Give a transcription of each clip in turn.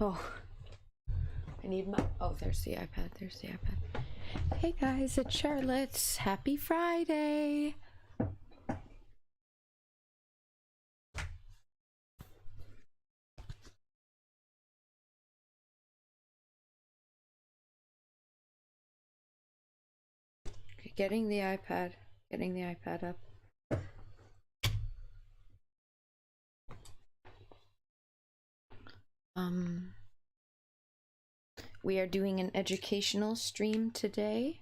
Oh, I need my... Oh, there's the iPad. There's the iPad. Hey guys, it's Charlotte. Happy Friday. Okay, getting the iPad. Getting the iPad up. We are doing an educational stream today.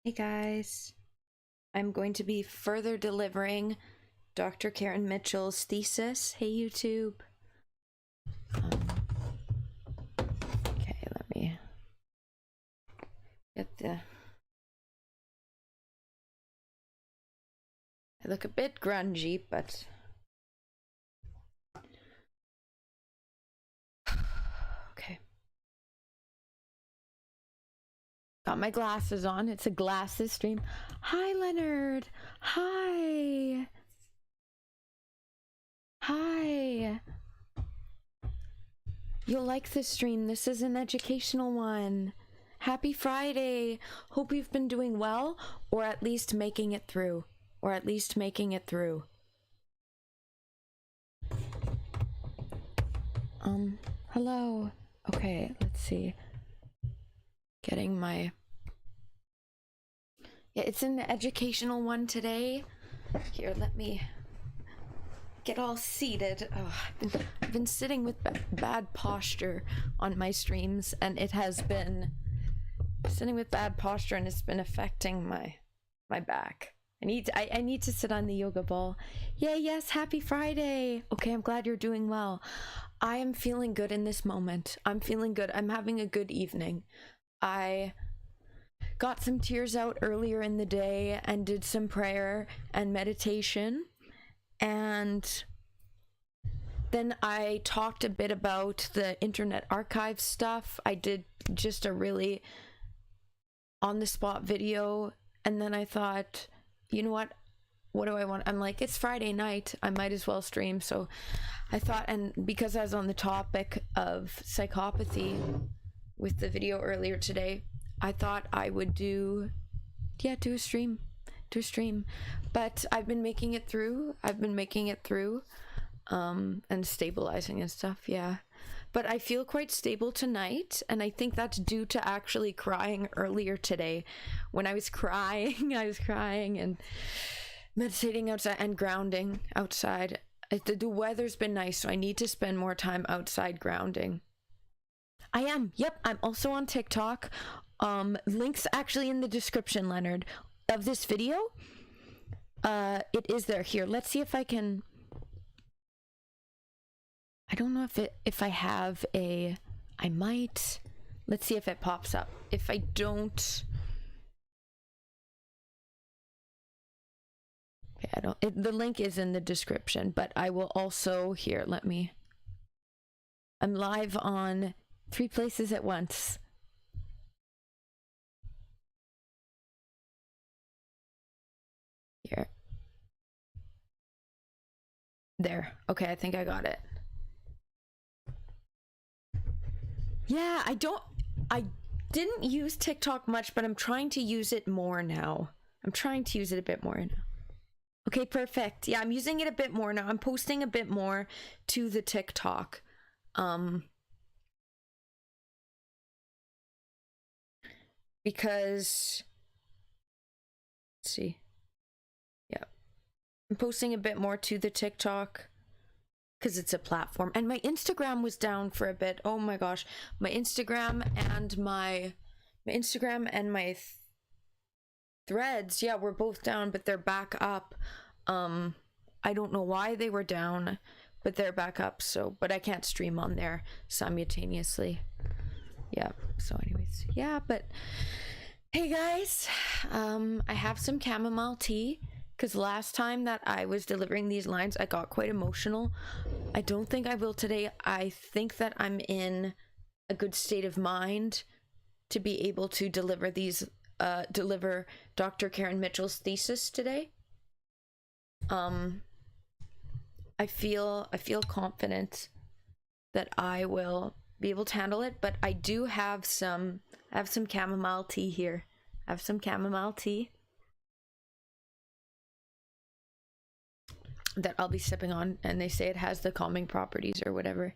Hey guys, I'm going to be further delivering Dr. Karen Mitchell's thesis. Hey YouTube. Okay, let me get the... I look a bit grungy, but... Okay. Got my glasses on. It's a glasses stream. Hi, Leonard. Hi. Hi. You'll like this stream. This is an educational one. Happy Friday. Hope you've been doing well, or at least making it through. Or at least making it through. Hello. Okay, let's see. Getting my... Yeah, it's an educational one today. Here, let me get all seated. Oh, I've been sitting with bad posture on my streams, and it has been sitting with bad posture, and it's been affecting my back. I need to sit on the yoga ball. Yeah, yes, happy Friday. Okay, I'm glad you're doing well. I am feeling good in this moment. I'm feeling good. I'm having a good evening. I got some tears out earlier in the day and did some prayer and meditation, and then I talked a bit about the Internet Archive stuff. I did just a really on-the-spot video, and then I thought, you know what do I want? I'm like, it's Friday night, I might as well stream. So I thought, and because I was on the topic of psychopathy with the video earlier today, I thought I would do a stream. But I've been making it through. And stabilizing and stuff, yeah. But I feel quite stable tonight, and I think that's due to actually crying earlier today. When I was crying, and meditating outside and grounding outside. The weather's been nice, so I need to spend more time outside grounding. I am, yep, I'm also on TikTok. Links actually in the description, Leonard, of this video. It is there. Here, let's see if I can... I don't know if I have a... I might... Let's see if it pops up. If I don't... Okay, I don't... the link is in the description, but I will also... Here, let me... I'm live on 3 places at once. Here. There. Okay, I think I got it. Yeah, I didn't use TikTok much, but I'm trying to use it more now. I'm trying to use it a bit more now. Okay, perfect. Yeah, I'm using it a bit more now. I'm posting a bit more to the TikTok. Because... Let's see. Yeah. I'm posting a bit more to the TikTok. Because it's a platform, and my Instagram was down for a bit. Oh my gosh, my Instagram and my threads, yeah, were both down, but they're back up. I don't know why they were down, but they're back up. So, but I can't stream on there simultaneously. Yeah. So, anyways, yeah. But hey guys, I have some chamomile tea. Because last time that I was delivering these lines, I got quite emotional. I don't think I will today. I think that I'm in a good state of mind to be able to deliver deliver Dr. Karen Mitchell's thesis today. I feel confident that I will be able to handle it, but I do have some chamomile tea here. I have some chamomile tea that I'll be sipping on, and they say it has the calming properties or whatever.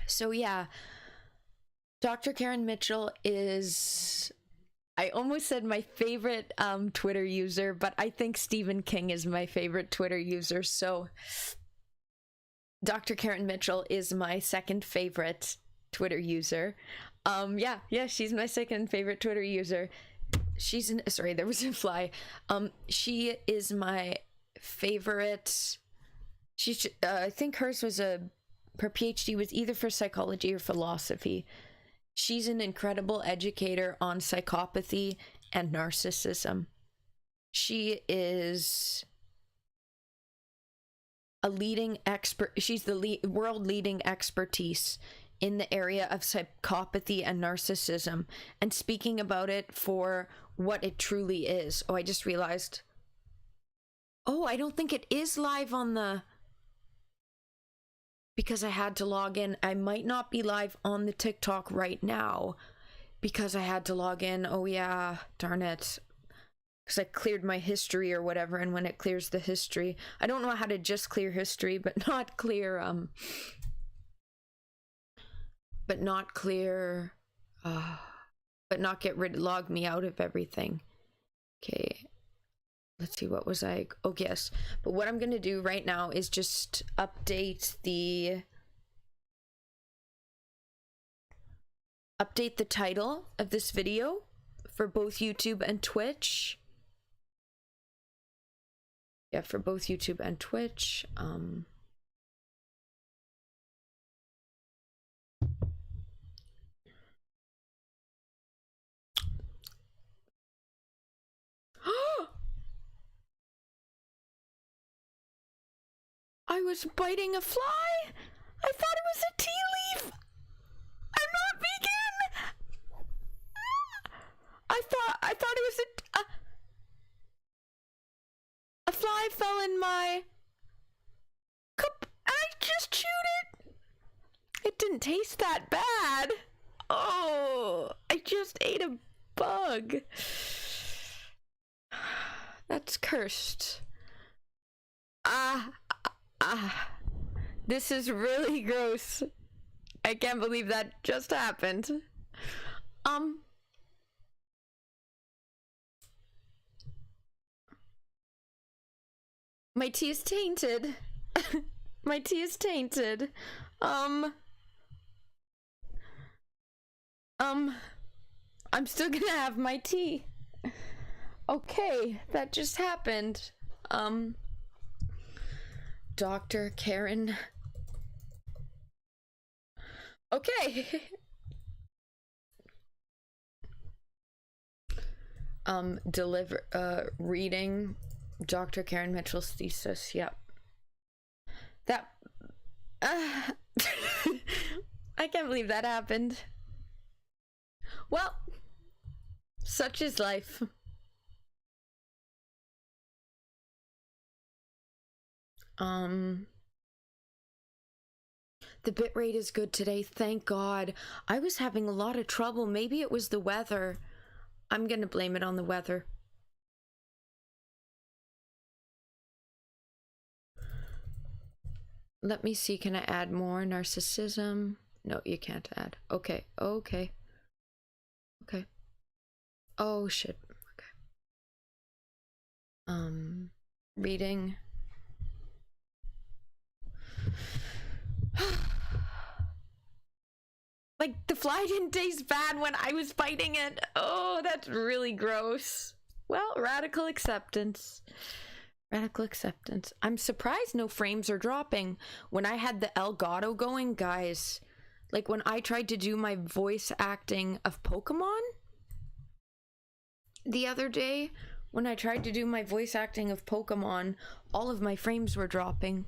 So yeah, Dr. Karen Mitchell is, I almost said my favorite Twitter user, but I think Stephen King is my favorite Twitter user. So Dr. Karen Mitchell is my second favorite Twitter user. Yeah, she's my second favorite Twitter user. Sorry, there was a fly. She is my favorite. I think her PhD was either for psychology or philosophy. She's an incredible educator on psychopathy and narcissism. She is a leading expert. She's the world leading expertise in the area of psychopathy and narcissism, and speaking about it for what it truly is. Oh, I just realized. Oh, I don't think it is live on the... Because I had to log in. I might not be live on the TikTok right now because I had to log in. Oh yeah, darn it. Because I cleared my history or whatever, and when it clears the history, I don't know how to just clear history, but not clear but not log me out of everything. Okay. Let's see, what was I? Oh, yes. But what I'm going to do right now is just update the title of this video for both YouTube and Twitch. Yeah, for both YouTube and Twitch. I was biting a fly. I thought it was a tea leaf. I'm not vegan. I thought it was a fly fell in my cup. I just chewed it. It didn't taste that bad. Oh, I just ate a bug. That's cursed. This is really gross. I can't believe that just happened. My tea is tainted. My tea is tainted. I'm still gonna have my tea. Okay, that just happened. Dr. Karen. Okay. Reading Dr. Karen Mitchell's thesis. Yep. That I can't believe that happened. Well, such is life. The bitrate is good today, thank God. I was having a lot of trouble. Maybe it was the weather. I'm gonna blame it on the weather. Let me see, can I add more? Narcissism? No, you can't add. Okay. Oh, shit. Okay. Reading. Like, the fly didn't taste bad when I was fighting it. Oh, that's really gross. Well, radical acceptance. Radical acceptance. I'm surprised no frames are dropping. When I had the Elgato going, guys, like when I tried to do my voice acting of Pokemon the other day, when I tried to do my voice acting of Pokemon, all of my frames were dropping.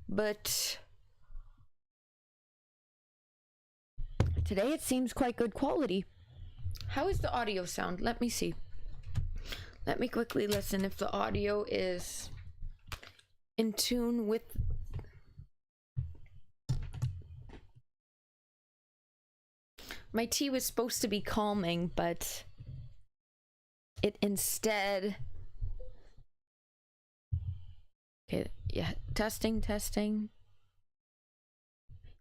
But Today it seems quite good quality. How is the audio sound? Let me see. Let me quickly listen if the audio is in tune with... My tea was supposed to be calming, but it instead... Okay, yeah, testing.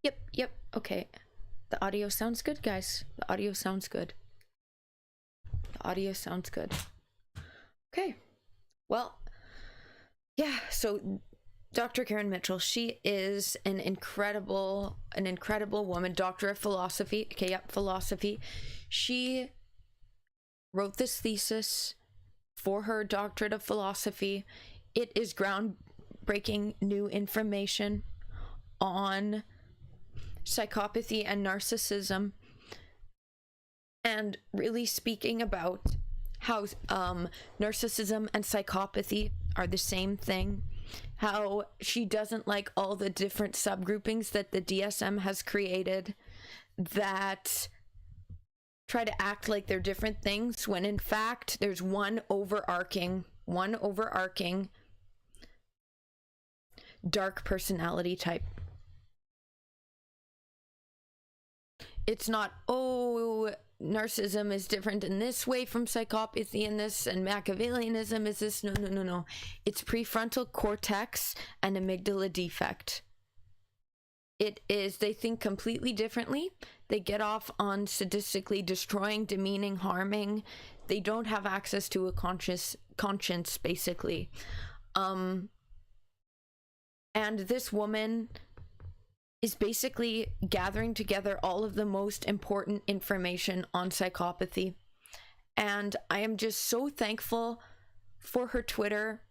Yep, okay. The audio sounds good, guys. The audio sounds good. Okay. Well, yeah, so Dr. Karen Mitchell, she is an incredible woman, doctor of philosophy. Okay, yep, philosophy. She wrote this thesis for her doctorate of philosophy. It is groundbreaking new information on psychopathy and narcissism, and really speaking about how narcissism and psychopathy are the same thing, how she doesn't like all the different subgroupings that the DSM has created that try to act like they're different things, when in fact there's one overarching dark personality type. It's not, oh, narcissism is different in this way from psychopathy in this, and Machiavellianism is this. No. It's prefrontal cortex and amygdala defect. It is, they think completely differently. They get off on sadistically destroying, demeaning, harming. They don't have access to a conscience, basically. And this woman is basically gathering together all of the most important information on psychopathy. And I am just so thankful for her Twitter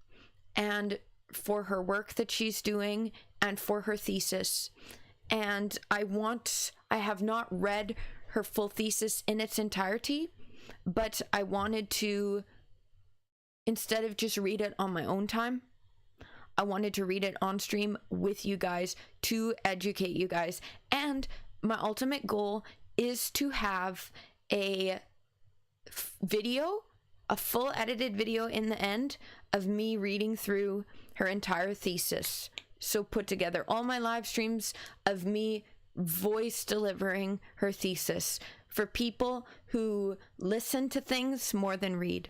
and for her work that she's doing and for her thesis. And I have not read her full thesis in its entirety, but I wanted to, instead of just read it on my own time, I wanted to read it on stream with you guys to educate you guys. And my ultimate goal is to have a video, a full edited video in the end of me reading through her entire thesis. So put together all my live streams of me voice delivering her thesis for people who listen to things more than read.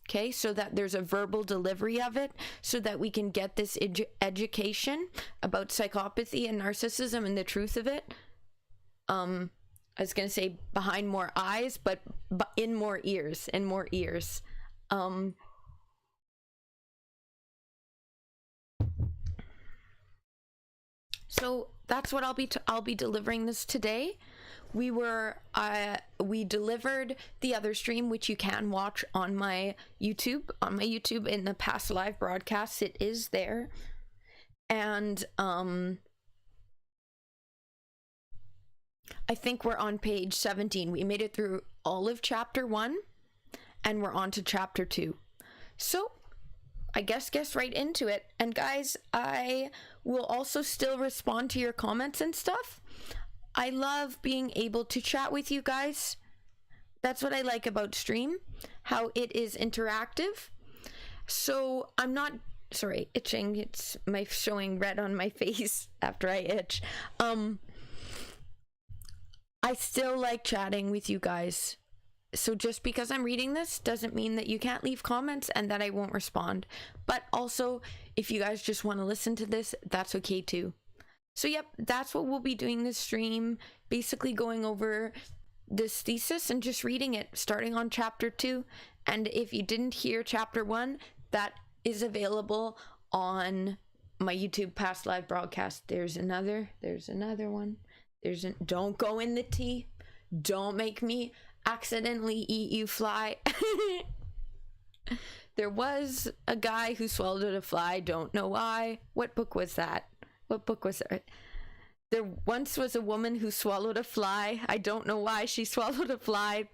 Okay, so that there's a verbal delivery of it, so that we can get this education about psychopathy and narcissism and the truth of it. I was gonna say behind more eyes, but in more ears, So that's what I'll be delivering this today. We delivered the other stream, which you can watch on my YouTube in the past live broadcasts. It is there. And I think we're on page 17. We made it through all of chapter 1 and we're on to chapter 2. So I guess right into it. And guys, I will also still respond to your comments and stuff. I love being able to chat with you guys. That's what I like about stream, how it is interactive. So I'm not, sorry, itching. It's my showing red on my face after I itch. I still like chatting with you guys. So just because I'm reading this doesn't mean that you can't leave comments and that I won't respond. But also, if you guys just want to listen to this, that's okay too. So yep, that's what we'll be doing this stream, basically going over this thesis and just reading it, starting on chapter 2. And if you didn't hear chapter 1, that is available on my YouTube past live broadcast. There's another one. Don't go in the tea. Don't make me accidentally eat you, fly. There was a guy who swallowed a fly, don't know why. What book was that? There once was a woman who swallowed a fly. I don't know why she swallowed a fly.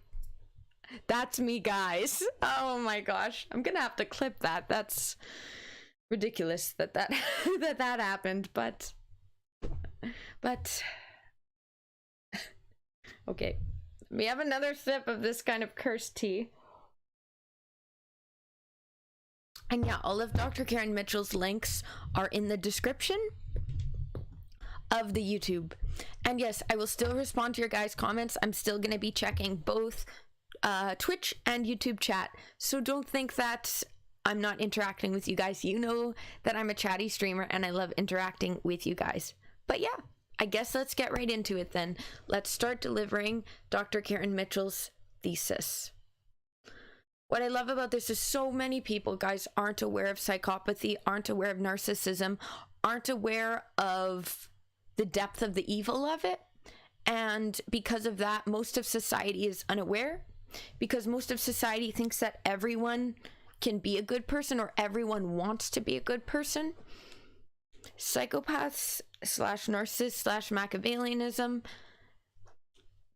That's me, guys. Oh my gosh. I'm gonna have to clip that. That's ridiculous that that happened, but Okay, we have another sip of this kind of cursed tea. And yeah, all of Dr. Karen Mitchell's links are in the description of the YouTube. And yes, I will still respond to your guys' comments. I'm still going to be checking both Twitch and YouTube chat. So don't think that I'm not interacting with you guys. You know that I'm a chatty streamer and I love interacting with you guys. But yeah, I guess let's get right into it then. Let's start delivering Dr. Karen Mitchell's thesis. What I love about this is so many people, guys, aren't aware of psychopathy, aren't aware of narcissism, aren't aware of the depth of the evil of it. And because of that, most of society is unaware, because most of society thinks that everyone can be a good person or everyone wants to be a good person. Psychopaths / narcissists / Machiavellianism,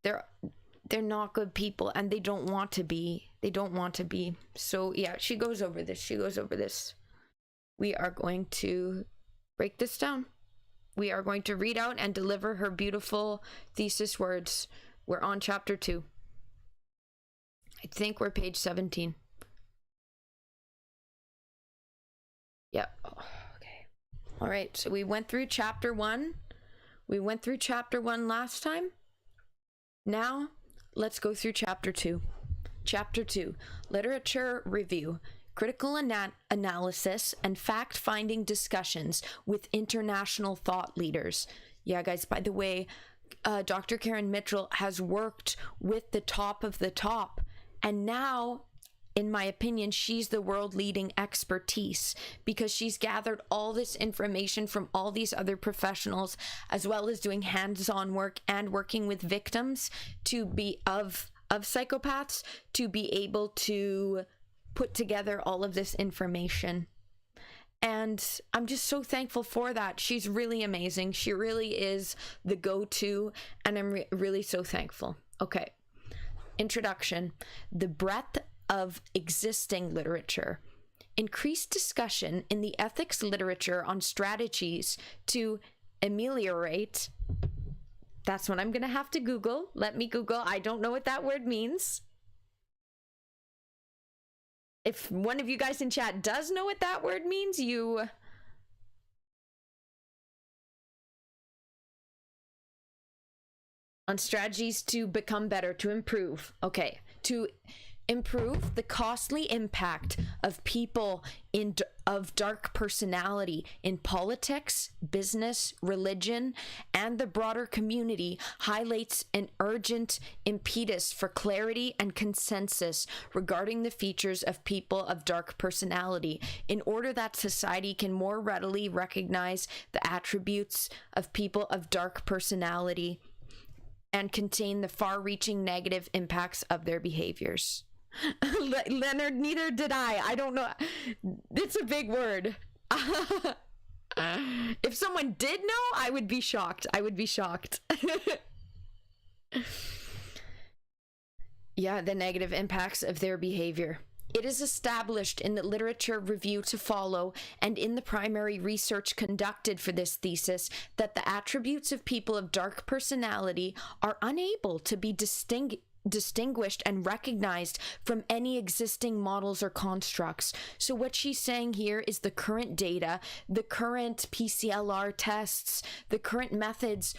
they're not good people and they don't want to be. They don't want to be. So yeah, she goes over this. We are going to break this down. We are going to read out and deliver her beautiful thesis words. We're on chapter 2. I think we're page 17. Yep. Oh, okay. All right. So we went through chapter 1. We went through chapter 1 last time. Now, let's go through chapter 2. Chapter 2, Literature Review. Critical analysis and fact-finding discussions with international thought leaders. Yeah, guys, by the way, Dr. Karen Mitchell has worked with the top of the top, and now, in my opinion, she's the world-leading expertise because she's gathered all this information from all these other professionals, as well as doing hands-on work and working with victims to be of psychopaths, to be able to put together all of this information. And I'm just so thankful for that. She's really amazing. She really is the go-to, and I'm really so thankful. Okay. Introduction. The breadth of existing literature. Increased discussion in the ethics literature on strategies to ameliorate. That's what I'm going to have to Google. Let me Google. I don't know what that word means. If one of you guys in chat does know what that word means, you... On strategies to become better, to improve. Okay, to improve the costly impact of people of dark personality in politics, business, religion, and the broader community highlights an urgent impetus for clarity and consensus regarding the features of people of dark personality in order that society can more readily recognize the attributes of people of dark personality and contain the far-reaching negative impacts of their behaviors. Leonard, neither did I don't know. It's a big word. If someone did know, I would be shocked. Yeah, the negative impacts of their behavior. It is established in the literature review to follow and in the primary research conducted for this thesis that the attributes of people of dark personality are unable to be distinguished and recognized from any existing models or constructs. So what she's saying here is the current data, the current PCLR tests, the current methods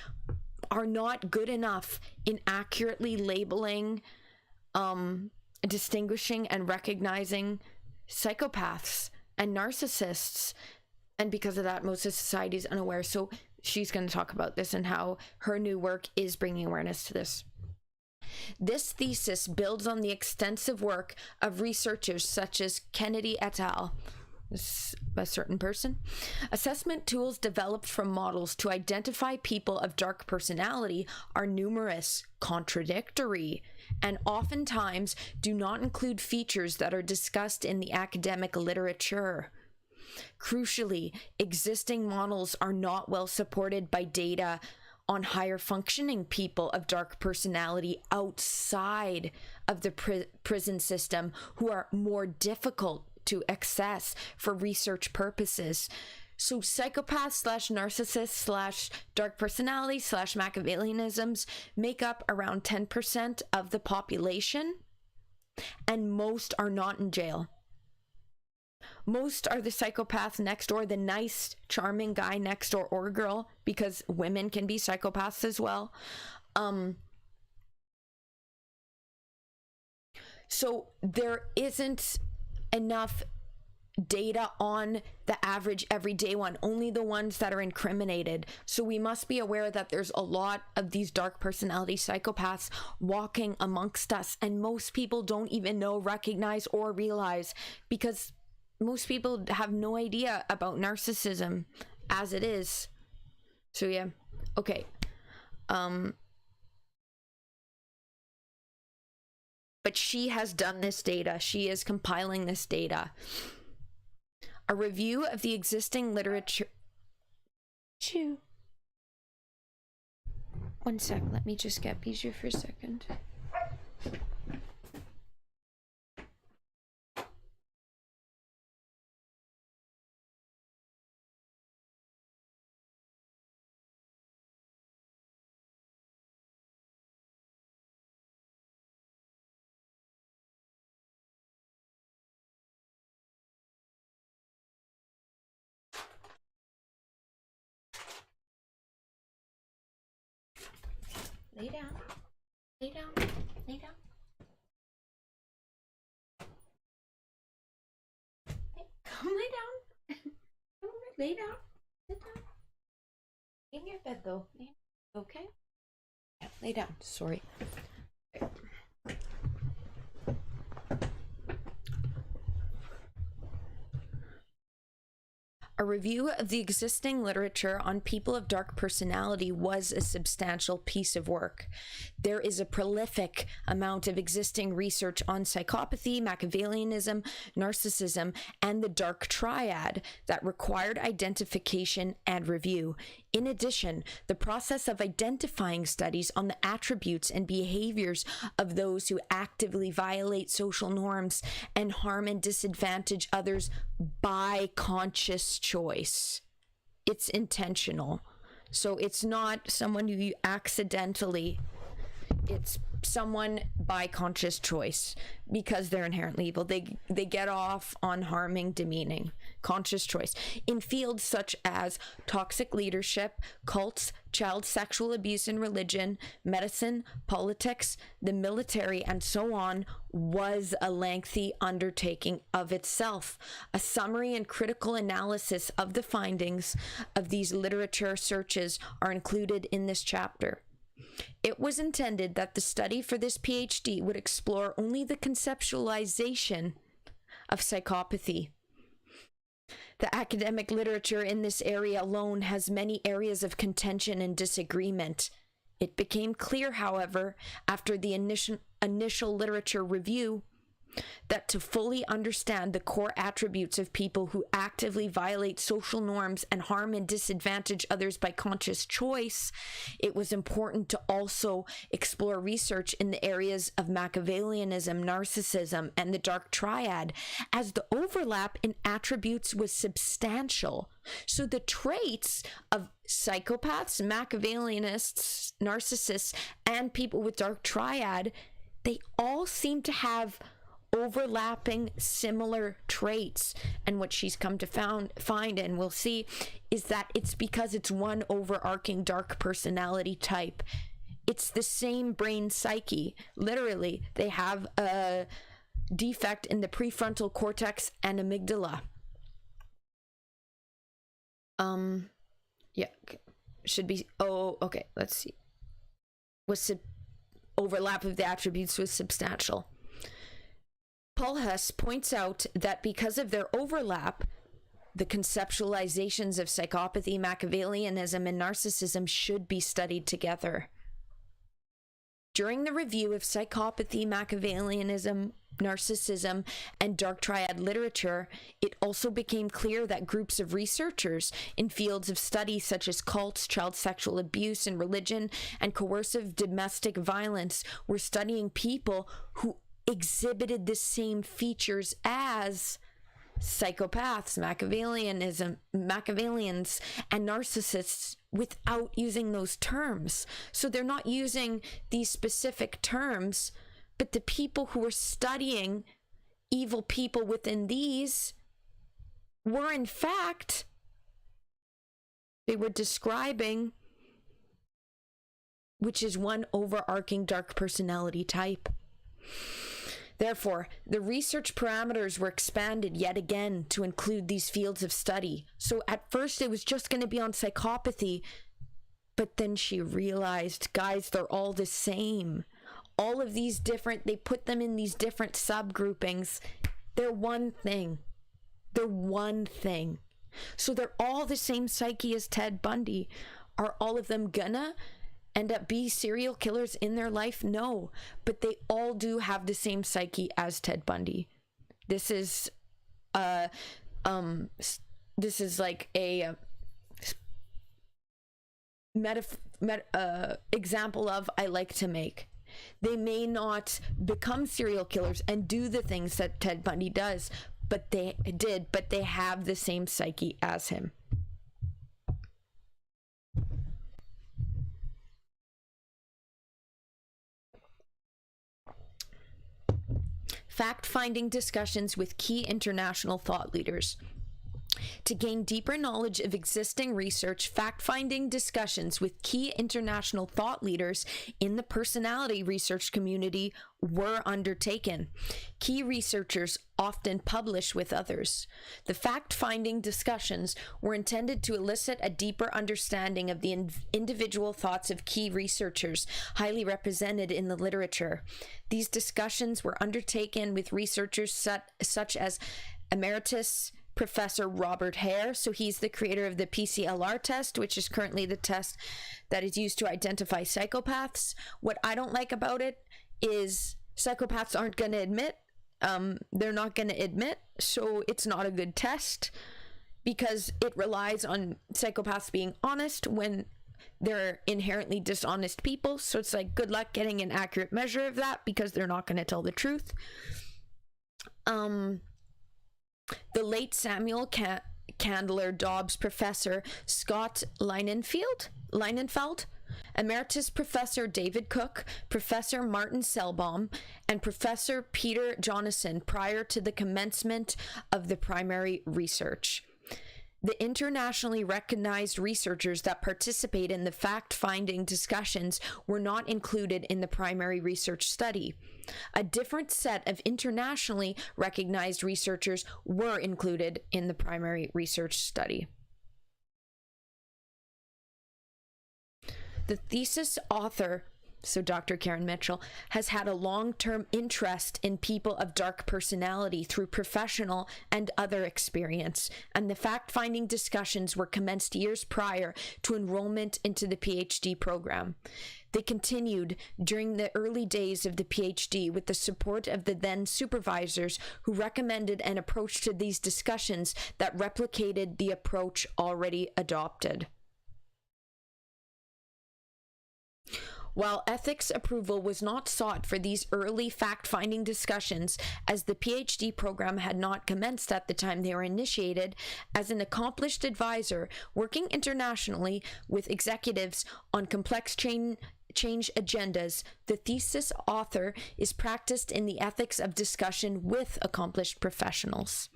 are not good enough in accurately labeling, distinguishing and recognizing psychopaths and narcissists. And because of that, most of society is unaware. So she's going to talk about this and how her new work is bringing awareness to this. This thesis builds on the extensive work of researchers such as Kennedy et al., a certain person. Assessment tools developed from models to identify people of dark personality are numerous, contradictory, and oftentimes do not include features that are discussed in the academic literature. Crucially, existing models are not well supported by data on higher functioning people of dark personality outside of the prison system who are more difficult to access for research purposes. So psychopaths slash narcissists slash dark personality slash Machiavellianisms make up around 10% of the population, and most are not in jail. Most are the psychopath next door, the nice, charming guy next door or girl, because women can be psychopaths as well. So there isn't enough data on the average everyday one, only the ones that are incriminated. So we must be aware that there's a lot of these dark personality psychopaths walking amongst us, and most people don't even know, recognize, or realize, because most people have no idea about narcissism as it is. So yeah, okay. But she has done this data. She is compiling this data. A review of the existing literature. One sec, let me just get Bijou for a second. Lay down. Lay down. Lay down. Hey, come lay down. Come over, lay down. Sit down. In your bed though. Okay? Yeah, lay down. Sorry. Okay. A review of the existing literature on people of dark personality was a substantial piece of work. There is a prolific amount of existing research on psychopathy, Machiavellianism, narcissism, and the dark triad that required identification and review. In addition, the process of identifying studies on the attributes and behaviors of those who actively violate social norms and harm and disadvantage others by conscious choice. It's intentional. So it's not someone who you accidentally, it's someone by conscious choice because they're inherently evil. They get off on harming, demeaning. Conscious choice. In fields such as toxic leadership, cults, child sexual abuse and religion, medicine, politics, the military, and so on, was a lengthy undertaking of itself. A summary and critical analysis of the findings of these literature searches are included in this chapter. It was intended that the study for this PhD would explore only the conceptualization of psychopathy. The academic literature in this area alone has many areas of contention and disagreement. It became clear, however, after the initial literature review, that to fully understand the core attributes of people who actively violate social norms and harm and disadvantage others by conscious choice, it was important to also explore research in the areas of Machiavellianism, narcissism, and the dark triad, as the overlap in attributes was substantial. So the traits of psychopaths, Machiavellianists, narcissists, and people with dark triad, they all seem to have overlapping similar traits. And what she's come to find, and we'll see, is that it's because it's one overarching dark personality type. It's the same brain psyche. Literally, they have a defect in the prefrontal cortex and amygdala. Yeah, should be, oh, okay, let's see. Overlap of the attributes was substantial. Paul Hess points out that because of their overlap, the conceptualizations of psychopathy, Machiavellianism, and narcissism should be studied together. During the review of psychopathy, Machiavellianism, narcissism, and dark triad literature, it also became clear that groups of researchers in fields of study such as cults, child sexual abuse and religion, and coercive domestic violence were studying people who exhibited the same features as psychopaths, Machiavellians, and narcissists without using those terms. So they're not using these specific terms, but the people who were studying evil people within these were, in fact, they were describing, which is one overarching dark personality type. Therefore, the research parameters were expanded yet again to include these fields of study. So at first it was just going to be on psychopathy, but then she realized, guys, they're all the same. All of these different, they put them in these different subgroupings. They're one thing. They're one thing. So they're all the same psyche as Ted Bundy. Are all of them gonna end up be serial killers in their life? No, but they all do have the same psyche as Ted Bundy. This is like a example of I like to make. They may not become serial killers and do the things that Ted Bundy does, but they have the same psyche as him. Fact-finding discussions with key international thought leaders. To gain deeper knowledge of existing research, fact-finding discussions with key international thought leaders in the personality research community were undertaken. Key researchers often publish with others. The fact-finding discussions were intended to elicit a deeper understanding of the individual thoughts of key researchers highly represented in the literature. These discussions were undertaken with researchers such as Emeritus Professor Robert Hare. So he's the creator of the PCLR test, which is currently the test that is used to identify psychopaths. What I don't like about it is psychopaths aren't going to admit. They're not going to admit, so it's not a good test because it relies on psychopaths being honest when they're inherently dishonest people. So it's like, good luck getting an accurate measure of that because they're not going to tell the truth. The late Samuel Candler Dobbs Professor Scott Leinenfeld, Emeritus Professor David Cook, Professor Martin Selbaum, and Professor Peter Jonasson prior to the commencement of the primary research. The internationally recognized researchers that participate in the fact-finding discussions were not included in the primary research study. A different set of internationally recognized researchers were included in the primary research study. The thesis author, so Dr. Karen Mitchell, has had a long-term interest in people of dark personality through professional and other experience, and the fact-finding discussions were commenced years prior to enrollment into the PhD program. They continued during the early days of the PhD with the support of the then supervisors who recommended an approach to these discussions that replicated the approach already adopted. While ethics approval was not sought for these early fact-finding discussions, as the PhD program had not commenced at the time they were initiated, as an accomplished advisor working internationally with executives on complex change agendas, the thesis author is practiced in the ethics of discussion with accomplished professionals.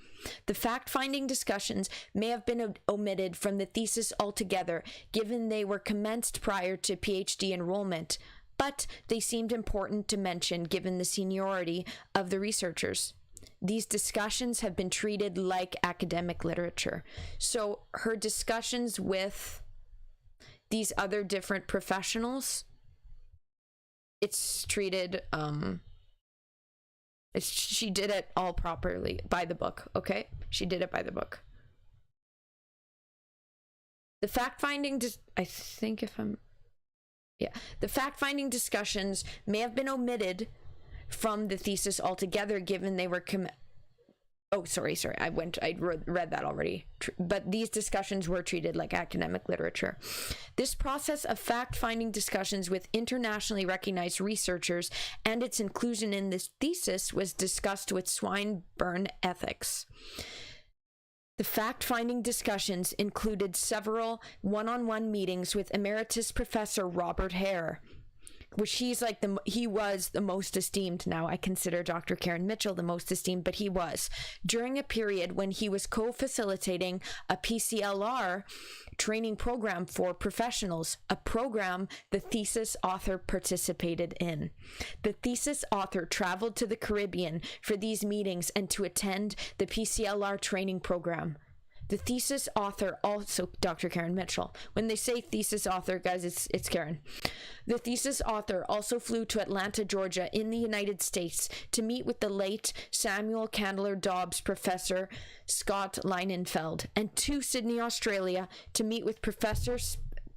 The fact-finding discussions may have been omitted from the thesis altogether, given they were commenced prior to PhD enrollment, but they seemed important to mention given the seniority of the researchers. These discussions have been treated like academic literature. So her discussions with these other different professionals, it's treated, she did it all properly by the book, okay? She did it by the book. The fact-finding, the fact-finding discussions may have been omitted from the thesis altogether, given they were I read that already. But these discussions were treated like academic literature. This process of fact-finding discussions with internationally recognized researchers and its inclusion in this thesis was discussed with Swinburne Ethics. The fact-finding discussions included several one-on-one meetings with Emeritus Professor Robert Hare, which he was the most esteemed. Now I consider Dr. Karen Mitchell the most esteemed, but he was, during a period when he was co-facilitating a PCLR training program for professionals, a program the Thesis author participated in. The Thesis author traveled to the Caribbean for these meetings and to attend the PCLR training program. The Thesis author also, Dr. Karen Mitchell. When they say Thesis author, guys, it's Karen. The Thesis author also flew to Atlanta, Georgia, in the United States to meet with the late Samuel Candler Dobbs Professor Scott Leinenfeld, and to Sydney, Australia, to meet with Professor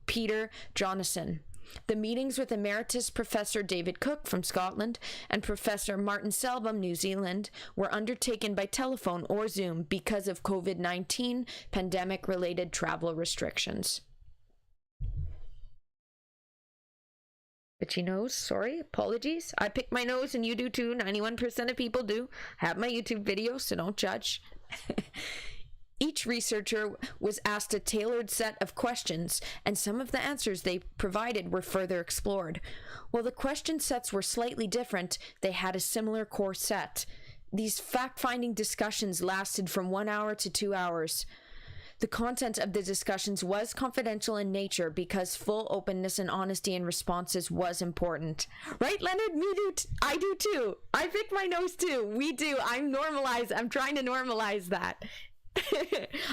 Peter Jonasson. The meetings with Emeritus Professor David Cook from Scotland and Professor Martin Selbum, New Zealand, were undertaken by telephone or Zoom because of COVID-19 pandemic-related travel restrictions. Itchy nose, sorry, apologies. I pick my nose and you do too. 91% of people do. I have my YouTube video, so don't judge. Each researcher was asked a tailored set of questions, and some of the answers they provided were further explored. While the question sets were slightly different, they had a similar core set. These fact-finding discussions lasted from 1 hour to 2 hours. The content of the discussions was confidential in nature because full openness and honesty in responses was important. Right, Leonard? Me do. I do too. I pick my nose too. We do. I'm trying to normalize that.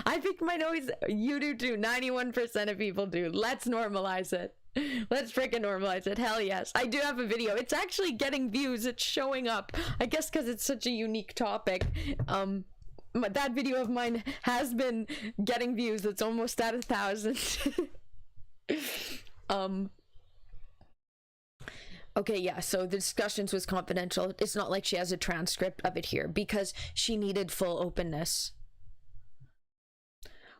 I pick my nose. You do too. 91% of people do. Let's normalize it. Let's freaking normalize it. Hell yes. I do have a video. It's actually getting views. It's showing up. I guess because it's such a unique topic. That video of mine has been getting views. It's almost at 1,000. Okay, yeah, so the discussions was confidential. It's not like she has a transcript of it here because she needed full openness.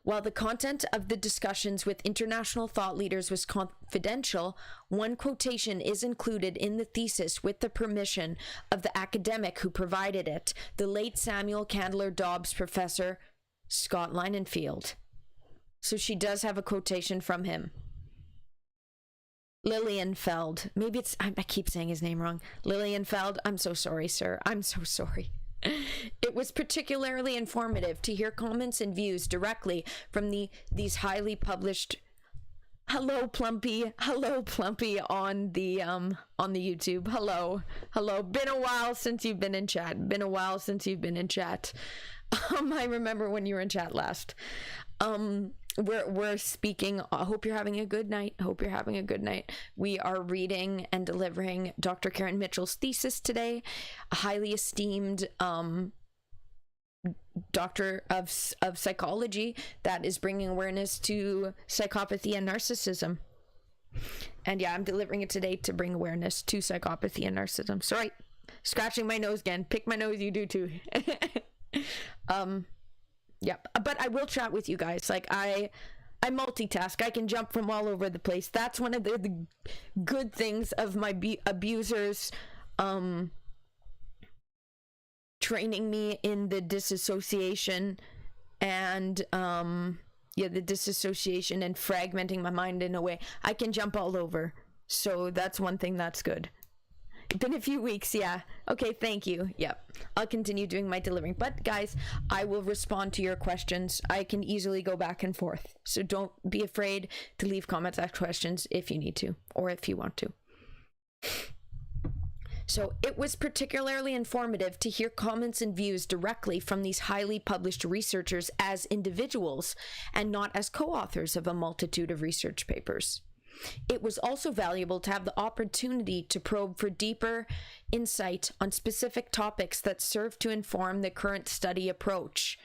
While the content of the discussions with international thought leaders was confidential, one quotation is included in the thesis with the permission of the academic who provided it, the late Samuel Candler Dobbs Professor Scott Leinenfeld. So she does have a quotation from him. Lilienfeld. Maybe it's, I keep saying his name wrong. Lilienfeld. I'm so sorry, sir. I'm so sorry. It was particularly informative to hear comments and views directly from these highly published. Hello Plumpy on the YouTube. Hello. Been a while since you've been in chat. I remember when you were in chat last. We're speaking. I hope you're having a good night. We are reading and delivering Dr. Karen Mitchell's thesis today, a highly esteemed doctor of psychology that is bringing awareness to psychopathy and narcissism. And yeah, I'm delivering it today to bring awareness to psychopathy and narcissism. Sorry, scratching my nose again. Pick my nose, you do too. Yep, but I will chat with you guys. Like, I multitask. I can jump from all over the place. That's one of the good things of my abusers training me in the disassociation and the disassociation and fragmenting my mind in a way. I can jump all over. So that's one thing that's good. Been a few weeks, yeah. Okay, thank you. Yep. I'll continue doing my delivering. But guys, I will respond to your questions. I can easily go back and forth. So don't be afraid to leave comments, ask questions if you need to, or if you want to. So it was particularly informative to hear comments and views directly from these highly published researchers as individuals and not as co-authors of a multitude of research papers. It was also valuable to have the opportunity to probe for deeper insight on specific topics that serve to inform the current study approach.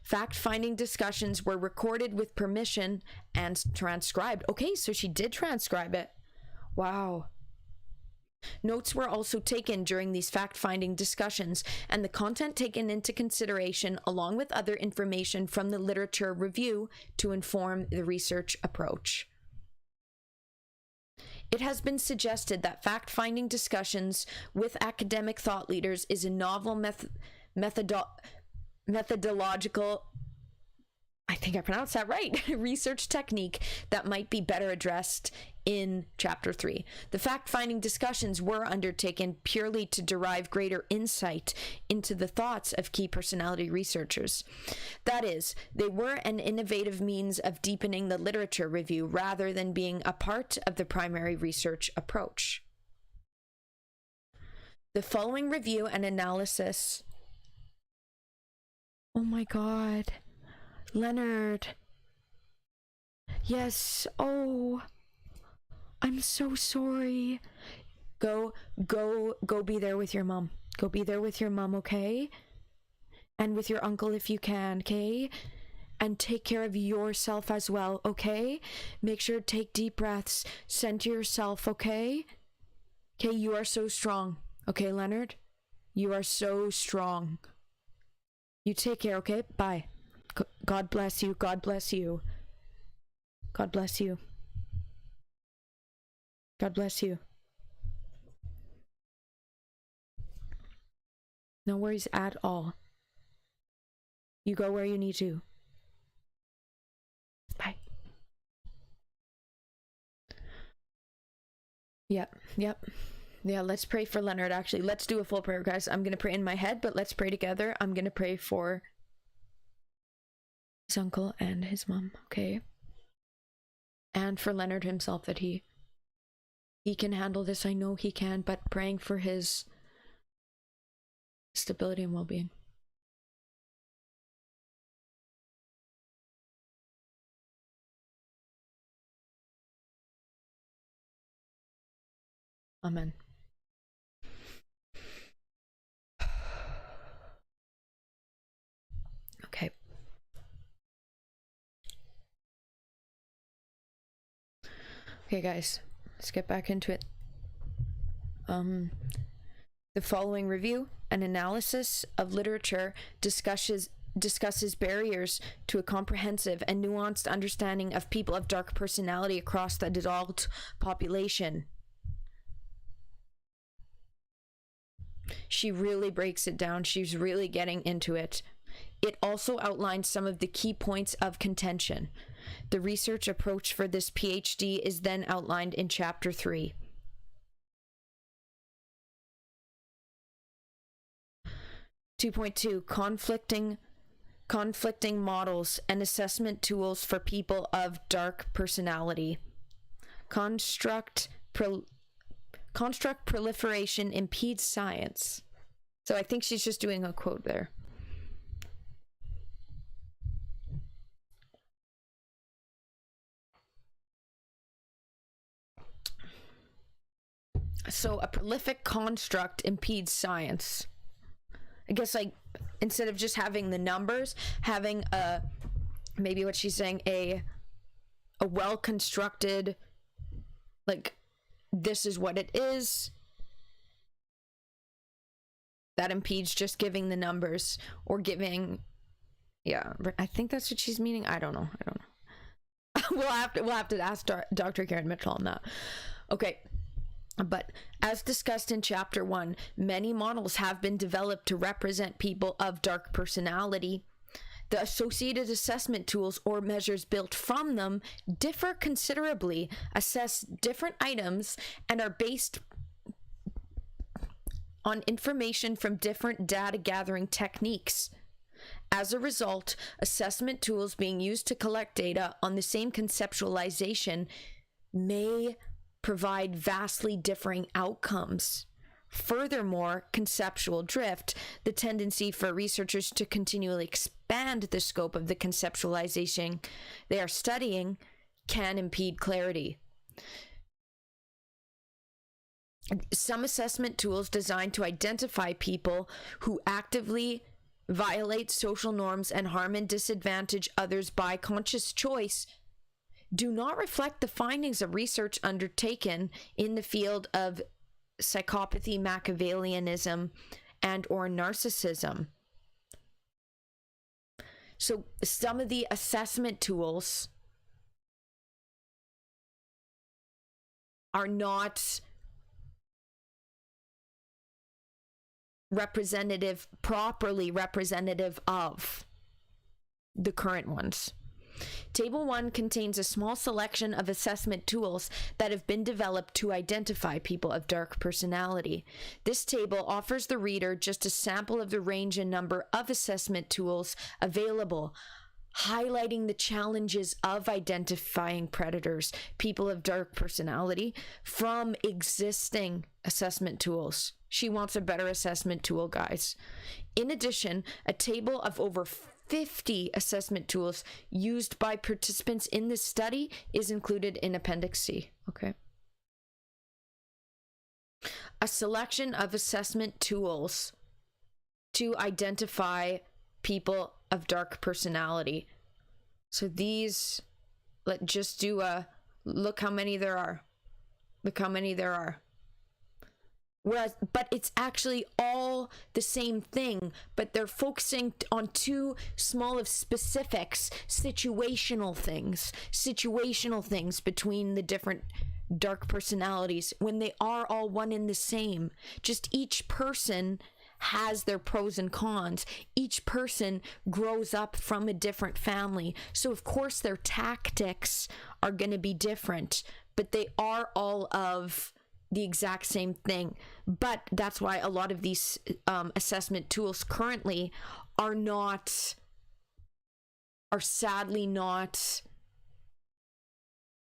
Fact-finding discussions were recorded with permission and transcribed. Okay, so she did transcribe it. Wow. Notes were also taken during these fact-finding discussions, and the content taken into consideration along with other information from the literature review to inform the research approach. It has been suggested that fact-finding discussions with academic thought leaders is a novel methodological I think I pronounced that right, research technique that might be better addressed in chapter 3. The fact-finding discussions were undertaken purely to derive greater insight into the thoughts of key personality researchers. That is, they were an innovative means of deepening the literature review rather than being a part of the primary research approach. The following review and analysis... Oh my god. Leonard. Yes. Oh, I'm so sorry. Go be there with your mom. Go be there with your mom, okay? And with your uncle if you can, okay? And take care of yourself as well, okay? Make sure to take deep breaths. Center yourself, okay? Okay, you are so strong. Okay, Leonard? You are so strong. You take care, okay? Bye. God bless you. God bless you. God bless you. God bless you. No worries at all. You go where you need to. Bye. Yep. Yeah, let's pray for Leonard, actually. Let's do a full prayer, guys. I'm going to pray in my head, but let's pray together. I'm going to pray for his uncle and his mom, okay? And for Leonard himself, that he can handle this. I know he can, but praying for his stability and well-being. Amen. Okay. Okay, guys, let's get back into it. The following review and analysis of literature discusses barriers to a comprehensive and nuanced understanding of people of dark personality across the adult population. She really breaks it down. She's really getting into it. It also outlines some of the key points of contention. The research approach for this PhD is then outlined in chapter 3. Conflicting models and assessment tools for people of dark personality. Construct proliferation impedes science. So I think she's just doing a quote there. So a prolific construct impedes science. I guess, like, instead of just having the numbers, having maybe what she's saying, a well-constructed, like, this is what it is, that impedes just giving the numbers, or giving, yeah, I think that's what she's meaning. I don't know. we'll have to ask Dr. Karen Mitchell on that. Okay. But as discussed in chapter 1, many models have been developed to represent people of dark personality. The associated assessment tools or measures built from them differ considerably, assess different items, and are based on information from different data gathering techniques. As a result, assessment tools being used to collect data on the same conceptualization may provide vastly differing outcomes. Furthermore, conceptual drift, the tendency for researchers to continually expand the scope of the conceptualization they are studying, can impede clarity. Some assessment tools designed to identify people who actively violate social norms and harm and disadvantage others by conscious choice do not reflect the findings of research undertaken in the field of psychopathy, Machiavellianism, and or narcissism. So some of the assessment tools are not properly representative of the current ones. Table 1 contains a small selection of assessment tools that have been developed to identify people of dark personality. This table offers the reader just a sample of the range and number of assessment tools available, highlighting the challenges of identifying predators, people of dark personality, from existing assessment tools. She wants a better assessment tool, guys. In addition, a table of over 50 assessment tools used by participants in this study is included in Appendix C. Okay. A selection of assessment tools to identify people of dark personality. So these, let's just do a look how many there are. Look how many there are. Whereas, but it's actually all the same thing, but they're focusing on two small of specifics, situational things between the different dark personalities, when they are all one and the same. Just each person has their pros and cons. Each person grows up from a different family. So of course their tactics are going to be different, but they are all of the exact same thing. But that's why a lot of these assessment tools currently are sadly not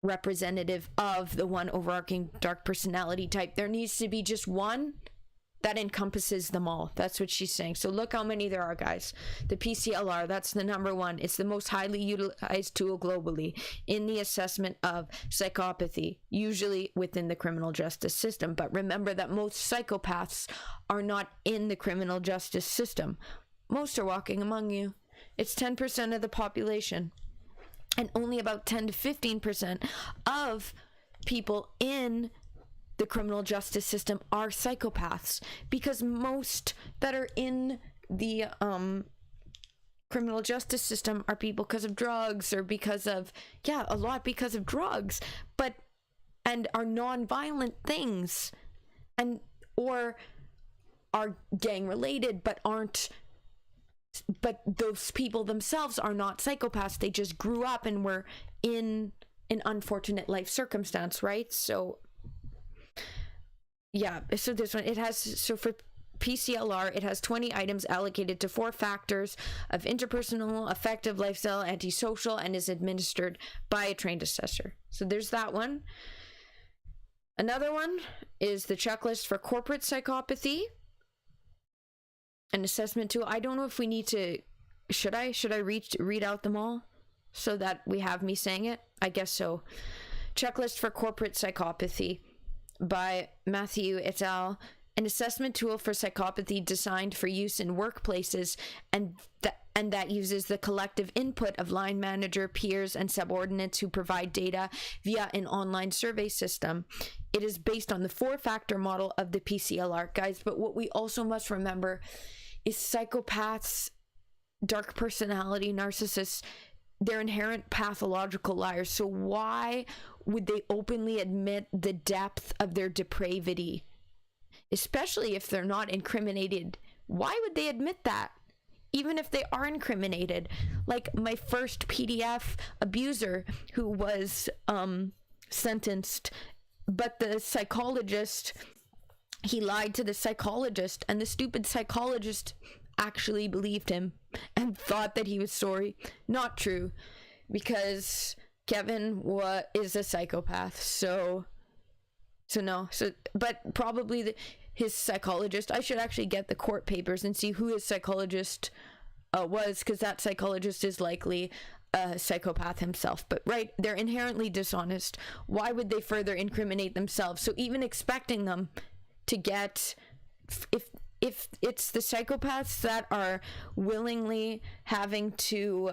representative of the one overarching dark personality type. There needs to be just one that encompasses them all. That's what she's saying. So look how many there are, guys. The PCLR, that's the number one. It's the most highly utilized tool globally in the assessment of psychopathy, usually within the criminal justice system. But remember that most psychopaths are not in the criminal justice system. Most are walking among you. It's 10% of the population. And only about 10 to 15% of people in the criminal justice system are psychopaths, because most that are in the criminal justice system are people because of drugs, or because of, a lot because of drugs, and are non-violent things, and or are gang related but those people themselves are not psychopaths. They just grew up and were in an unfortunate life circumstance, right? So so this one, so for PCLR, it has 20 items allocated to 4 factors of interpersonal, affective, lifestyle, antisocial, and is administered by a trained assessor. So there's that one. Another one is the checklist for corporate psychopathy. An assessment tool. I don't know if we need to, should I read out them all so that we have me saying it? I guess so. Checklist for corporate psychopathy by Matthew et al. An assessment tool for psychopathy designed for use in workplaces and that uses the collective input of line manager, peers, and subordinates who provide data via an online survey system. It is based on the 4-factor model of the PCLR, guys. But what we also must remember is psychopaths, dark personality, narcissists, they're inherent pathological liars. So why would they openly admit the depth of their depravity? Especially if they're not incriminated. Why would they admit that? Even if they are incriminated. Like my first PDF abuser who was sentenced, but the psychologist, he lied to the psychologist, and the stupid psychologist actually believed him and thought that he was sorry. Not true, because Kevin is a psychopath. So no. But probably his psychologist, I should actually get the court papers and see who his psychologist was, because that psychologist is likely a psychopath himself. But right, they're inherently dishonest. Why would they further incriminate themselves? So even expecting them to get, if it's the psychopaths that are willingly having to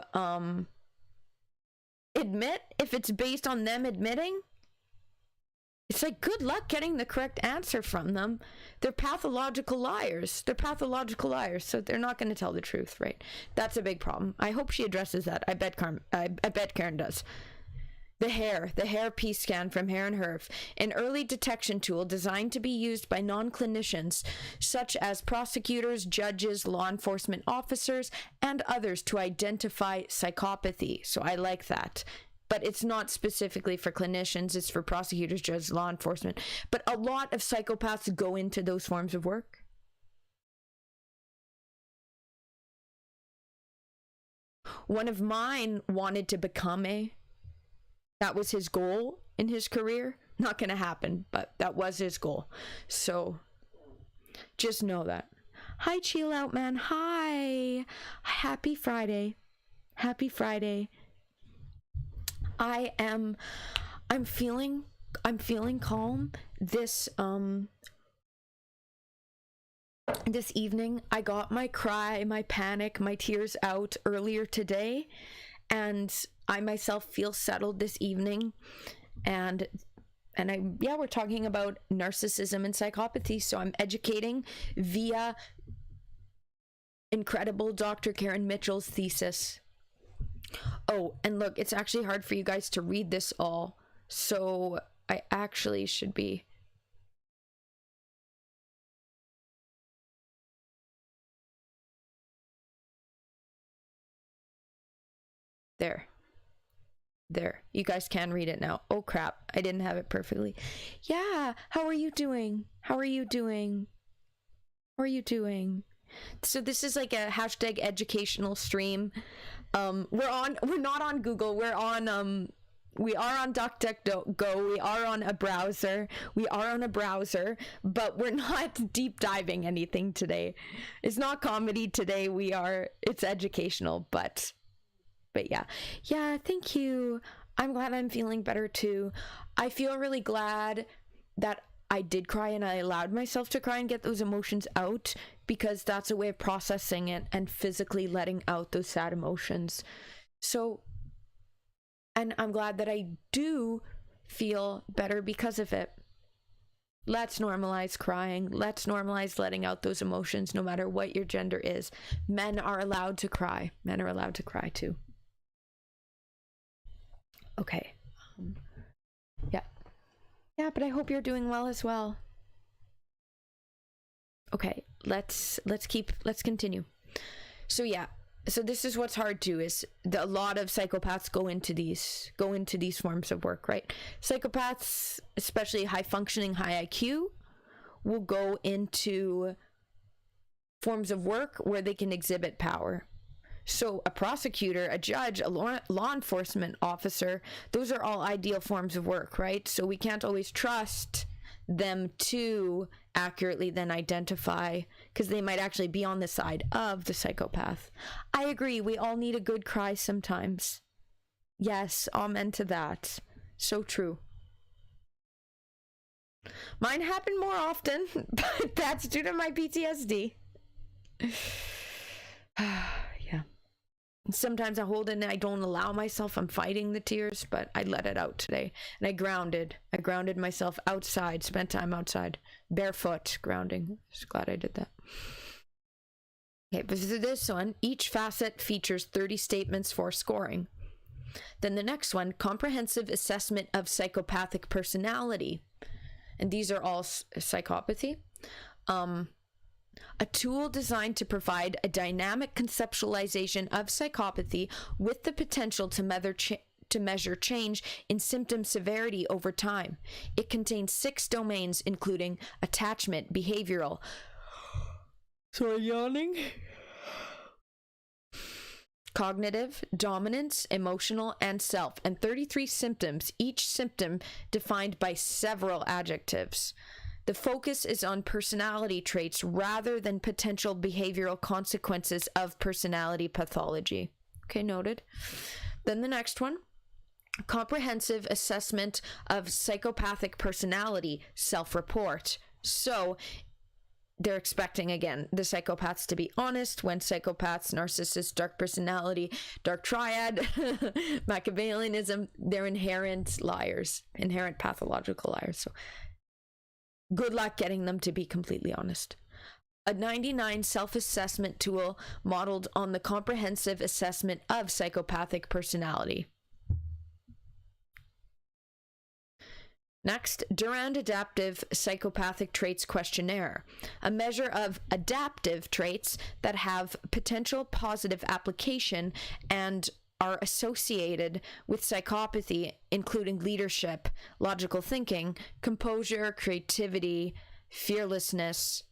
admit, if it's based on them admitting, it's like, good luck getting the correct answer from them. They're pathological liars. So they're not going to tell the truth, right? That's a big problem. I hope she addresses that. I bet Karen does. The hair P scan from Hair and Herf, an early detection tool designed to be used by non-clinicians such as prosecutors, judges, law enforcement officers, and others to identify psychopathy. So I like that. But it's not specifically for clinicians, it's for prosecutors, judges, law enforcement. But a lot of psychopaths go into those forms of work. One of mine wanted to become that was his goal in his career. Not gonna happen, but that was his goal. So just know that. Hi, Chill Out Man. Hi. Happy Friday. Happy Friday. I'm feeling calm. This evening I got my cry, my panic, my tears out earlier today, and I myself feel settled this evening. And we're talking about narcissism and psychopathy, so I'm educating via incredible Dr. Karen Mitchell's thesis. Oh, and look, it's actually hard for you guys to read this all, so I actually should be there. You guys can read it now. Oh crap, I didn't have it perfectly. Yeah, how are you doing? So this is like a hashtag educational stream. We're not on Google. We are on DuckDuckGo. We are on a browser. But we're not deep diving anything today. It's not comedy today. It's educational, but yeah, thank you. I'm glad I'm feeling better too. I feel really glad that I did cry and I allowed myself to cry and get those emotions out, because that's a way of processing it and physically letting out those sad emotions. So, and I'm glad that I do feel better because of it. Let's normalize crying. Let's normalize letting out those emotions, no matter what your gender is. Men are allowed to cry. Men are allowed to cry too. Okay. Yeah, but I hope you're doing well as well. Okay, let's continue. So this is what's hard too, is a lot of psychopaths go into these forms of work, right? Psychopaths, especially high functioning, high IQ, will go into forms of work where they can exhibit power. So a prosecutor, a judge, a law enforcement officer, those are all ideal forms of work, right? So we can't always trust them to accurately then identify, because they might actually be on the side of the psychopath. I agree, we all need a good cry sometimes. Yes, amen to that. So true. Mine happen more often, but that's due to my PTSD. Yeah. Sometimes I hold it and I don't allow myself. I'm fighting the tears, but I let it out today. And I grounded myself outside, spent time outside, barefoot grounding. Just glad I did that. Okay, but for this one, each facet features 30 statements for scoring. Then the next one, comprehensive assessment of psychopathic personality. And these are all psychopathy. A tool designed to provide a dynamic conceptualization of psychopathy with the potential to measure change in symptom severity over time. It contains 6 domains, including attachment, behavioral, yawning, cognitive, dominance, emotional, and self, and 33 symptoms, each symptom defined by several adjectives. The focus is on personality traits rather than potential behavioral consequences of personality pathology. Okay, noted. Then the next one, comprehensive assessment of psychopathic personality, self-report. So they're expecting, again, the psychopaths to be honest. When psychopaths, narcissists, dark personality, dark triad, Machiavellianism, they're inherent liars, inherent pathological liars. So good luck getting them to be completely honest. A 99 self-assessment tool modeled on the comprehensive assessment of psychopathic personality. Next, Durand Adaptive Psychopathic Traits Questionnaire, a measure of adaptive traits that have potential positive application and are associated with psychopathy, including leadership, logical thinking, composure, creativity, fearlessness,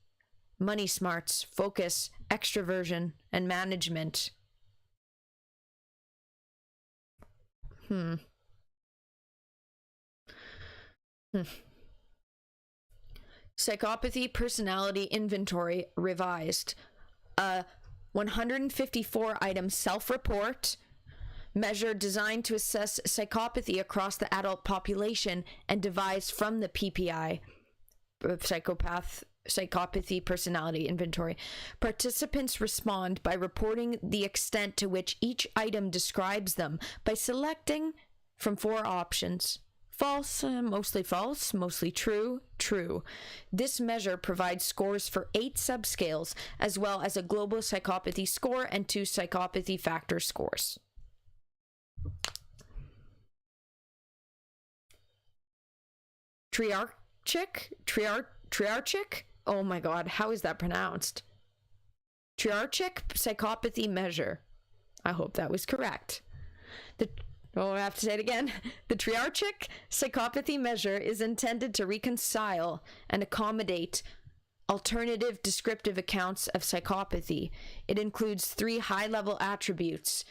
money smarts, focus, extroversion, and management. Psychopathy Personality Inventory revised. A 154-item self-report measure designed to assess psychopathy across the adult population and devised from the PPI, Psychopathy Personality Inventory. Participants respond by reporting the extent to which each item describes them by selecting from 4 options. False, mostly true, true. This measure provides scores for 8 subscales, as well as a global psychopathy score and 2 psychopathy factor scores. Triarchic? Oh my god, how is that pronounced? Triarchic Psychopathy Measure. I hope that was correct. I have to say it again. The Triarchic Psychopathy Measure is intended to reconcile and accommodate alternative descriptive accounts of psychopathy. It includes 3 high-level attributes: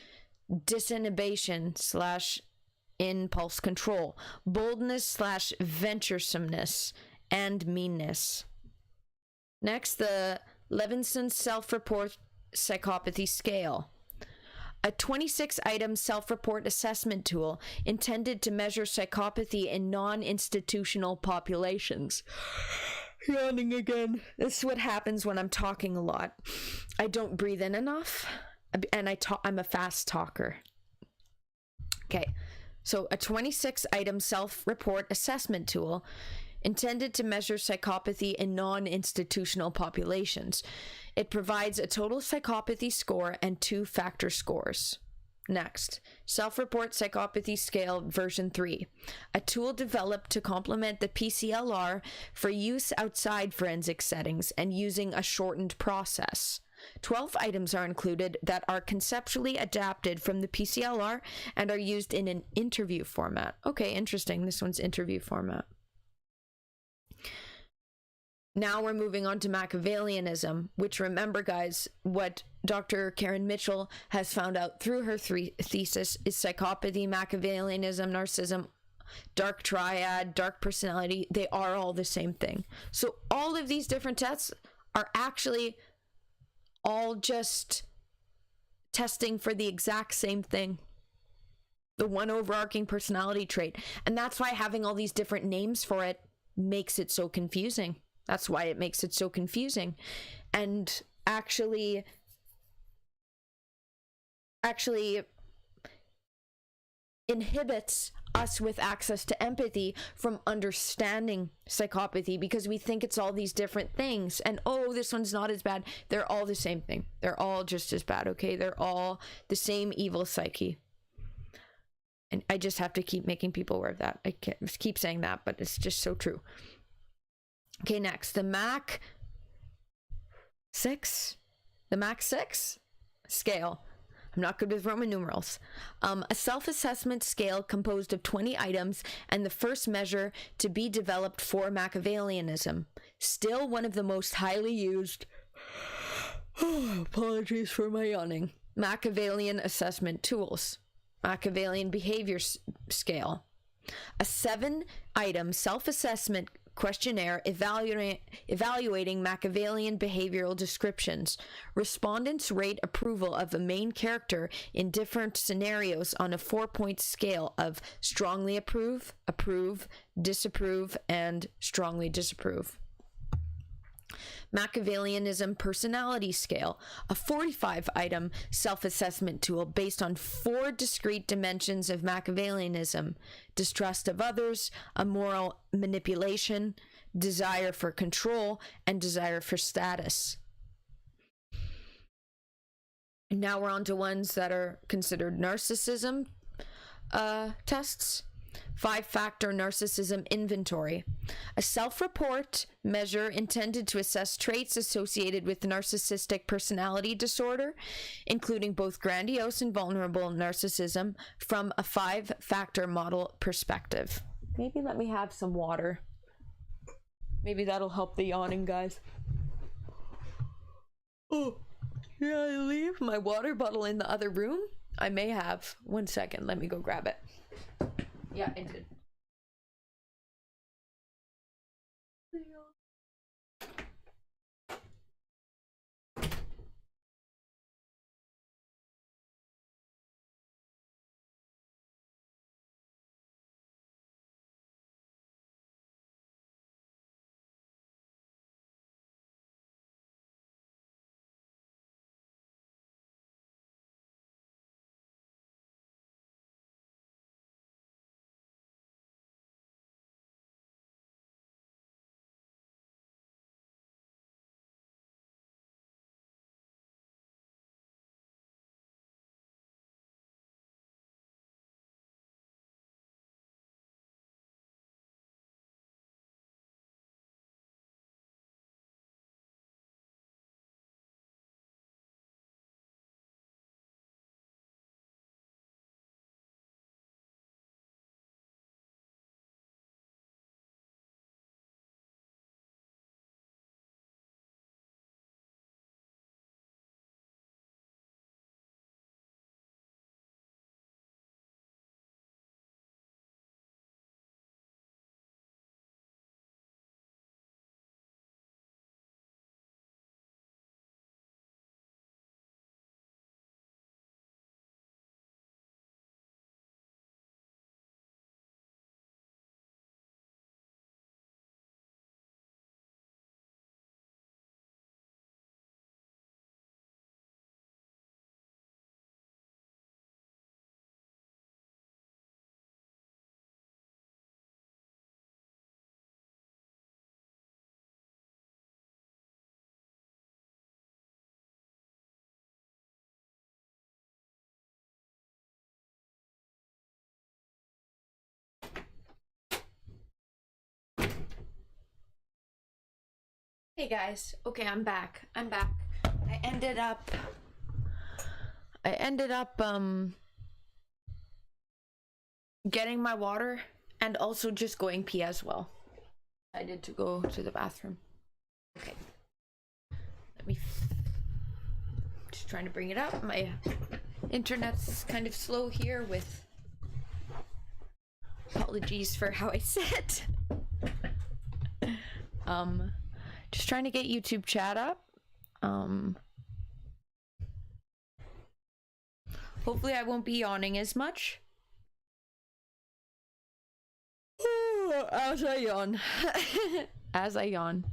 disinhibition / impulse control, boldness / venturesomeness, and meanness. Next, the Levinson Self-Report Psychopathy Scale. A 26-item self-report assessment tool intended to measure psychopathy in non-institutional populations. Yawning again. This is what happens when I'm talking a lot. I don't breathe in enough, and I'm a fast talker. Okay, so a 26-item self-report assessment tool intended to measure psychopathy in non-institutional populations. It provides a total psychopathy score and 2 factor scores. Next, Self-Report Psychopathy Scale version 3, a tool developed to complement the PCLR for use outside forensic settings and using a shortened process. 12 items are included that are conceptually adapted from the PCLR and are used in an interview format. Okay, interesting. This one's interview format. Now we're moving on to Machiavellianism, which, remember guys, what Dr. Karen Mitchell has found out through her thesis is psychopathy, Machiavellianism, narcissism, dark triad, dark personality. They are all the same thing. So all of these different tests are actually all just testing for the exact same thing. The one overarching personality trait. And that's why having all these different names for it makes it so confusing. That's why it makes it so confusing, and actually inhibits us with access to empathy from understanding psychopathy, because we think it's all these different things, and oh, this one's not as bad. They're all the same thing. They're all just as bad, okay? They're all the same evil psyche. And I just have to keep making people aware of that. I can't keep saying that, but it's just so true. Okay, next, the MAC 6 scale. I'm not good with Roman numerals. A self-assessment scale composed of 20 items and the first measure to be developed for Machiavellianism. Still one of the most highly used, apologies for my yawning, Machiavellian assessment tools. Machiavellian behavior scale. A 7-item self-assessment questionnaire evaluating Machiavellian behavioral descriptions. Respondents rate approval of a main character in different scenarios on a 4-point scale of strongly approve, approve, disapprove, and strongly disapprove. Machiavellianism personality scale, a 45-item self-assessment tool based on 4 discrete dimensions of Machiavellianism: distrust of others, immoral manipulation, desire for control, and desire for status. And now we're on to ones that are considered narcissism tests. 5-factor narcissism inventory, a self-report measure intended to assess traits associated with narcissistic personality disorder, including both grandiose and vulnerable narcissism, from a 5-factor model perspective. Maybe let me have some water. Maybe that'll help the yawning, guys. Oh, did I leave my water bottle in the other room? I may have. 1 second, let me go grab it. Yeah, I did. Hey guys, okay, I'm back. I ended up getting my water and also just going pee as well. I did to go to the bathroom. Okay. Let me just trying to bring it up. My internet's kind of slow here with apologies for how I sit. Just trying to get YouTube chat up. Hopefully I won't be yawning as much. As I yawn. As I yawn.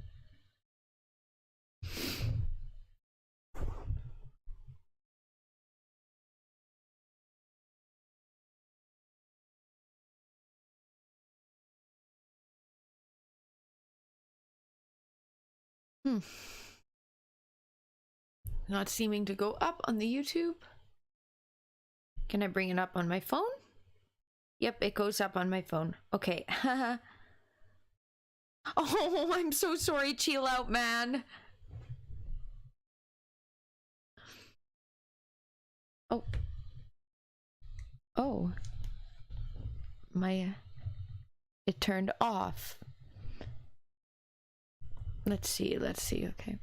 Not seeming to go up on the YouTube. Can I bring it up on my phone? Yep, it goes up on my phone. Okay. Oh, I'm so sorry. Chill out, man. Oh. Oh. It turned off. Let's see, okay.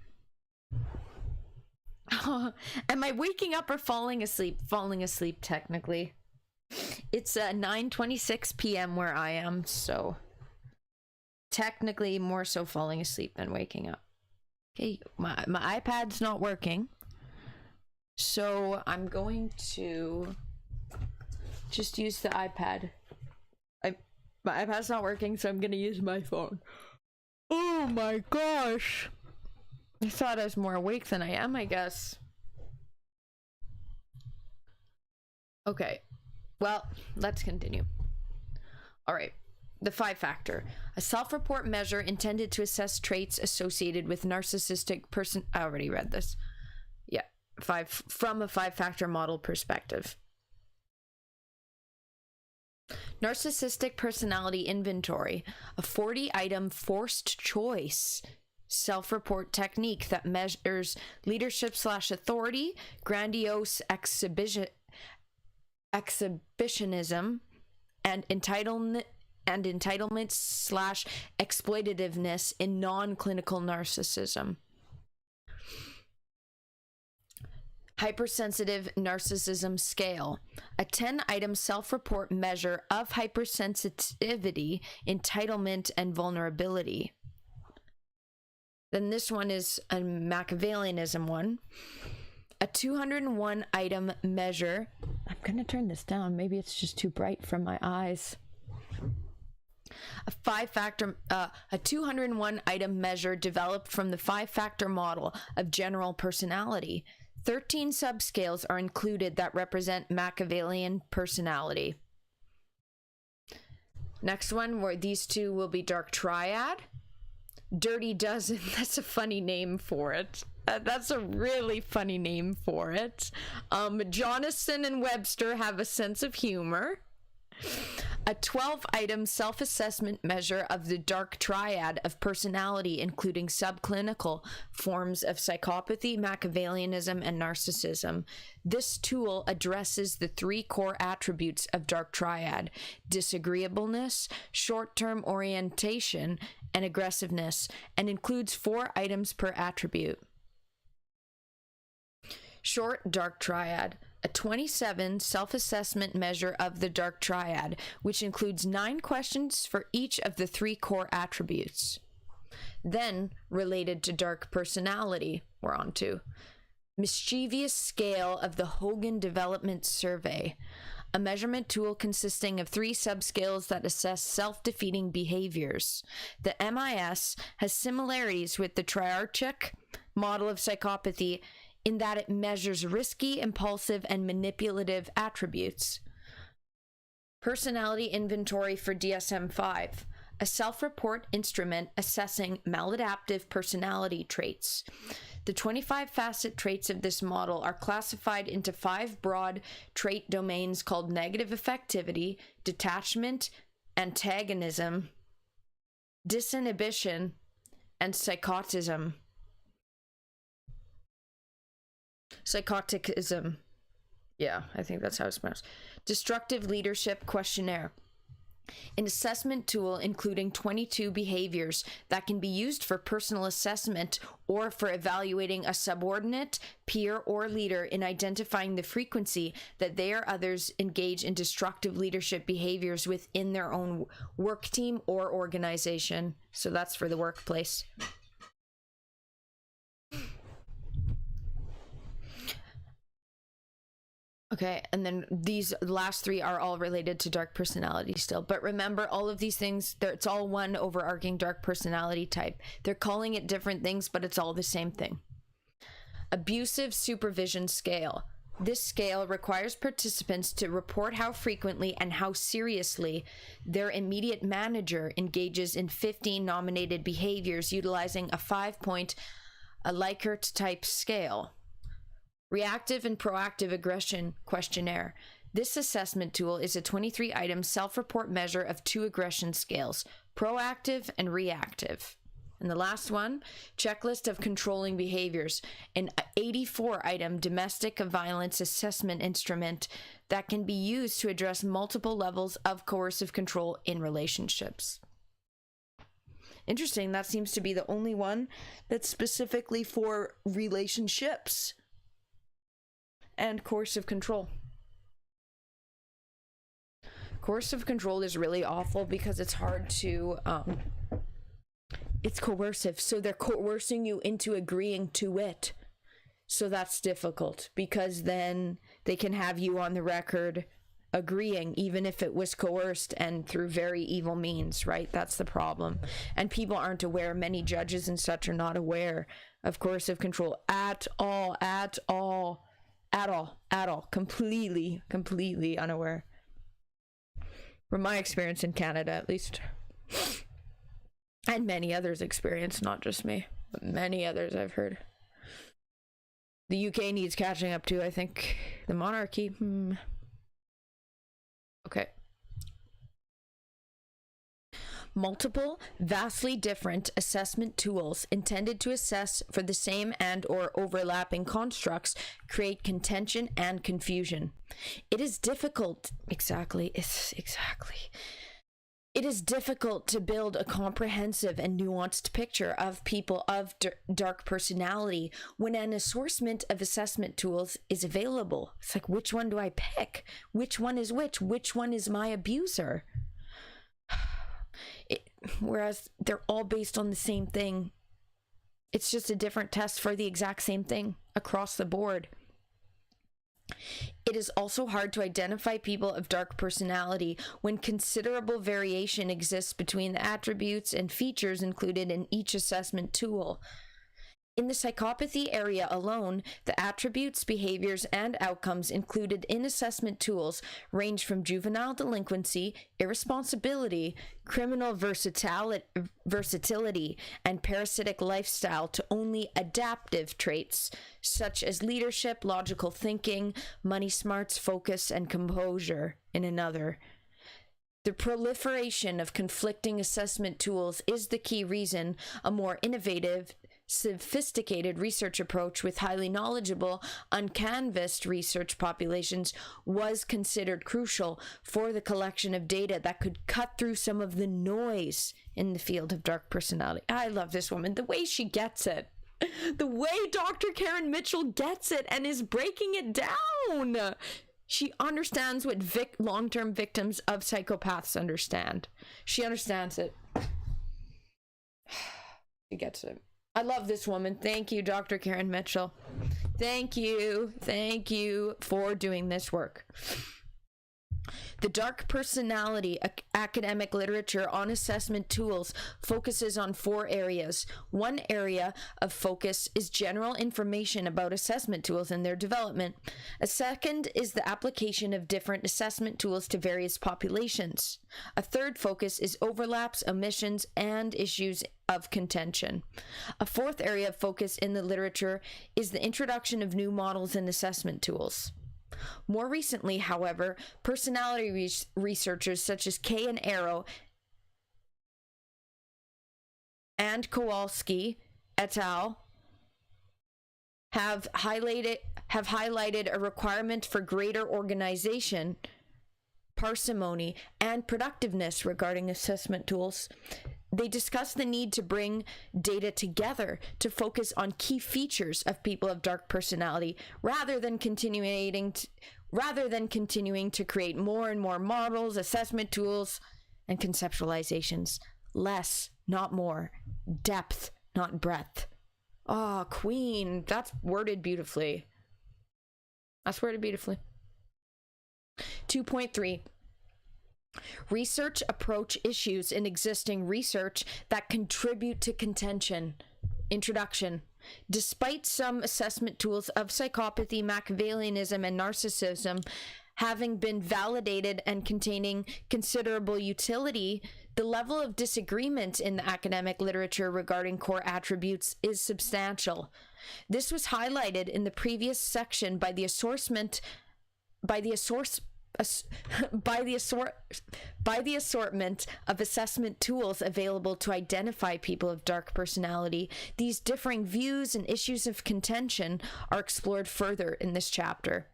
Am I waking up or falling asleep? Falling asleep, technically. It's 9:26 p.m. where I am, so technically more so falling asleep than waking up. Okay, my iPad's not working, so I'm going to just use the iPad. My iPad's not working, so I'm gonna use my phone. Oh my gosh! I thought I was more awake than I am, I guess. Okay, well, let's continue. Alright, the 5-factor. A self-report measure intended to assess traits associated with narcissistic person... I already read this. Yeah, from a 5-factor model perspective. Narcissistic personality inventory, a 40-item forced choice self-report technique that measures leadership/authority, grandiose exhibitionism, and entitlement/exploitativeness in non-clinical narcissism. Hypersensitive narcissism scale, a 10-item self-report measure of hypersensitivity, entitlement, and vulnerability. Then this one is a Machiavellianism one. A 201-item measure. I'm going to turn this down. Maybe it's just too bright from my eyes. A 201-item measure developed from the 5-factor model of general personality. 13 subscales are included that represent Machiavellian personality. Next one, where these two will be dark triad. Dirty Dozen, that's a funny name for it. That's a really funny name for it. Jonathan and Webster have a sense of humor. A 12-item self-assessment measure of the dark triad of personality, including subclinical forms of psychopathy, Machiavellianism, and narcissism. This tool addresses the 3 core attributes of dark triad: disagreeableness, short-term orientation, and aggressiveness, and includes 4 items per attribute. Short dark triad, a 27 self-assessment measure of the dark triad, which includes 9 questions for each of the 3 core attributes. Then, related to dark personality, we're on to mischievous scale of the Hogan Development Survey, a measurement tool consisting of 3 subscales that assess self-defeating behaviors. The MIS has similarities with the triarchic model of psychopathy in that it measures risky, impulsive, and manipulative attributes. Personality inventory for DSM-5, a self-report instrument assessing maladaptive personality traits. The 25 facet traits of this model are classified into 5 broad trait domains called negative affectivity, detachment, antagonism, disinhibition, and psychoticism. Psychoticism. Yeah, I think that's how it's pronounced. Destructive leadership questionnaire. An assessment tool including 22 behaviors that can be used for personal assessment or for evaluating a subordinate, peer, or leader in identifying the frequency that they or others engage in destructive leadership behaviors within their own work team or organization. So that's for the workplace. Okay, and then these last 3 are all related to dark personality still. But remember, all of these things, it's all one overarching dark personality type. They're calling it different things, but it's all the same thing. Abusive supervision scale. This scale requires participants to report how frequently and how seriously their immediate manager engages in 15 nominated behaviors utilizing a 5-point Likert type scale. Reactive and proactive aggression questionnaire. This assessment tool is a 23-item self-report measure of 2 aggression scales, proactive and reactive. And the last one, checklist of controlling behaviors, an 84-item domestic violence assessment instrument that can be used to address multiple levels of coercive control in relationships. Interesting, that seems to be the only one that's specifically for relationships and coercive control. Coercive control is really awful because it's hard to, it's coercive. So they're coercing you into agreeing to it. So that's difficult because then they can have you on the record agreeing, even if it was coerced and through very evil means, right? That's the problem. And people aren't aware. Many judges and such are not aware of coercive control at all. Completely unaware. From my experience in Canada, at least. And many others' experience, not just me, but many others I've heard. The UK needs catching up to, I think. The monarchy. Okay. Multiple, vastly different assessment tools intended to assess for the same and or overlapping constructs create contention and confusion. It is difficult, It is difficult to build a comprehensive and nuanced picture of people of dark personality when an assortment of assessment tools is available. It's like, which one do I pick? Which one is which? Which one is my abuser? Whereas they're all based on the same thing. It's just a different test for the exact same thing across the board. It is also hard to identify people of dark personality when considerable variation exists between the attributes and features included in each assessment tool. In the psychopathy area alone, the attributes, behaviors, and outcomes included in assessment tools range from juvenile delinquency, irresponsibility, criminal versatility, and parasitic lifestyle to only adaptive traits such as leadership, logical thinking, money smarts, focus, and composure in another. The proliferation of conflicting assessment tools is the key reason a more innovative, sophisticated research approach with highly knowledgeable, uncanvassed research populations was considered crucial for the collection of data that could cut through some of the noise in the field of dark personality. I love this woman, the way she gets it. The way Dr. Karen Mitchell gets it and is breaking it down. She understands what long-term victims of psychopaths understand. She understands it. She gets it. I love this woman. Thank you, Dr. Karen Mitchell. Thank you. Thank you for doing this work. The dark personality academic literature on assessment tools focuses on 4 areas. One area of focus is general information about assessment tools and their development. A second is the application of different assessment tools to various populations. A third focus is overlaps, omissions, and issues of contention. A fourth area of focus in the literature is the introduction of new models and assessment tools. More recently, however, personality researchers such as Kay and Arrow and Kowalski et al. have highlighted a requirement for greater organization, parsimony, and productiveness regarding assessment tools. They discuss the need to bring data together to focus on key features of people of dark personality rather than continuing to create more and more models, assessment tools, and conceptualizations. Less, not more. Depth, not breadth. Oh, Queen, that's worded beautifully. 2.3. Research approach issues in existing research that contribute to contention. Introduction. Despite some assessment tools of psychopathy, Machiavellianism, and narcissism having been validated and containing considerable utility, the level of disagreement in the academic literature regarding core attributes is substantial. This was highlighted in the previous section by the assortment of assessment tools available to identify people of dark personality. These differing views and issues of contention are explored further in this chapter.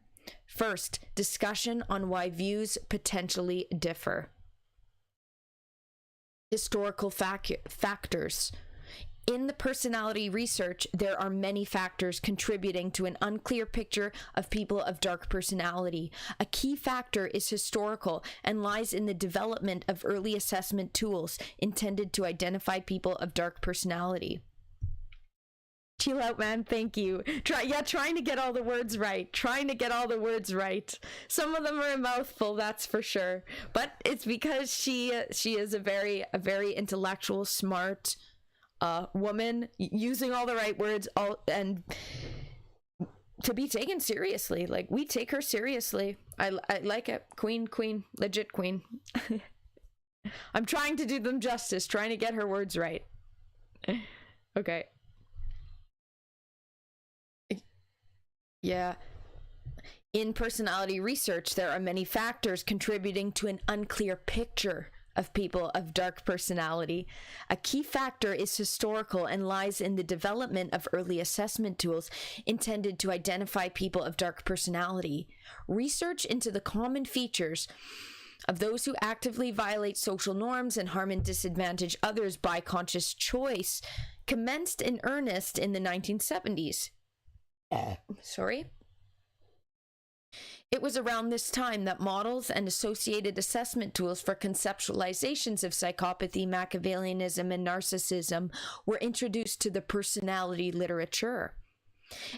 First, discussion on why views potentially differ. Historical factors. In the personality research, there are many factors contributing to an unclear picture of people of dark personality. A key factor is historical and lies in the development of early assessment tools intended to identify people of dark personality. Chill out, man. Thank you. Trying to get all the words right. Some of them are a mouthful, that's for sure. But it's because she is a very intellectual, smart woman, using all the right words, and to be taken seriously. Like, we take her seriously. I like it. Queen, legit queen. I'm trying to do them justice, trying to get her words right. Okay. Yeah. In personality research, there are many factors contributing to an unclear picture of people of dark personality. A key factor is historical and lies in the development of early assessment tools intended to identify people of dark personality. Research into the common features of those who actively violate social norms and harm and disadvantage others by conscious choice commenced in earnest in the 1970s. It was around this time that models and associated assessment tools for conceptualizations of psychopathy, Machiavellianism, and narcissism were introduced to the personality literature.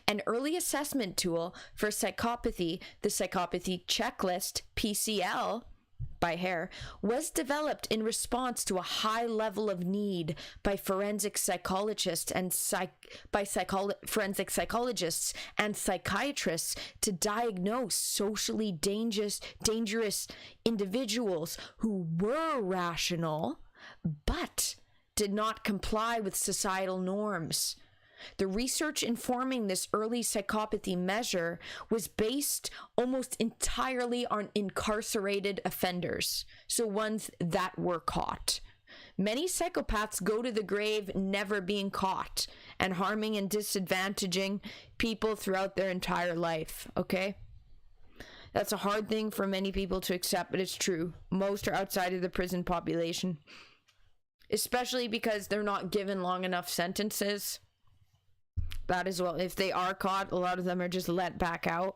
An early assessment tool for psychopathy, the Psychopathy Checklist, PCL, by Hare, was developed in response to a high level of need by forensic psychologists and forensic psychologists and psychiatrists to diagnose socially dangerous individuals who were rational but did not comply with societal norms. The research informing this early psychopathy measure was based almost entirely on incarcerated offenders, so ones that were caught. Many psychopaths go to the grave never being caught and harming and disadvantaging people throughout their entire life, okay? That's a hard thing for many people to accept, but it's true. Most are outside of the prison population, especially because they're not given long enough sentences. That as well. If they are caught, a lot of them are just let back out.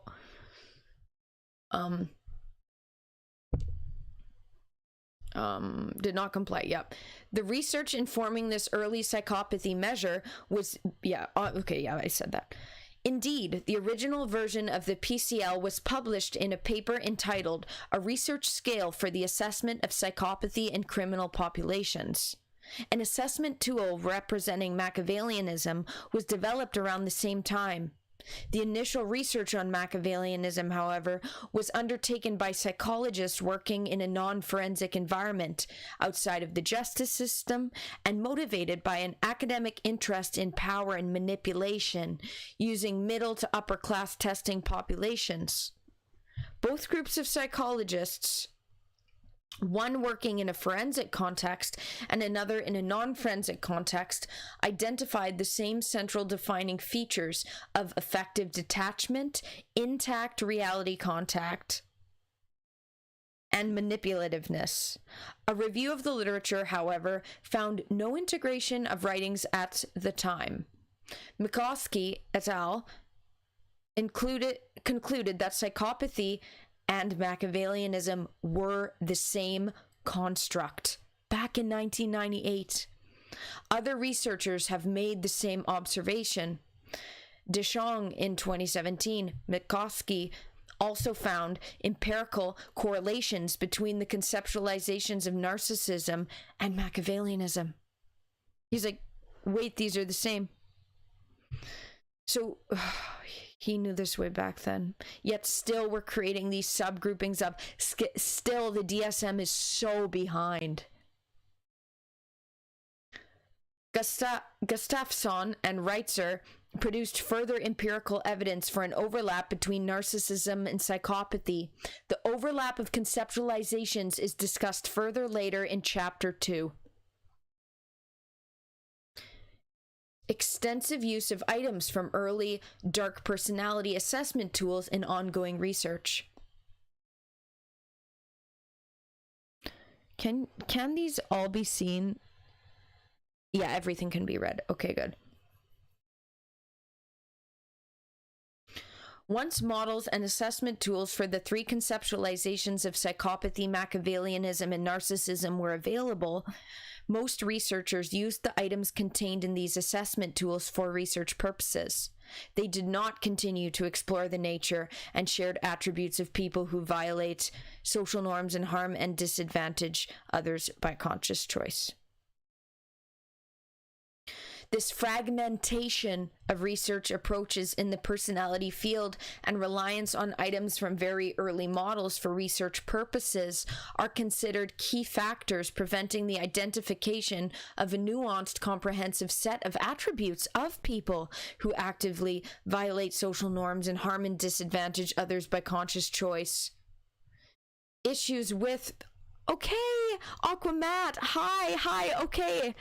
Did not comply. Yep. The research informing this early psychopathy measure was, I said that. Indeed, the original version of the PCL was published in a paper entitled A Research Scale for the Assessment of Psychopathy in Criminal Populations. An assessment tool representing Machiavellianism was developed around the same time. The initial research on Machiavellianism, however, was undertaken by psychologists working in a non-forensic environment outside of the justice system and motivated by an academic interest in power and manipulation using middle to upper class testing populations. Both groups of psychologists, one working in a forensic context and another in a non-forensic context, identified the same central defining features of effective detachment, intact reality contact, and manipulativeness. A review of the literature, however, found no integration of writings at the time. Mikoski et al. Concluded that psychopathy and Machiavellianism were the same construct back in 1998. Other researchers have made the same observation. Deschong in 2017, Mikoski also found empirical correlations between the conceptualizations of narcissism and Machiavellianism. He's like, wait, these are the same. So he knew this way back then, yet still we're creating these subgroupings of, still the DSM is so behind. Gustafsson and Reitzer produced further empirical evidence for an overlap between narcissism and psychopathy. The overlap of conceptualizations is discussed further later in Chapter 2. Extensive use of items from early dark personality assessment tools in ongoing research. Can these all be seen? Yeah, everything can be read. Okay, good. Once models and assessment tools for the three conceptualizations of psychopathy, Machiavellianism, and narcissism were available, most researchers used the items contained in these assessment tools for research purposes. They did not continue to explore the nature and shared attributes of people who violate social norms and harm and disadvantage others by conscious choice. This fragmentation of research approaches in the personality field and reliance on items from very early models for research purposes are considered key factors preventing the identification of a nuanced, comprehensive set of attributes of people who actively violate social norms and harm and disadvantage others by conscious choice. Issues with Okay, Aquamat, hi, okay,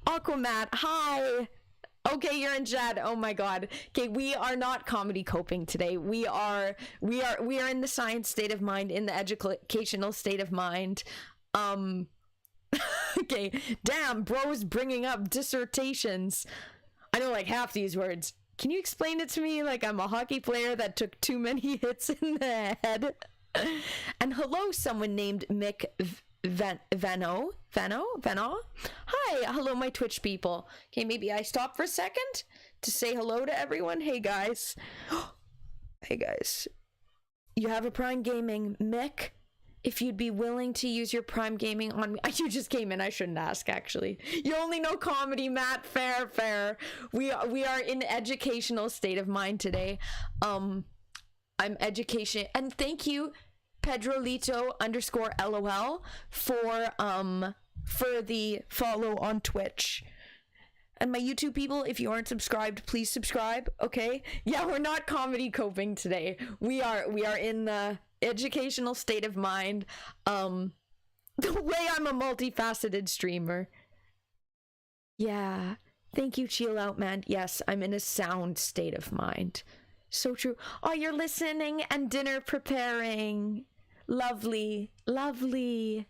Aquamat, hi. Okay, you're in chat. Oh my god. Okay, we are not comedy coping today. We are in the science state of mind, in the educational state of mind. Okay, damn, bro's bringing up dissertations. I know like half these words. Can you explain it to me like I'm a hockey player that took too many hits in the head? And hello, someone named Mick Vano. Hi, hello, my Twitch people. Okay, maybe I stop for a second to say hello to everyone. Hey guys. Hey guys. You have a Prime Gaming, Mick. If you'd be willing to use your Prime Gaming on me. You just came in, I shouldn't ask actually. You only know comedy, Matt. Fair. We are in educational state of mind today. I'm education, and thank you Pedrolito_LOL for the follow on Twitch. And my YouTube people, if you aren't subscribed, please subscribe. Okay, yeah, we're not comedy coping today. We are in the educational state of mind. The way I'm a multifaceted streamer. Yeah, thank you, chill out man. Yes, I'm in a sound state of mind. So true. Oh, you're listening and dinner preparing. Lovely. Yeah,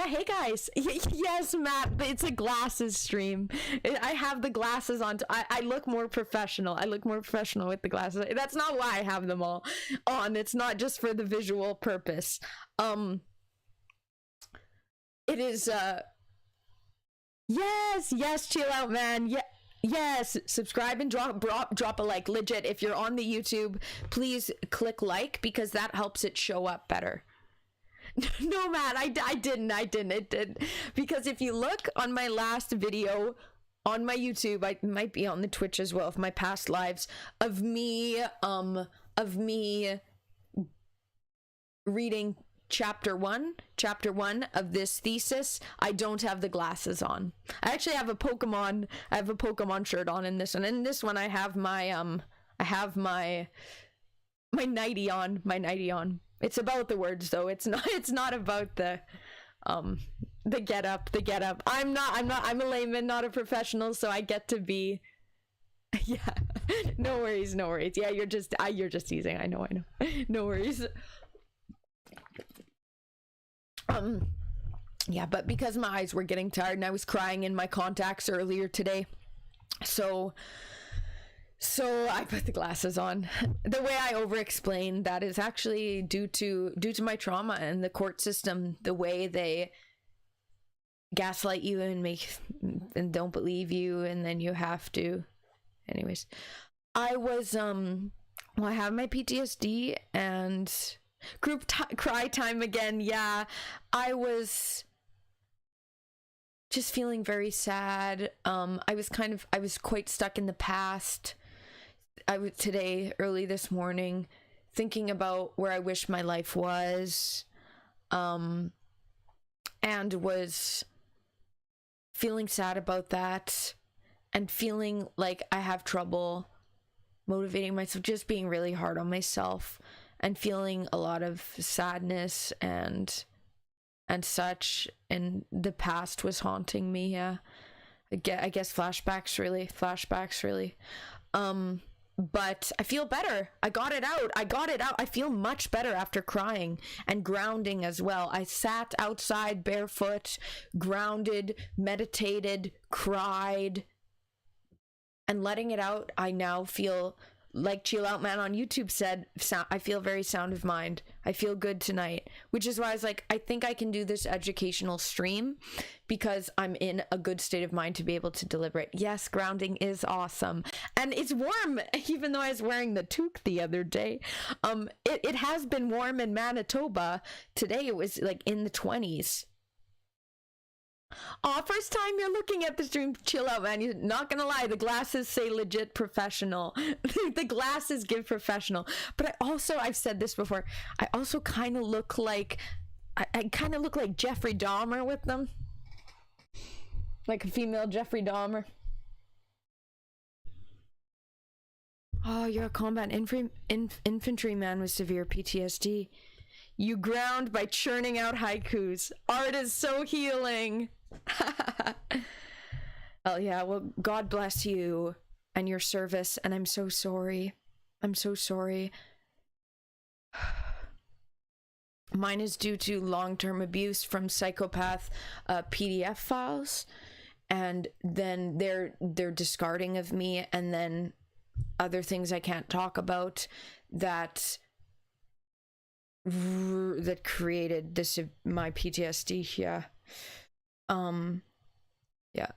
hey guys. Yes, Matt, it's a glasses stream. I have the glasses on. I look more professional. I look more professional with the glasses. That's not why I have them all on. It's not just for the visual purpose. It is, yes, chill out, man. Yeah. Yes, subscribe and drop a like. Legit, if you're on the YouTube, please click like because that helps it show up better. No, Matt, I didn't. It did. Because if you look on my last video on my YouTube, I might be on the Twitch as well, of my past lives, of me reading chapter one of this thesis. I don't have the glasses on. I actually have a Pokemon shirt on in this one. In this one I have my my nightie on. It's about the words though. It's not about the get up. I'm a layman, not a professional, so I get to be. Yeah. No worries. Yeah, you're just teasing. I know. No worries. Yeah, but because my eyes were getting tired and I was crying in my contacts earlier today, so I put the glasses on. The way I over-explain that is actually due to my trauma and the court system, the way they gaslight you and don't believe you, and then you have to. Anyways, I was I have my PTSD and cry time again. Yeah, I was just feeling very sad. I was quite stuck in the past. I was early this morning thinking about where I wish my life was, and was feeling sad about that, and feeling like I have trouble motivating myself, just being really hard on myself, and feeling a lot of sadness and such, and the past was haunting me. Yeah, I guess flashbacks really. But I feel better. I got it out. I feel much better after crying and grounding as well. I sat outside barefoot, grounded, meditated, cried, and letting it out. I now feel, like Chill Out Man on YouTube said, I feel very sound of mind. I feel good tonight, which is why I was like, I think I can do this educational stream because I'm in a good state of mind to be able to deliver it. Yes, grounding is awesome. And it's warm, even though I was wearing the toque the other day. It has been warm in Manitoba. Today it was like in the 20s. Oh, first time you're looking at the stream. Chill out, man. You're not gonna lie, the glasses say legit professional. The glasses give professional. But I've said this before, I also kind of look like I kind of look like Jeffrey Dahmer with them, like a female Jeffrey Dahmer. Oh, you're a combat infantryman with severe PTSD. You ground by churning out haikus. Art is so healing. Oh yeah, well, God bless you and your service, and I'm so sorry. I'm so sorry. Mine is due to long-term abuse from psychopath PDF files, and then their discarding of me, and then other things I can't talk about that created this, my PTSD. Yeah. Yeah.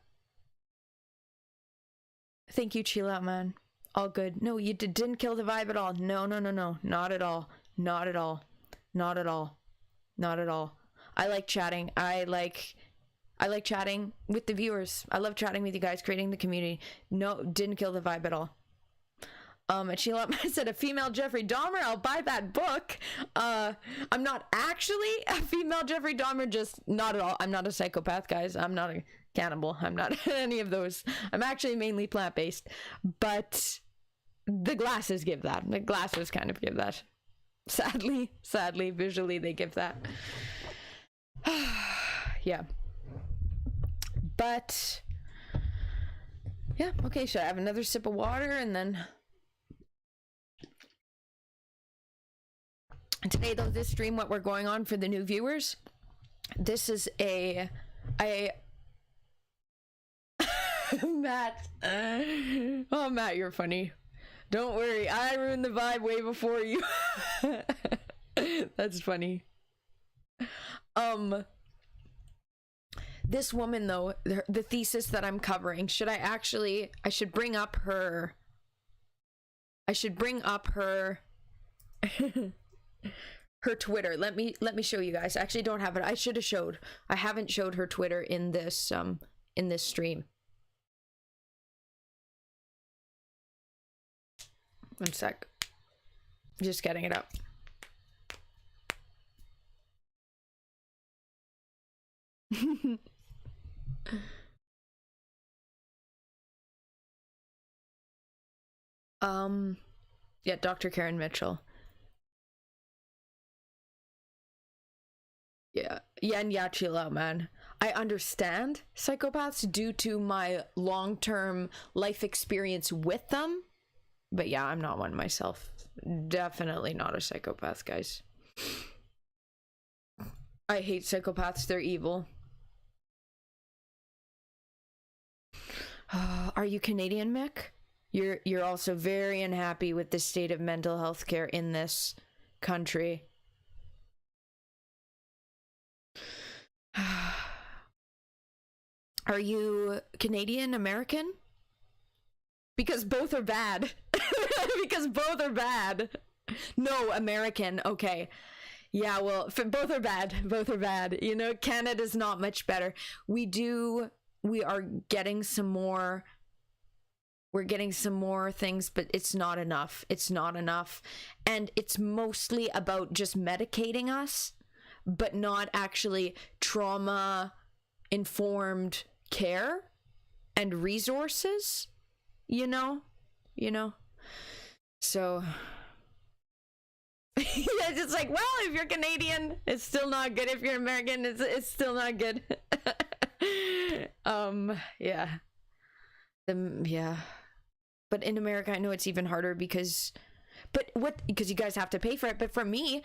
Thank you, chill out, man. All good. No, you didn't kill the vibe at all. No, not at all. Not at all. Not at all. Not at all. I like chatting. I like chatting with the viewers. I love chatting with you guys, creating the community. No, didn't kill the vibe at all. And Sheila said, a female Jeffrey Dahmer, I'll buy that book. I'm not actually a female Jeffrey Dahmer, just not at all. I'm not a psychopath, guys. I'm not a cannibal. I'm not any of those. I'm actually mainly plant-based, but the glasses give that. The glasses kind of give that. Sadly, visually they give that. Yeah. But yeah, okay, should I have another sip of water and then... And today, though, this stream, what we're going on for the new viewers, this is Matt. Oh, Matt, you're funny. Don't worry, I ruined the vibe way before you. That's funny. This woman, though, the thesis that I'm covering, I should bring up her her Twitter. Let me show you guys. I actually don't have it. I haven't showed her Twitter in this stream. One sec. Just getting it up. Yeah, Dr. Karen Mitchell. Yeah, chill out, man. I understand psychopaths due to my long-term life experience with them, but yeah, I'm not one myself. Definitely not a psychopath, guys. I hate psychopaths. They're evil. Are you Canadian, Mick? You're also very unhappy with the state of mental health care in this country. Are you Canadian American? Because both are bad. Because both are bad. No, American. Okay. Yeah, well, both are bad. Both are bad. You know, Canada's not much better. We are getting some more. We're getting some more things, but it's not enough. It's not enough. And it's mostly about just medicating us, but not actually trauma-informed care and resources, you know? So, yeah, just like, well, if you're Canadian, it's still not good. If you're American, it's still not good. Yeah. Yeah. But in America, I know it's even harder because you guys have to pay for it. But for me,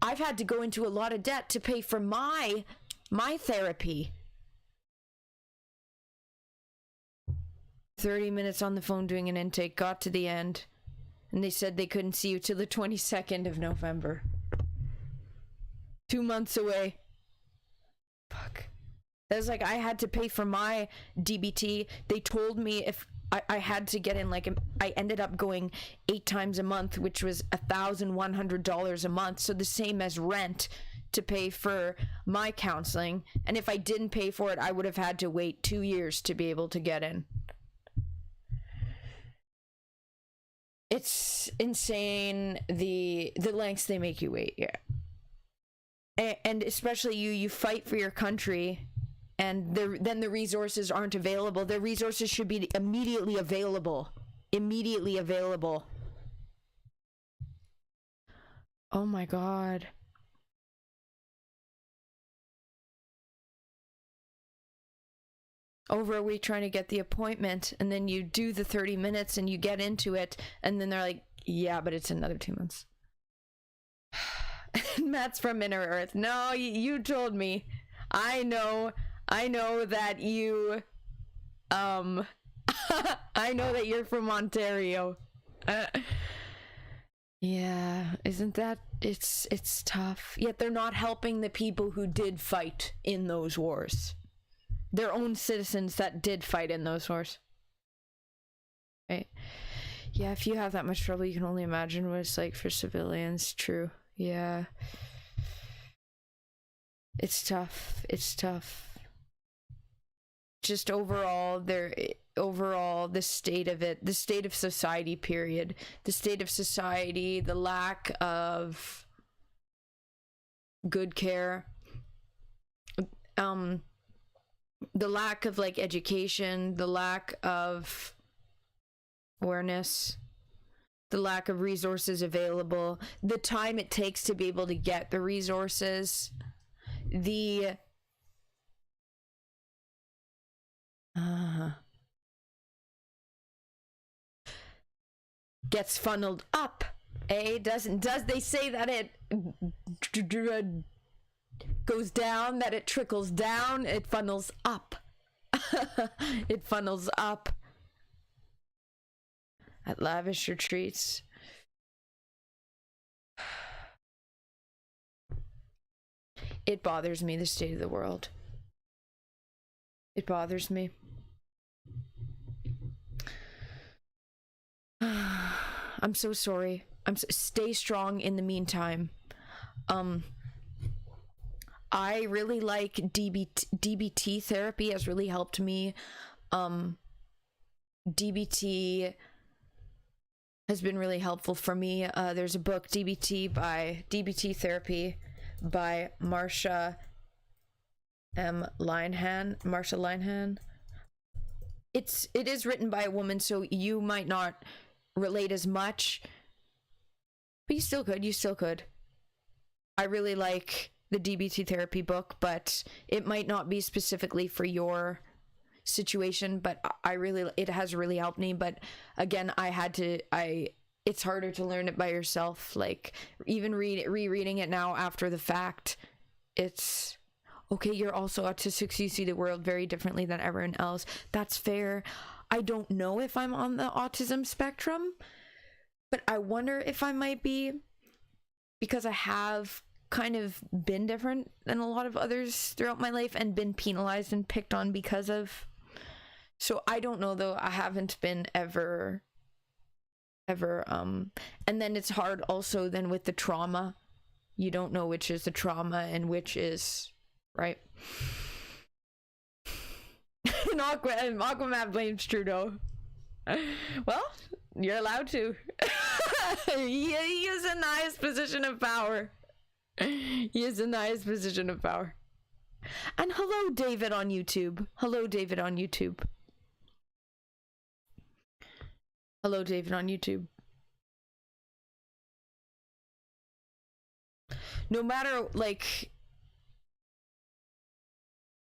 I've had to go into a lot of debt to pay for my therapy. 30 minutes on the phone doing an intake, got to the end, and they said they couldn't see you till the 22nd of November. 2 months away. Fuck. That was like, I had to pay for my DBT. They told me if I had to get in, like, I ended up going 8 times a month, which was $1,100 a month. So the same as rent to pay for my counseling. And if I didn't pay for it, I would have had to wait 2 years to be able to get in. It's insane, the lengths they make you wait. Yeah. And especially you fight for your country, and then the resources aren't available. The resources should be immediately available. Oh my god. Over a week trying to get the appointment, and then you do the 30 minutes and you get into it, and then they're like, yeah, but it's another 2 months. Matt's from Inner Earth. No, you told me. I know that you, I know that you're from Ontario. Yeah, isn't that, it's tough. Yet they're not helping the people who did fight in those wars. Their own citizens that did fight in those wars. Right? Yeah, if you have that much trouble, you can only imagine what it's like for civilians. True. Yeah. It's tough. It's tough. Just overall, the state of it, the state of society, period. The state of society, the lack of good care, the lack of like education, the lack of awareness, the lack of resources available, the time it takes to be able to get the resources, the gets funneled up. Does they say that it goes down, that it trickles down? It funnels up. It funnels up. At lavish retreats. It bothers me, the state of the world. It bothers me. I'm so sorry. Stay strong in the meantime. I really like DBT therapy has really helped me. DBT has been really helpful for me. There's a book, DBT Therapy by Marsha Linehan. It is written by a woman, so you might not relate as much, but you still could. I really like the DBT therapy book, but it might not be specifically for your situation, but it has really helped me. But again, it's harder to learn it by yourself. Like, even rereading it now after the fact, it's okay, you're also autistic, so you see the world very differently than everyone else. That's fair. I don't know if I'm on the autism spectrum, but I wonder if I might be, because I have kind of been different than a lot of others throughout my life and been penalized and picked on because of. So I don't know, though. I haven't been ever, and then it's hard also then with the trauma. You don't know which is the trauma and which is, right? And Aquaman blames Trudeau. Well, you're allowed to. He is in the highest position of power. He is in the highest position of power. And hello, David on YouTube. Hello, David on YouTube. Hello, David on YouTube. No matter, like,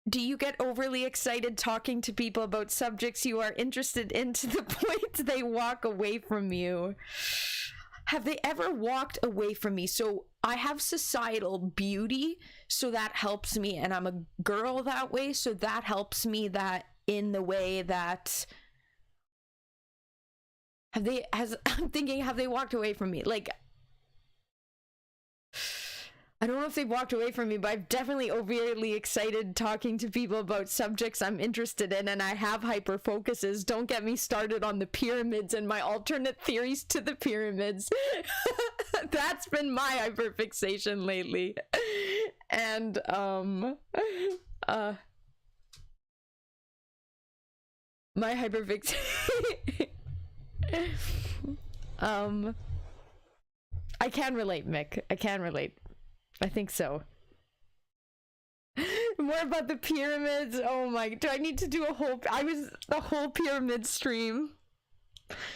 do you get overly excited talking to people about subjects you are interested in to the point they walk away from you? Have they ever walked away from me? So I have societal beauty, so that helps me, and I'm a girl that way, so that helps me, that in the way that I'm thinking, have they walked away from me? Like, I don't know if they've walked away from me, but I'm definitely overly excited talking to people about subjects I'm interested in, and I have hyper focuses. Don't get me started on the pyramids and my alternate theories to the pyramids. That's been my hyperfixation lately. And my hyperfixation. I can relate, Mick. I can relate. I think so. More about the pyramids. Oh my, do I need to do the whole pyramid stream?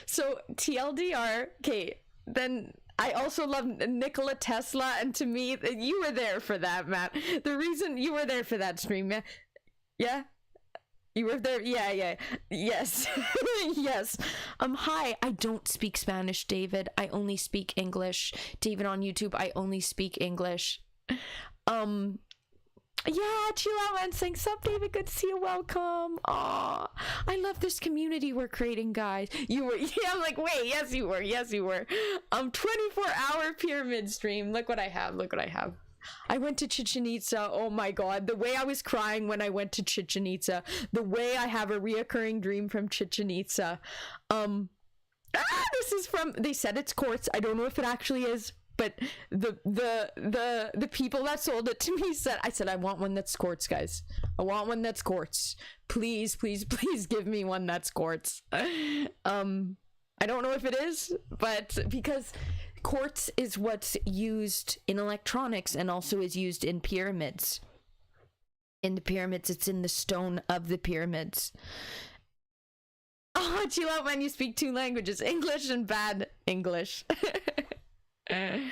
So TLDR, okay, then I also love Nikola Tesla, and to me, you were there for that, Matt. The reason you were there for that stream, yeah? You were there? Yeah. Yes. Yes. Hi, I don't speak Spanish, David. I only speak English. David on YouTube, I only speak English. Yeah, chill out, man. Saying sup, David. Good to see you. Welcome. Aw, I love this community we're creating, guys. You were, yeah. I'm like, wait, yes, you were. Yes, you were. 24-hour pyramid stream. Look what I have. Look what I have. I went to Chichen Itza. Oh my god, the way I was crying when I went to Chichen Itza. The way I have a reoccurring dream from Chichen Itza. This is from. They said it's quartz. I don't know if it actually is. But the people that sold it to me said, I want one that's quartz, guys. I want one that's quartz. Please, please, please give me one that's quartz. I don't know if it is, but because quartz is what's used in electronics and also is used in pyramids. In the pyramids, it's in the stone of the pyramids. Oh, chill out, man. You speak 2 languages, English and bad English. Yeah,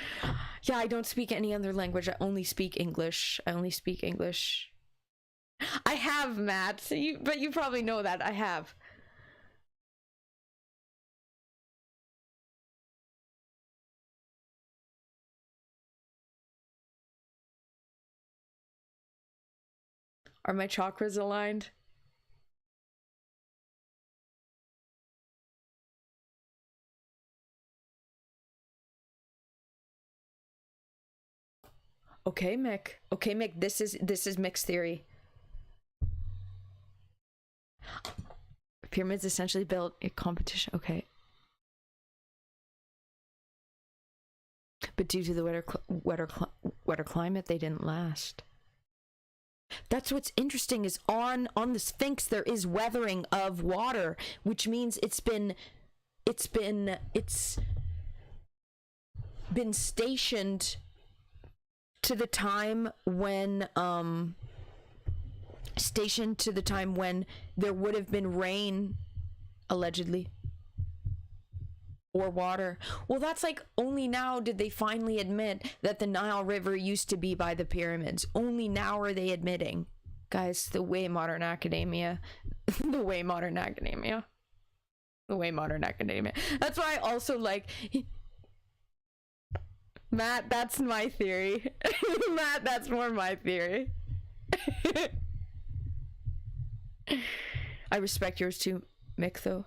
I don't speak any other language. I only speak English. I have, Matt. But you probably know that. I have. Are my chakras aligned? Okay, Mick. Okay, Mick. This is Mick's theory. Pyramids essentially built a competition. Okay. But due to the wetter climate, they didn't last. That's what's interesting is on the Sphinx there is weathering of water, which means it's been stationed to the time when there would have been rain, allegedly, or water. Well, that's like only now did they finally admit that the Nile River used to be by the pyramids. Only now are they admitting. Guys, the way modern academia. The way modern academia. That's why I also like... Matt, that's my theory. Matt, that's more my theory. I respect yours too, Mick, though.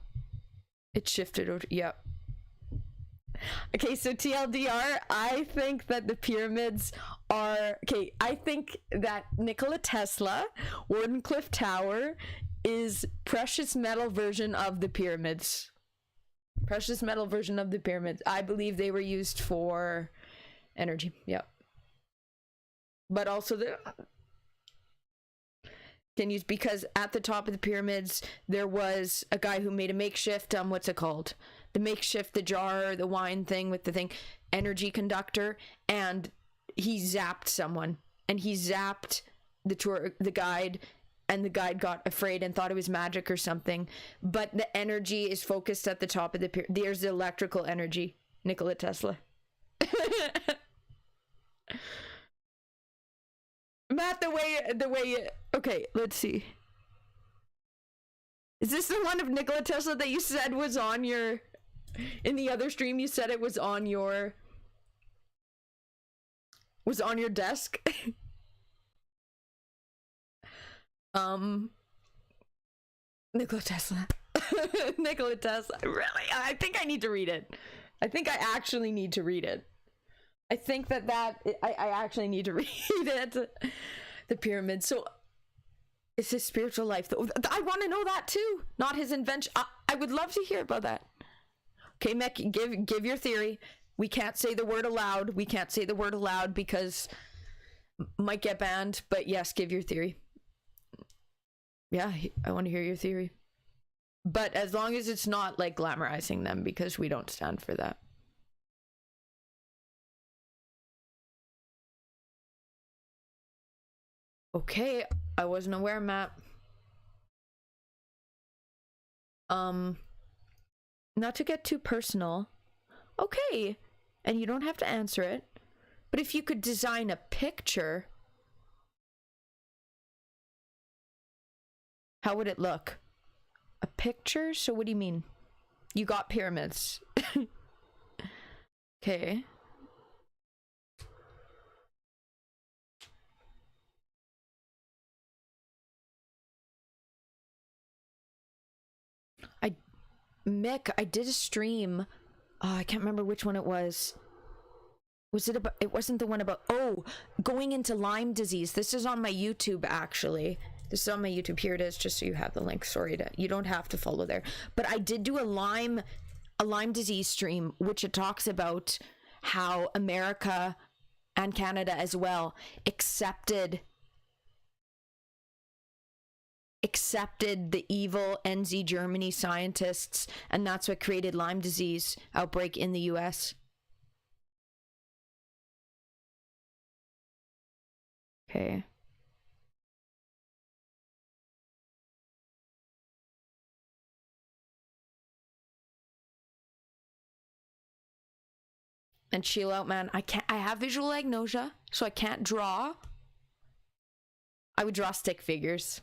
It shifted over. Yep. Okay, so TLDR, I think that the pyramids are... Okay, I think that Nikola Tesla, Wardenclyffe Tower, is precious metal version of the pyramids. Precious metal version of the pyramids. I believe they were used for energy. Yep. But also the... Can use because at the top of the pyramids there was a guy who made a makeshift what's it called, the jar, the wine thing with the thing, energy conductor, and he zapped someone, and he zapped the guide, and the guide got afraid and thought it was magic or something, but the energy is focused at the top of the pyramid. There's the electrical energy. Nikola Tesla. Matt, the way okay, let's see. Is this the one of Nikola Tesla that you said was on your... In the other stream, you said it was on your... Was on your desk? Nikola Tesla. Nikola Tesla. Really? I think I need to read it. I think I actually need to read it. I think I actually need to read it. The pyramid. So, it's his spiritual life. I want to know that too. Not his invention. I would love to hear about that. Okay, Mick, give your theory. We can't say the word aloud. We can't say the word aloud because might get banned. But yes, give your theory. Yeah, I want to hear your theory. But as long as it's not like glamorizing them, because we don't stand for that. Okay, I wasn't aware, Matt. Not to get too personal. Okay, and you don't have to answer it, but if you could design a picture, how would it look? A picture? So what do you mean? You got pyramids. Okay. Mick, I did a stream. I can't remember which one it was. Was it about, it wasn't the one about, going into Lyme disease. This is on my YouTube, actually. This is on my YouTube. Here it is, just so you have the link. Sorry, you don't have to follow there. But I did do a Lyme disease stream, which it talks about how America and Canada as well accepted the evil NZ Germany scientists, and that's what created Lyme disease outbreak in the US. Okay. And chill out, man. I have visual agnosia, so I can't draw. I would draw stick figures.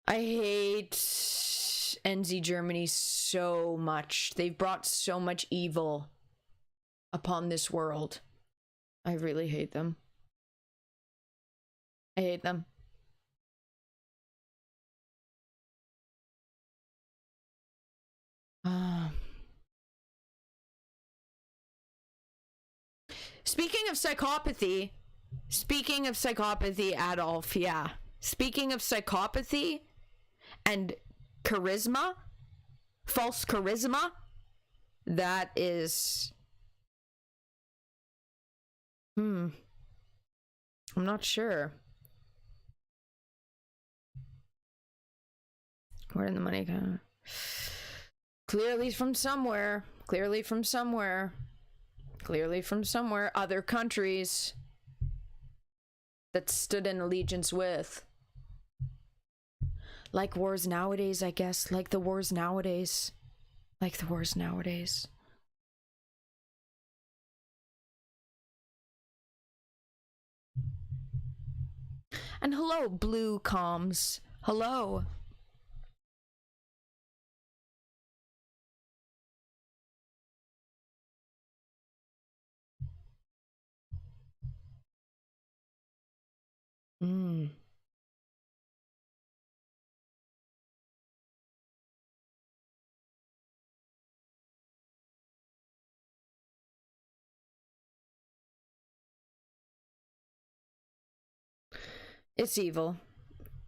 I hate NZ Germany so much. They've brought so much evil upon this world. I really hate them. I hate them. Speaking of psychopathy, Adolf, yeah. Speaking of psychopathy and charisma, false charisma, that is... I'm not sure. Where did the money come? Clearly from somewhere. Other countries that stood in allegiance with. Like wars nowadays, I guess. Like the wars nowadays. And hello, Blue Comms. Hello. It's evil.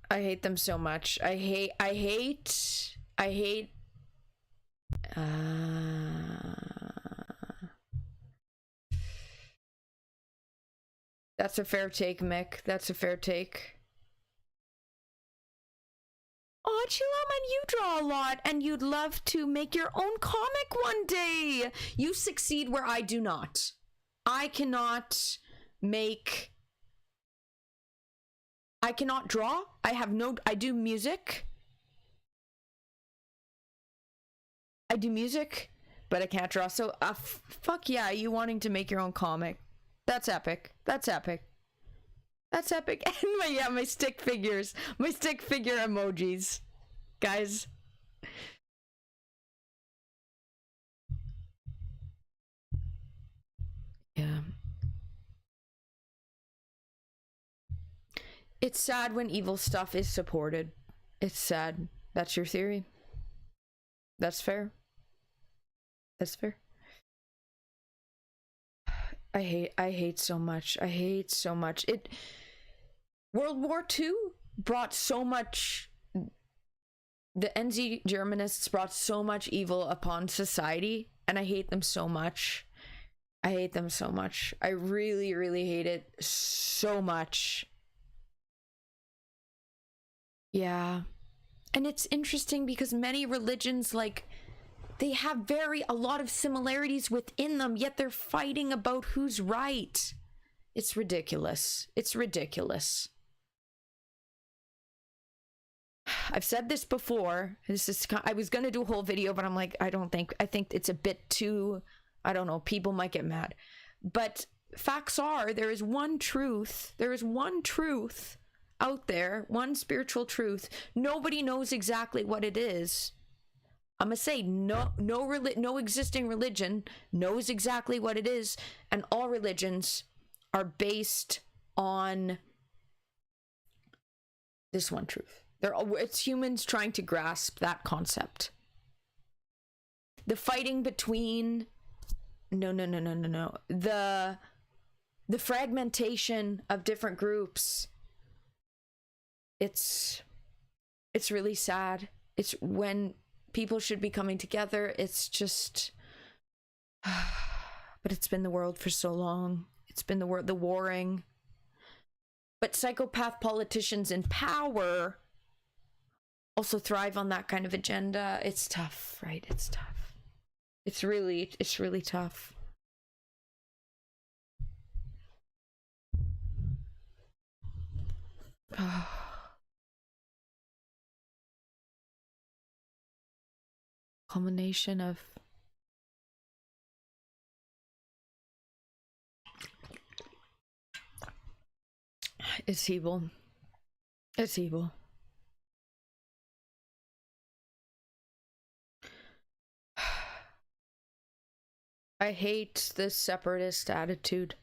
I hate them so much. I hate that's a fair take, Mick. That's a fair take. Oh, Chilaman, you draw a lot and you'd love to make your own comic one day. You succeed where I do not. I cannot draw. I do music. But I can't draw. So, fuck yeah, you wanting to make your own comic. That's epic. And my stick figures. My stick figure emojis. Guys. Yeah. It's sad when evil stuff is supported. It's sad. That's your theory. That's fair. I hate so much. World War II brought so much... The NZ Germanists brought so much evil upon society, and I hate them so much. I really, really hate it so much. Yeah. And it's interesting because many religions, like, they have a lot of similarities within them, yet they're fighting about who's right. It's ridiculous. It's ridiculous. I've said this before. I was going to do a whole video, but I'm like, I think it's a bit too, I don't know, people might get mad. But facts are, there is one truth. There is one truth out there, one spiritual truth. Nobody knows exactly what it is. I'm gonna say no existing religion knows exactly what it is, and all religions are based on this one truth. It's humans trying to grasp that concept. The fighting between the fragmentation of different groups. It's really sad. It's when people should be coming together. It's just, but it's been the world for so long. It's been the warring. But psychopath politicians in power also thrive on that kind of agenda. It's tough, right? It's tough. It's really tough. Culmination of it's evil. It's evil. I hate this separatist attitude.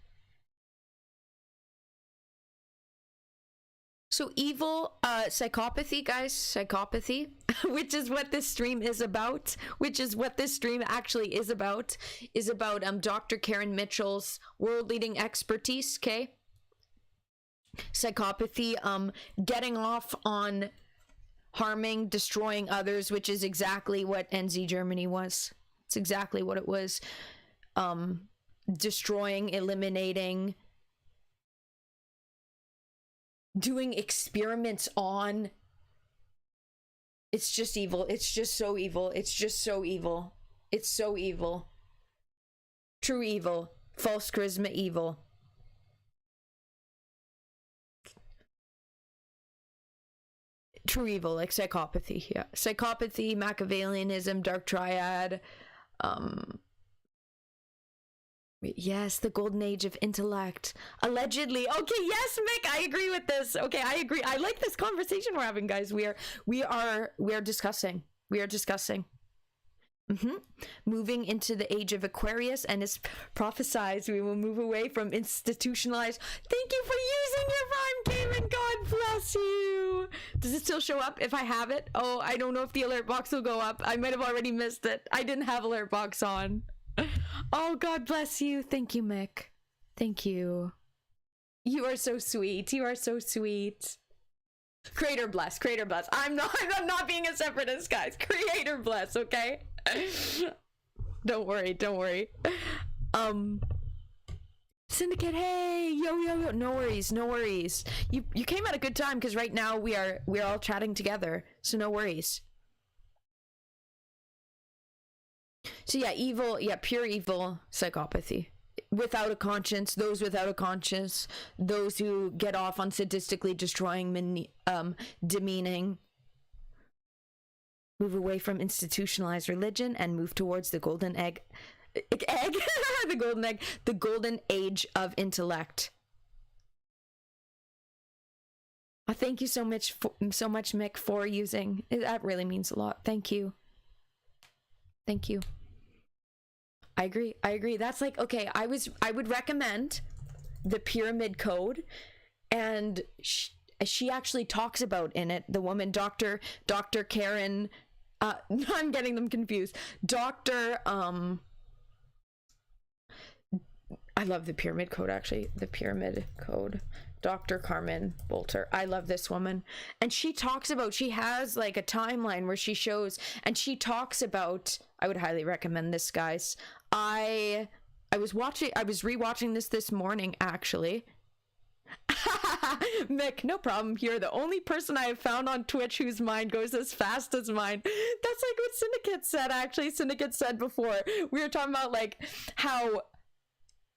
So evil, psychopathy, guys, psychopathy, which is what this stream is about, which is what this stream actually is about Dr. Karen Mitchell's world-leading expertise, okay? Psychopathy, getting off on harming, destroying others, which is exactly what NZ Germany was. It's exactly what it was. Destroying, eliminating, doing experiments on. It's just evil. It's just so evil. It's just so evil. It's so evil. True evil. False charisma evil. True evil, like psychopathy. Yeah. Psychopathy, Machiavellianism, dark triad. Yes, the golden age of intellect. Allegedly. Okay, yes, Mick, I agree with this. Okay, I agree. I like this conversation we're having, guys. We are discussing. We are discussing. Moving into the age of Aquarius, and it's prophesied we will move away from institutionalized. Thank you for using your Prime, Caitlin. God bless you. Does it still show up if I have it? Oh, I don't know if the alert box will go up. I might have already missed it. I didn't have alert box on. Oh, God bless you. Thank you, Mick. Thank you. You are so sweet. You are so sweet. Creator bless. Creator bless. I'm not being a separatist, guys. Creator bless, okay? Don't worry. Don't worry. Syndicate, hey, yo. No worries. No worries. You came at a good time because right now we are all chatting together. So no worries. So yeah, evil, yeah, pure evil, psychopathy. Without a conscience, those without a conscience, those who get off on sadistically destroying, demeaning. Move away from institutionalized religion and move towards the golden egg. The golden egg, the golden age of intellect. Thank you so much, Mick, for using. That really means a lot. Thank you. Thank you. I agree. That's like, okay, I would recommend the Pyramid Code, and she actually talks about in it, the woman, Dr. Karen, I'm getting them confused. I love the Pyramid Code, actually. The Pyramid Code. Dr. Carmen Bolter. I love this woman. And she talks about, she has like a timeline where she shows, and she talks about, I would highly recommend this, guys. I was rewatching this morning, actually. Mick, no problem. You're the only person I have found on Twitch whose mind goes as fast as mine. That's like what Syndicate said, actually. Syndicate said before. We were talking about, like, how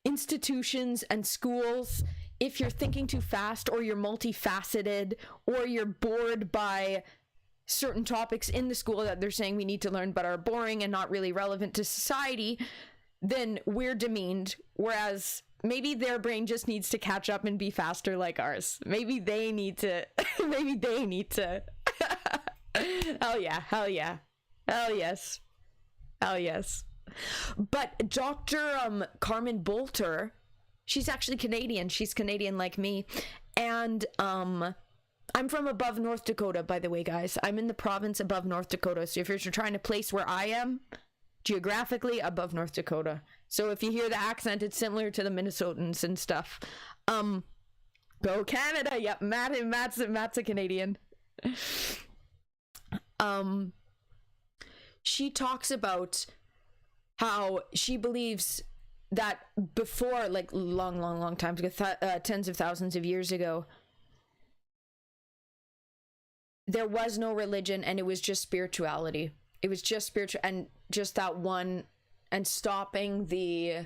institutions and schools, if you're thinking too fast, or you're multifaceted, or you're bored by certain topics in the school that they're saying we need to learn but are boring and not really relevant to society, then we're demeaned. Whereas maybe their brain just needs to catch up and be faster like ours. Maybe they need to hell yeah, hell yeah, hell yes, hell yes. But Dr. Carmen Bolter, she's actually Canadian. She's Canadian like me. And I'm from above North Dakota, by the way, guys. I'm in the province above North Dakota. So if you're trying to place where I am, geographically above North Dakota. So if you hear the accent, it's similar to the Minnesotans and stuff. Go Canada. Yep, Matt's a Canadian. She talks about how she believes that before, like long times ago, tens of thousands of years ago, there was no religion, and it was just spirituality. It was just spiritual, and just that one, and stopping the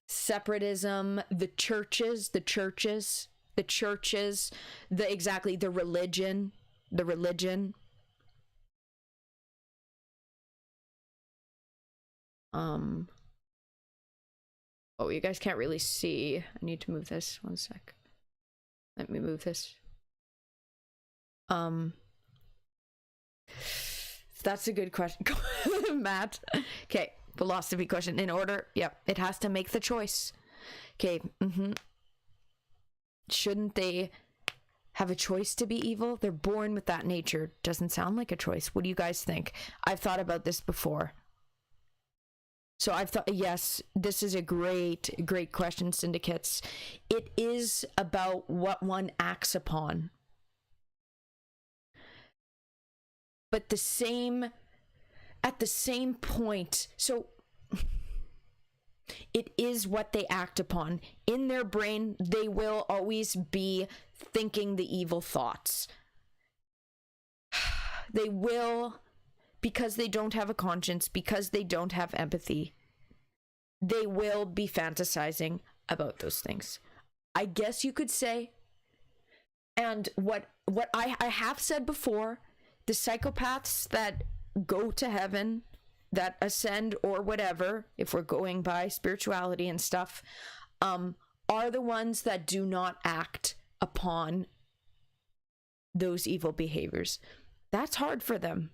separatism, the religion. Oh, you guys can't really see. I need to move this. One sec. Let me move this. That's a good question, Matt. Okay, philosophy question. In order, yep, it has to make the choice. Okay, Shouldn't they have a choice to be evil? They're born with that nature. Doesn't sound like a choice. What do you guys think? I've thought about this before. So I've thought, yes, this is a great question, Syndicates. It is about what one acts upon. But at the same point, so it is what they act upon. In their brain, they will always be thinking the evil thoughts. They will, because they don't have a conscience, because they don't have empathy, they will be fantasizing about those things. I guess you could say, and what I have said before, the psychopaths that go to heaven, that ascend or whatever, if we're going by spirituality and stuff, are the ones that do not act upon those evil behaviors. That's hard for them.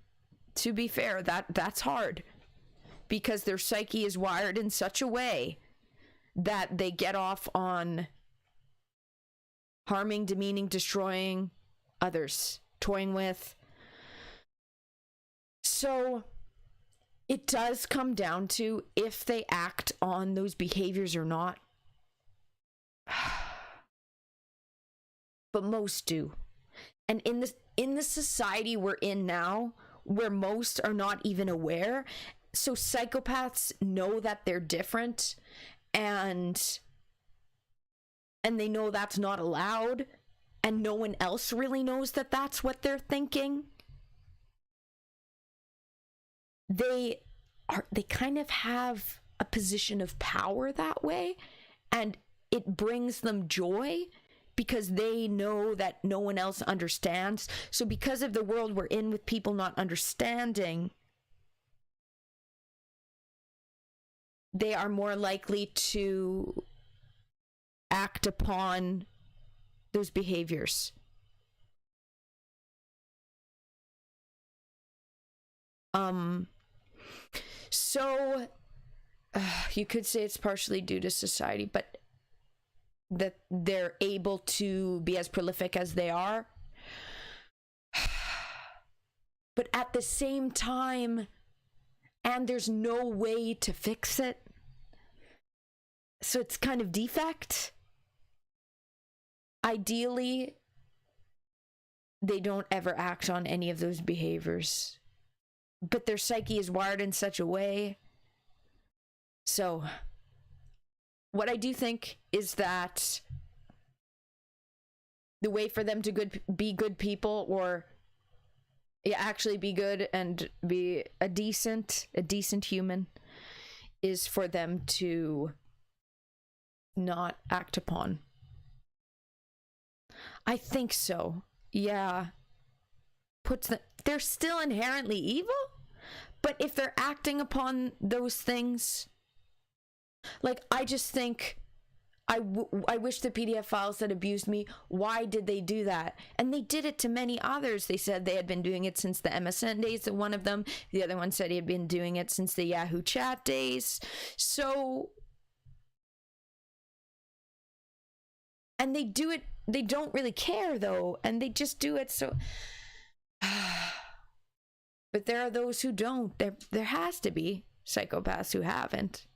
To be fair, that's hard, because their psyche is wired in such a way that they get off on harming, demeaning, destroying others, toying with. So it does come down to if they act on those behaviors or not. But most do. And in the society we're in now, where most are not even aware, so psychopaths know that they're different, and they know that's not allowed, and no one else really knows that that's what they're thinking. They kind of have a position of power that way, and it brings them joy because they know that no one else understands. So because of the world we're in with people not understanding, they are more likely to act upon those behaviors. So you could say it's partially due to society, but that they're able to be as prolific as they are. But at the same time, and there's no way to fix it, so it's kind of defect. Ideally, they don't ever act on any of those behaviors, but their psyche is wired in such a way. So what I do think is that the way for them to be good people, or actually be good and be a decent human, is for them to not act upon. I think so. Yeah. They're still inherently evil, but if they're acting upon those things, like, I just think, I wish the PDF files that abused me, why did they do that? And they did it to many others. They said they had been doing it since the MSN days, one of them. The other one said he had been doing it since the Yahoo chat days. So, and they do it, they don't really care though, and they just do it so... But there are those who don't. There has to be psychopaths who haven't.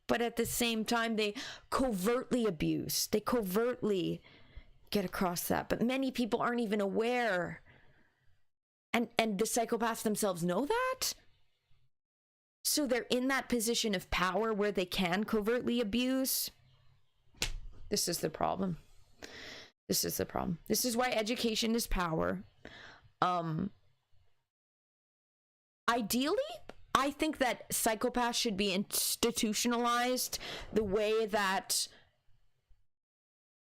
But at the same time, they covertly abuse. They covertly get across that. But many people aren't even aware. And the psychopaths themselves know that. So they're in that position of power where they can covertly abuse. This is the problem. This is the problem. This is why education is power. Ideally, I think that psychopaths should be institutionalized the way that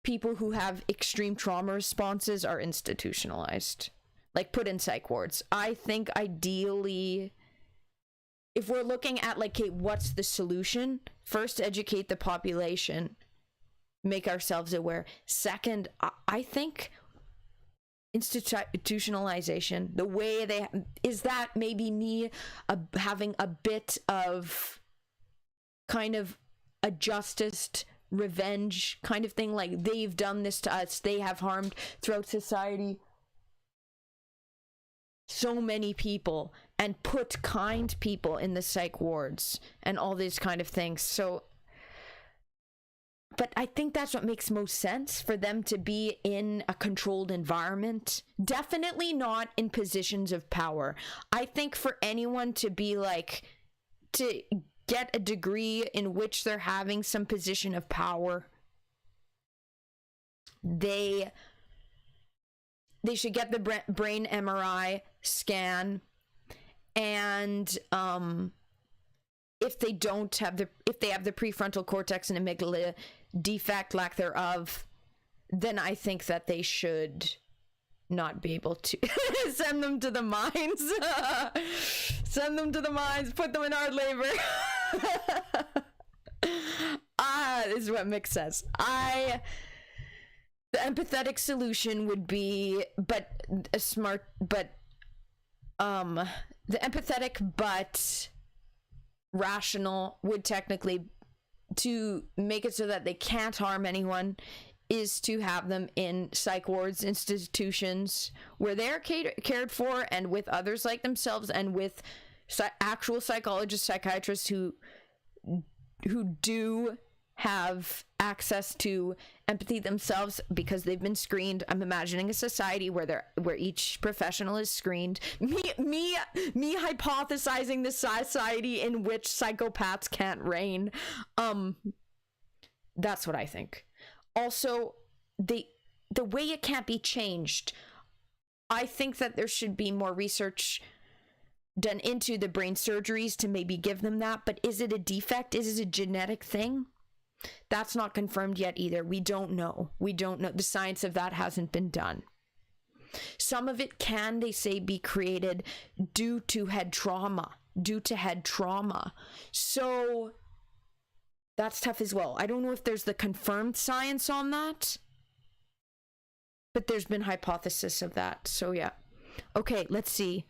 people who have extreme trauma responses are institutionalized. Like, put in psych wards. I think ideally, if we're looking at, like, okay, what's the solution? First, educate the population. Make ourselves aware. Second, I think institutionalization, the way they is that maybe me having a bit of kind of a justice revenge kind of thing, like, they've done this to us, they have harmed throughout society so many people, and put kind people in the psych wards and all these kind of things. So, but I think that's what makes most sense, for them to be in a controlled environment. Definitely not in positions of power. I think for anyone to be like, to get a degree in which they're having some position of power, they should get the brain MRI scan, and if they have the prefrontal cortex and amygdala defect, lack thereof, then I think that they should not be able to send them to the mines. Send them to the mines, put them in hard labor. This is what Mick says. The empathetic solution would be, the empathetic but rational would technically, to make it so that they can't harm anyone, is to have them in psych wards, institutions where they're cared for, and with others like themselves, and with actual psychologists, psychiatrists who do have access to empathy themselves because they've been screened. I'm imagining a society where each professional is screened. Me hypothesizing the society in which psychopaths can't reign. That's what I think. Also, the way it can't be changed, I think that there should be more research done into the brain surgeries to maybe give them that. But is it a defect? Is it a genetic thing? That's not confirmed yet either. We don't know. The science of that hasn't been done. Some of it can, they say, be created due to head trauma. So that's tough as well. I don't know if there's the confirmed science on that, but there's been hypothesis of that. So yeah. Okay, let's see.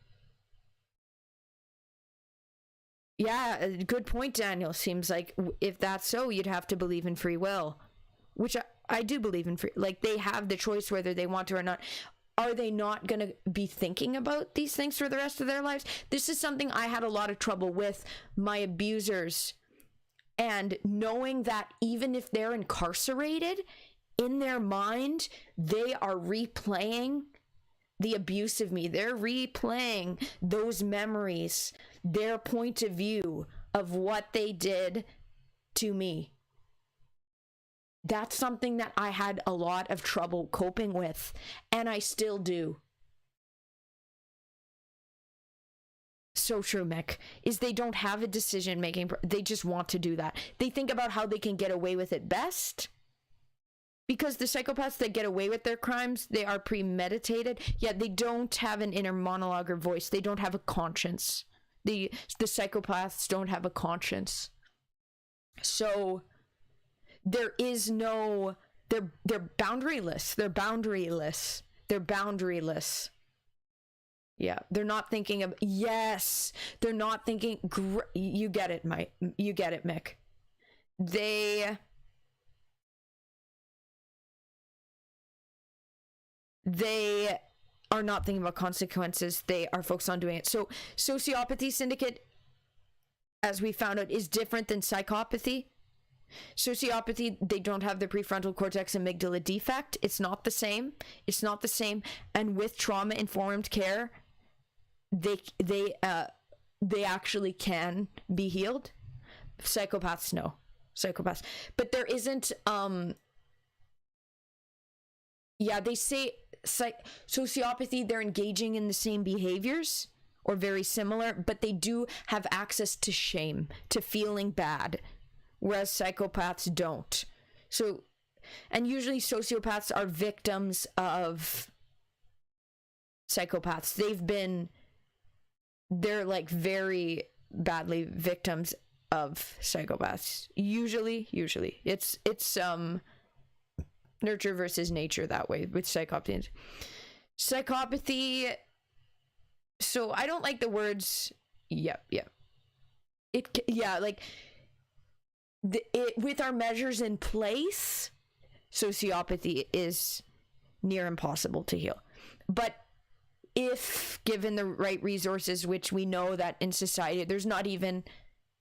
Yeah, good point, Daniel. Seems like if that's so, you'd have to believe in free will, which I do believe in free. Like, they have the choice whether they want to or not. Are they not going to be thinking about these things for the rest of their lives? This is something I had a lot of trouble with my abusers, and knowing that even if they're incarcerated, in their mind, they are replaying the abuse of me. They're replaying those memories, their point of view of what they did to me. That's something that I had a lot of trouble coping with, and I still do. So true, Mick, is they don't have a decision making. They just want to do that. They think about how they can get away with it best. Because the psychopaths that get away with their crimes, they are premeditated, yet they don't have an inner monologue or voice. They don't have a conscience. The psychopaths don't have a conscience. So there is no, they're boundaryless. They're boundaryless. They're boundaryless. Yeah, they're not thinking of, yes, they're not thinking, you get it, Mike. You get it, Mick. They are not thinking about consequences. They are focused on doing it. So sociopathy syndicate, as we found out, is different than psychopathy. Sociopathy, they don't have the prefrontal cortex amygdala defect. It's not the same. It's not the same. And with trauma-informed care, they actually can be healed. Psychopaths, no. Psychopaths. But there isn't, yeah, they say sociopathy, they're engaging in the same behaviors or very similar, but they do have access to shame, to feeling bad, whereas psychopaths don't. So, and usually sociopaths are victims of psychopaths. They're like very badly victims of psychopaths. Usually it's nurture versus nature that way with psychopathy. Psychopathy, so I don't like the words, with our measures in place, sociopathy is near impossible to heal. But if given the right resources, which we know that in society there's not even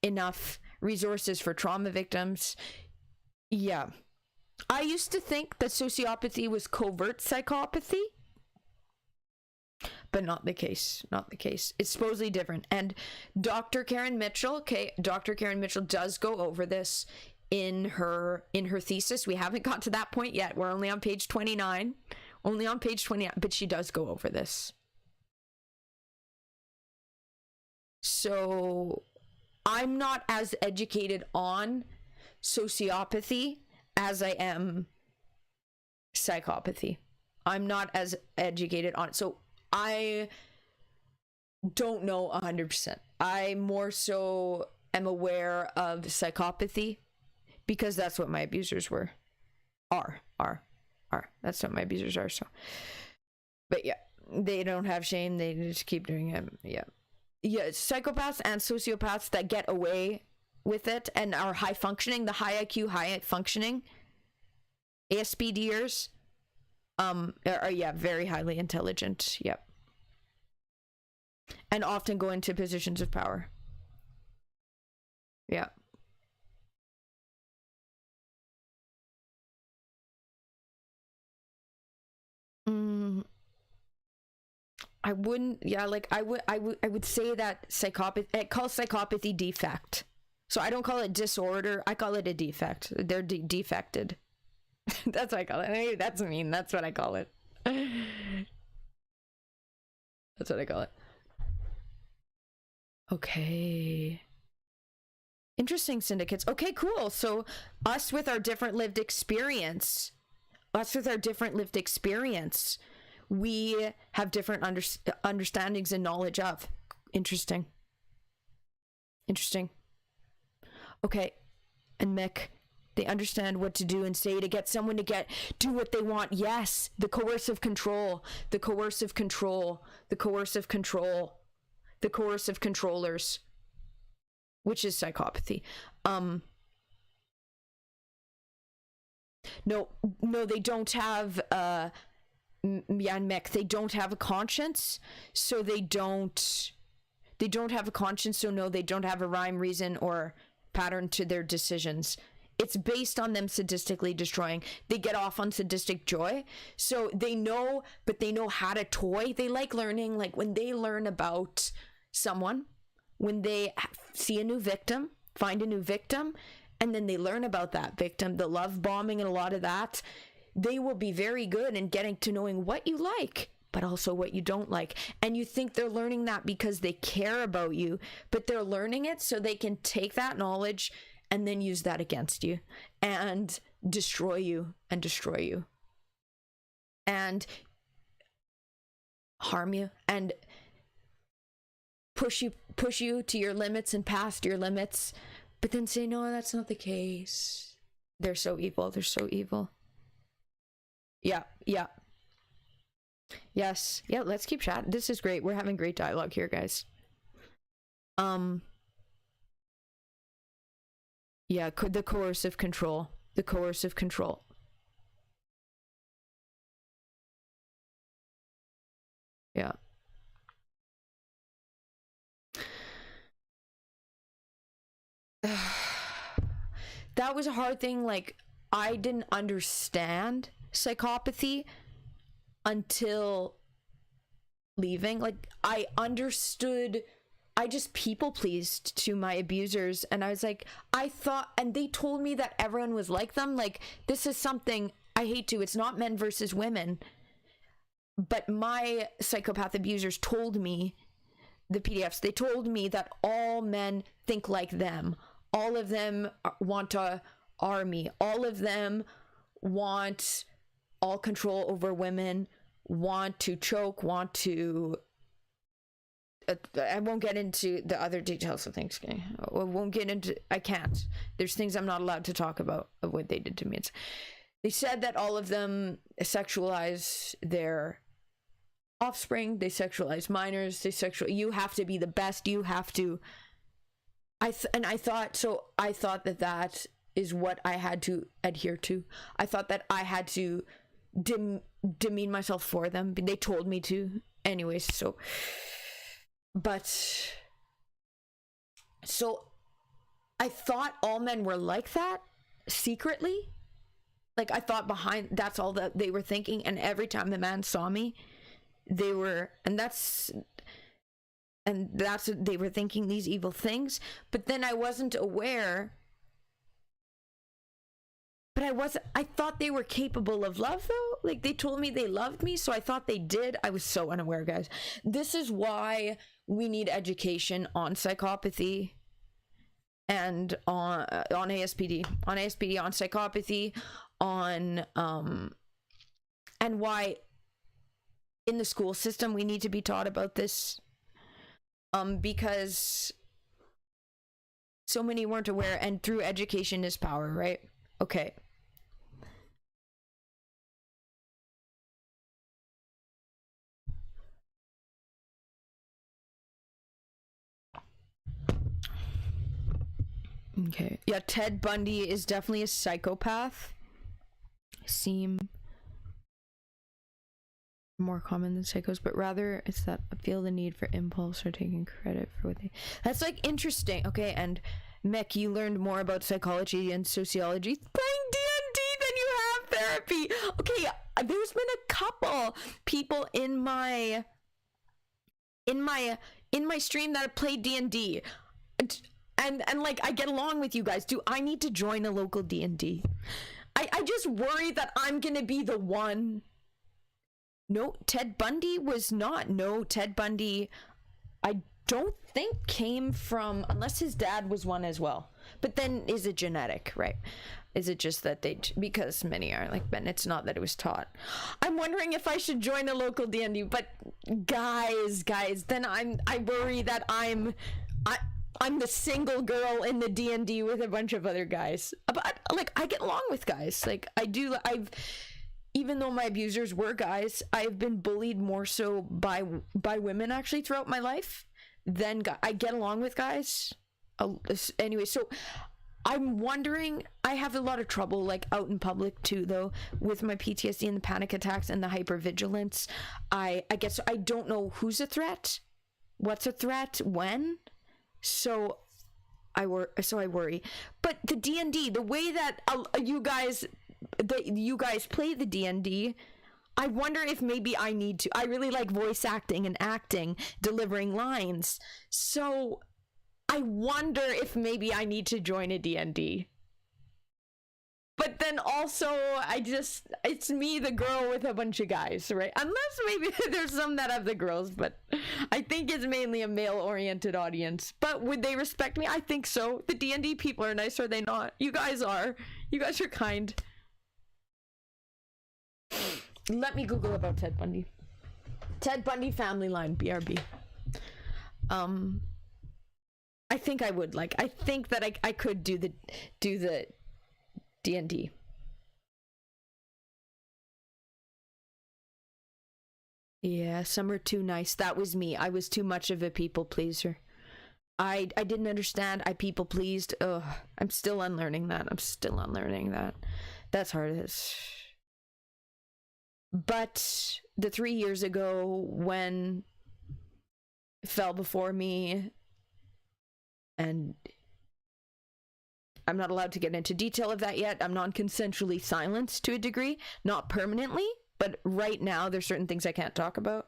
enough resources for trauma victims, yeah. I used to think that sociopathy was covert psychopathy, but not the case. Not the case. It's supposedly different. And Dr. Karen Mitchell does go over this in her thesis. We haven't got to that point yet. We're only on page 29. Only on page 29, but she does go over this. So I'm not as educated on sociopathy as I am psychopathy. I'm not as educated on it. So I don't know 100%. I more so am aware of psychopathy because that's what my abusers were. Are. That's what my abusers are. So, but yeah, they don't have shame. They just keep doing it. Yeah. Psychopaths and sociopaths that get away with it and are high functioning, the high IQ, high functioning ASPDers are very highly intelligent. Yep. And often go into positions of power. Yeah. I wouldn't, I would say that psychopathy, I call psychopathy defect. So I don't call it disorder, I call it a defect. They're defected. That's what I call it. Maybe that's mean, that's what I call it. That's what I call it. Okay. Interesting, syndicates. Okay, cool. So us with our different lived experience, we have different understandings and knowledge of. Interesting. Okay, and Mick, they understand what to do and say to get someone to do what they want. Yes, the coercive control, the coercive controllers, which is psychopathy. No, they don't have Mick, they don't have a conscience, so they don't have a conscience, so no, they don't have a rhyme, reason, or pattern to their decisions. It's based on them sadistically destroying. They get off on sadistic joy, so they know, but they know how to toy. They like learning, like when they learn about someone, when they see a new victim, find a new victim, and then they learn about that victim, the love bombing and a lot of that, they will be very good in getting to knowing what you like, but also what you don't like. And you think they're learning that because they care about you, but they're learning it so they can take that knowledge and then use that against you and destroy you and harm you and push you to your limits and past your limits, but then say, no, that's not the case. They're so evil. Yeah. Yes. Yeah, let's keep chatting. This is great. We're having great dialogue here, guys. Yeah, the coercive control. Yeah. That was a hard thing. Like, I didn't understand psychopathy until leaving. Like, I just people pleased to my abusers, and I was like, and they told me that everyone was like them. Like, this is something I hate to, it's not men versus women, but my psychopath abusers told me, the PDFs, they told me that all men think like them. All of them want a army. All of them want all control over women, want to choke, want to... I won't get into the other details of things. I can't. There's things I'm not allowed to talk about of what they did to me. They said that all of them sexualize their offspring, they sexualize minors, you have to be the best, you have to... I thought that is what I had to adhere to. I thought that I had to demean myself for them. They told me to. Anyways, so I thought all men were like that secretly. Like, I thought that's all that they were thinking, and every time the man saw me, they were thinking these evil things. But then I wasn't aware. But I thought they were capable of love, though. Like, they told me they loved me, so I thought they did. I was so unaware, guys. This is why we need education on psychopathy and on ASPD, on psychopathy, and why in the school system we need to be taught about this, because so many weren't aware, and through education is power, right? Okay. Okay. Yeah, Ted Bundy is definitely a psychopath. Seem more common than psychos, but rather it's that I feel the need for impulse or taking credit for what they... That's like interesting. Okay, and Mech, you learned more about psychology and sociology playing D&D than you have therapy. Okay, there's been a couple people in my stream that have played D&D. And like, I get along with you guys. Do I need to join a local D&D? I just worry that I'm gonna be the one. No, Ted Bundy was not. No, Ted Bundy, I don't think came from, unless his dad was one as well. But then, is it genetic, right? Is it just that because many are like Ben, it's not that it was taught. I'm wondering if I should join a local D&D, but guys, then I worry that I'm the single girl in the D&D with a bunch of other guys. But like, I get along with guys. Like, even though my abusers were guys, I've been bullied more so by women actually throughout my life than I get along with guys. Anyway, so I'm wondering, I have a lot of trouble like out in public too, though, with my PTSD and the panic attacks and the hypervigilance. I guess I don't know who's a threat, what's a threat, when. So I worry. But the D&D, the way that you guys play the D&D, I wonder if maybe I need to. I really like voice acting and acting, delivering lines. So I wonder if maybe I need to join a D&D. but then also it's me, the girl with a bunch of guys, right? Unless maybe there's some that have the girls, but I think it's mainly a male-oriented audience. But would they respect me? I think so. The D&D people are nice, are they not? You guys are kind. Let me Google about Ted Bundy. Ted Bundy family line, BRB. I think I would I think that I could do the D&D. Yeah, some are too nice. That was me. I was too much of a people pleaser. I didn't understand. I people pleased. Ugh, I'm still unlearning that. That's hard. But the 3 years ago when it fell before me, and I'm not allowed to get into detail of that yet. I'm non-consensually silenced to a degree, not permanently, but right now there's certain things I can't talk about.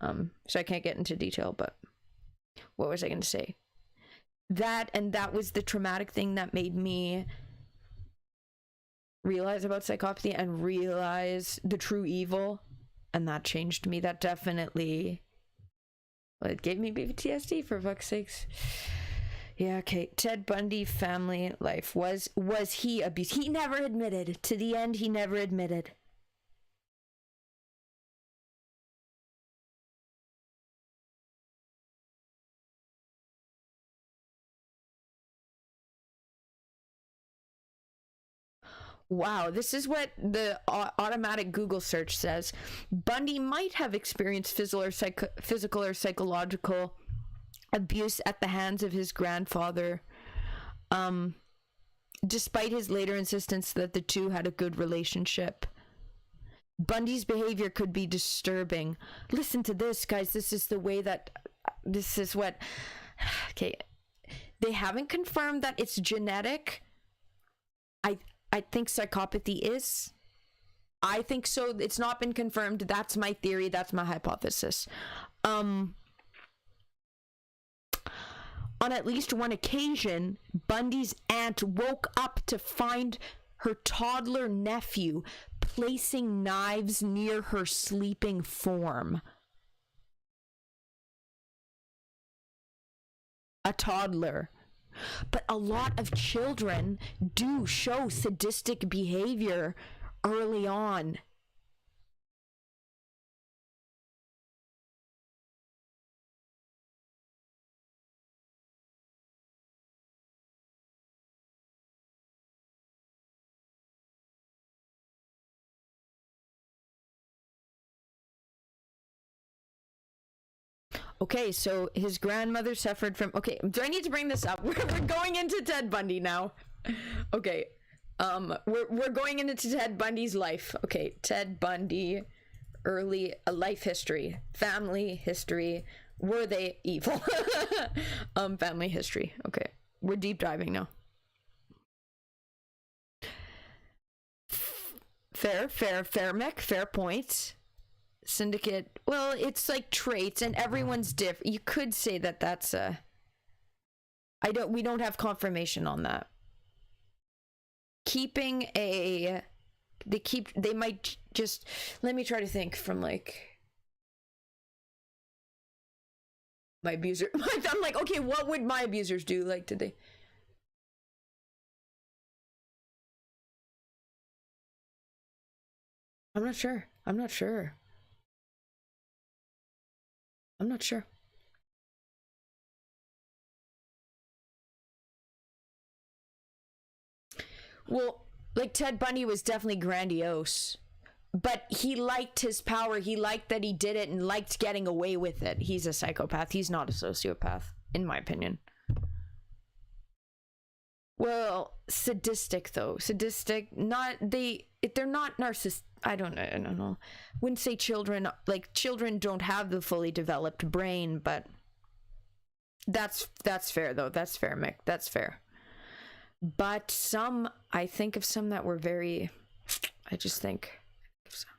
So I can't get into detail, but what was I going to say? That was the traumatic thing that made me realize about psychopathy and realize the true evil, and that changed me. That definitely, well, it gave me PTSD, for fuck's sakes. Yeah, okay. Ted Bundy family life. Was he abused? He never admitted. To the end, he never admitted. Wow, this is what the automatic Google search says. Bundy might have experienced physical or psychological abuse at the hands of his grandfather, despite his later insistence that the two had a good relationship. Bundy's behavior could be disturbing. Listen to this, guys. This is what okay, they haven't confirmed that it's genetic. I think psychopathy is. I think so. It's not been confirmed. That's my theory. That's my hypothesis. On at least one occasion, Bundy's aunt woke up to find her toddler nephew placing knives near her sleeping form. A toddler. But a lot of children do show sadistic behavior early on. Okay, so his grandmother suffered from... Okay, do I need to bring this up? We're going into Ted Bundy now. Okay, we're going into Ted Bundy's life. Okay, Ted Bundy, early life history, family history. Were they evil? Family history. Okay, we're deep diving now. Fair, Mick, fair points. Syndicate, well, it's like traits, and everyone's different. You could say that that's a... we don't have confirmation on that. Keeping a... They might just... Let me try to think from, like... My abuser... I'm like, okay, what would my abusers do? Like, did they... I'm not sure. Well, like, Ted Bundy was definitely grandiose, but he liked his power. He liked that he did it and liked getting away with it. He's a psychopath. He's not a sociopath, in my opinion. Well, sadistic though. Sadistic, not they're not narcissistic. I don't know. Wouldn't say children, like, children don't have the fully developed brain, but that's fair though. That's fair, Mick. That's fair. But some, I think of some that were very, I just think of some.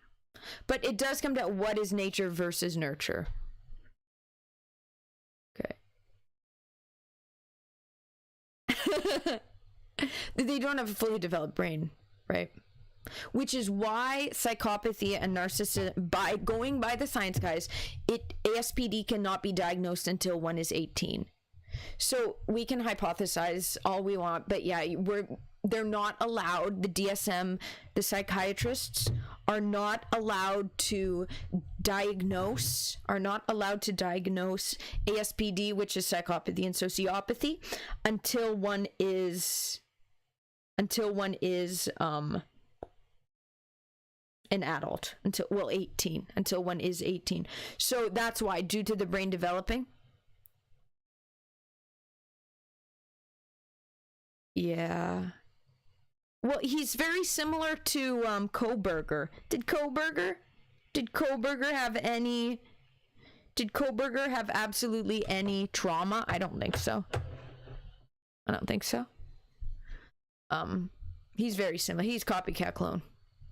But it does come to what is nature versus nurture. Okay. They don't have a fully developed brain. right? Which is why psychopathy and narcissism, by going by the science guys, ASPD cannot be diagnosed until one is 18. So we can hypothesize all we want, but yeah, they're not allowed, the DSM, the psychiatrists are not allowed to diagnose ASPD, which is psychopathy and sociopathy, until one is an adult, until 18, until one is 18. So that's why, due to the brain developing. Yeah. Well, he's very similar to Kohberger. Did Kohberger have absolutely any trauma? I don't think so. He's very similar. He's copycat clone.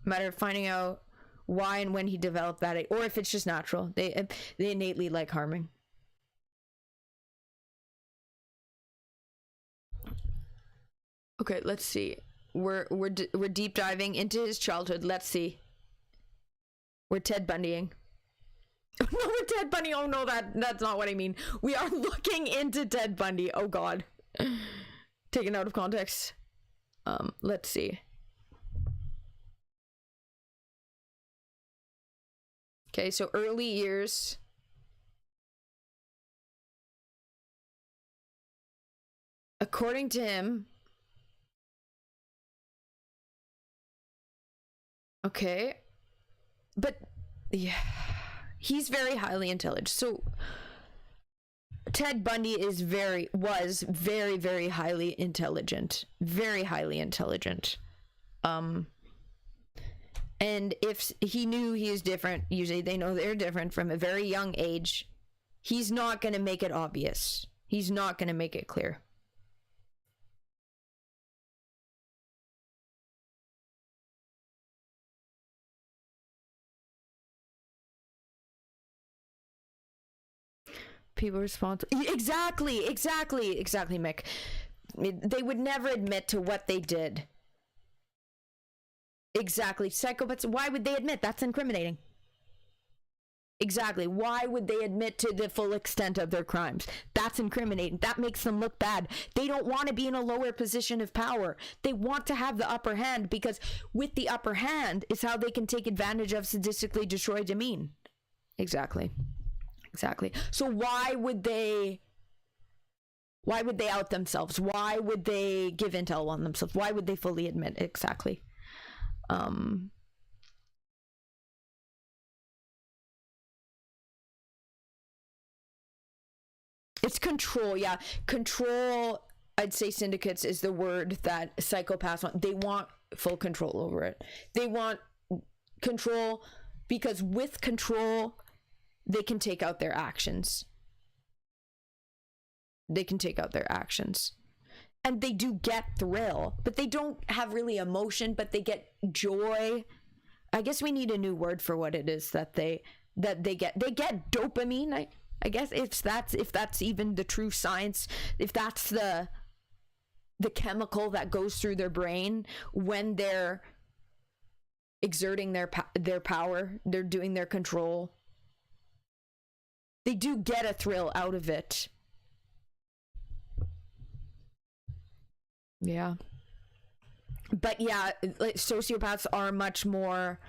Matter of finding out why and when he developed that, or if it's just natural. They innately like harming. Okay, let's see. We're deep diving into his childhood. Let's see. We're Ted Bundying. No, we're Ted Bundy. Oh no, that's not what I mean. We are looking into Ted Bundy. Oh god. Taken out of context. Let's see. Okay, so early years. According to him. Okay. But yeah, he's very highly intelligent. So Ted Bundy was very, very highly intelligent. Very highly intelligent. And if he knew he is different, usually they know they're different from a very young age, he's not going to make it obvious. He's not going to make it clear. People respond exactly, Mick. They would never admit to what they did. Exactly. Psychopaths, why would they admit? That's incriminating. Exactly. Why would they admit to the full extent of their crimes? That's incriminating. That makes them look bad. They don't want to be in a lower position of power. They want to have the upper hand, because with the upper hand is how they can take advantage of, sadistically destroy, demean. Exactly. So why would they out themselves? Why would they give intel on themselves? Why would they fully admit? Exactly. It's control. Yeah, control. I'd say syndicates is the word that psychopaths want. They want full control over it. They want control because with control they can take out their actions. And they do get thrill, but they don't have really emotion, but they get joy. I guess we need a new word for what it is that they get. They get dopamine. I guess if that's even the true science, if that's the chemical that goes through their brain when they're exerting their power, they're doing their control. They do get a thrill out of it. Yeah. But yeah, like, sociopaths are much more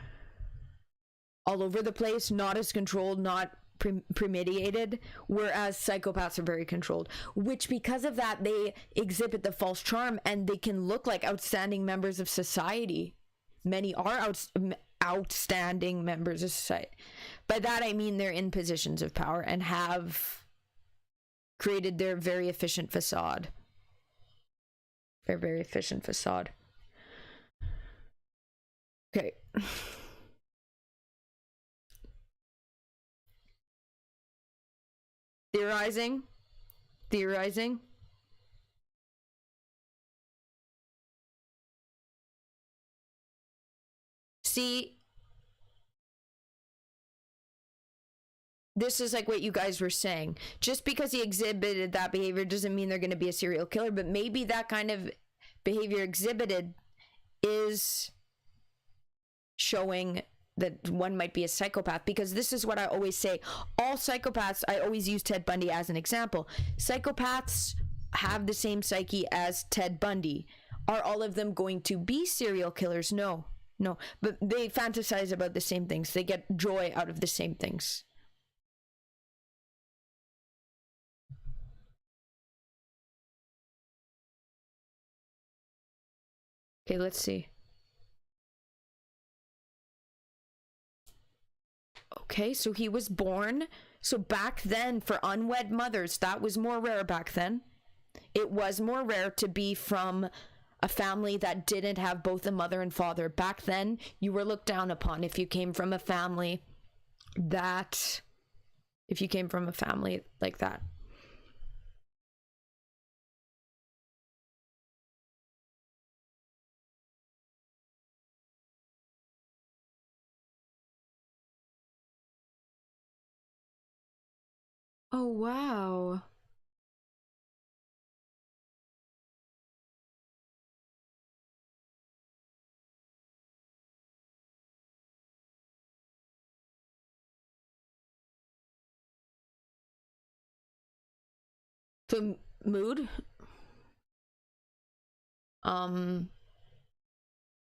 all over the place, not as controlled, not premeditated, whereas psychopaths are very controlled, which because of that they exhibit the false charm and they can look like outstanding members of society. Many are outstanding members of society. By that I mean they're in positions of power and have created their very efficient facade. Okay. Theorizing. See, this is like what you guys were saying. Just because he exhibited that behavior doesn't mean they're going to be a serial killer, but maybe that kind of behavior exhibited is showing that one might be a psychopath, because this is what I always say. All psychopaths, I always use Ted Bundy as an example. Psychopaths have the same psyche as Ted Bundy. Are all of them going to be serial killers? No. But they fantasize about the same things. They get joy out of the same things. Okay, let's see. Okay, so he was born. So back then, for unwed mothers, that was more rare back then. It was more rare to be from a family that didn't have both a mother and father. Back then, you were looked down upon if you came from a family like that. Oh, wow. The mood?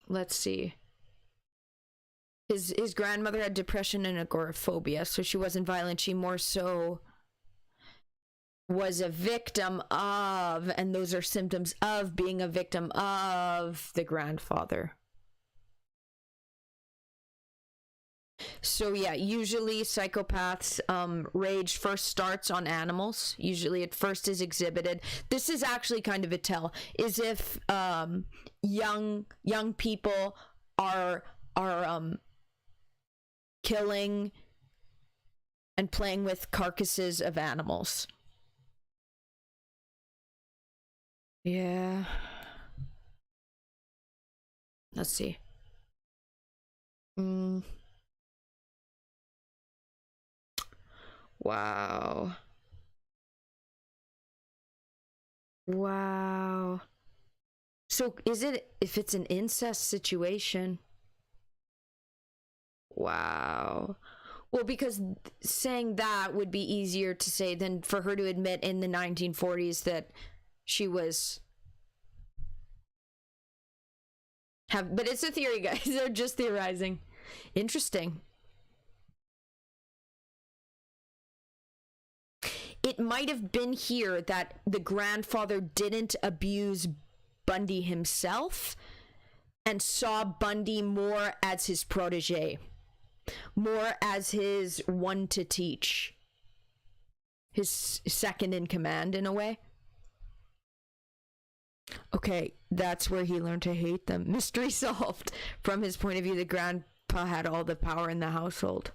Let's see. His grandmother had depression and agoraphobia, so she wasn't violent. She more so was a victim of, and those are symptoms of being a victim of the grandfather. So yeah, usually psychopaths, rage first starts on animals. Usually it first is exhibited. This is actually kind of a tell, is if young people are killing and playing with carcasses of animals. Yeah. Let's see. Wow. So is it, if it's an incest situation? Wow. Well, because saying that would be easier to say than for her to admit in the 1940s that she was but it's a theory, guys. They're just theorizing. Interesting. It might have been here that the grandfather didn't abuse Bundy himself and saw Bundy more as his protege, more as his one to teach, his second in command in a way. Okay, that's where he learned to hate them. Mystery solved. From his point of view, the grandpa had all the power in the household.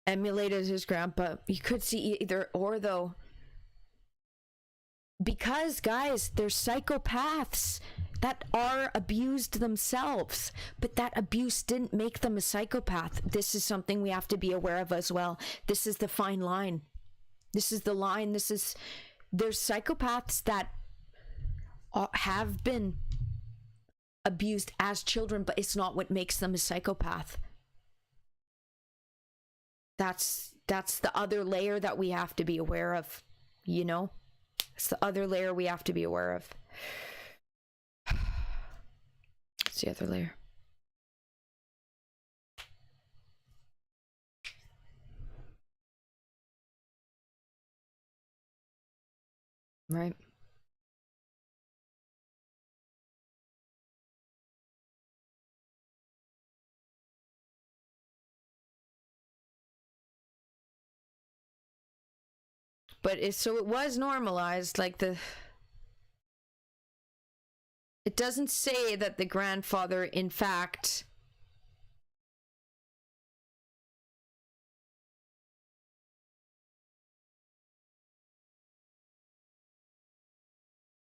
Emulated his grandpa. You could see either or, though. Because, guys, they're psychopaths that are abused themselves, but that abuse didn't make them a psychopath. This is something we have to be aware of as well. This is the fine line. This is the line. There's psychopaths that have been abused as children, but it's not what makes them a psychopath. That's the other layer that we have to be aware of, you know? It's the other layer we have to be aware of. It's the other layer. Right. But so it was normalized, like it doesn't say that the grandfather, in fact,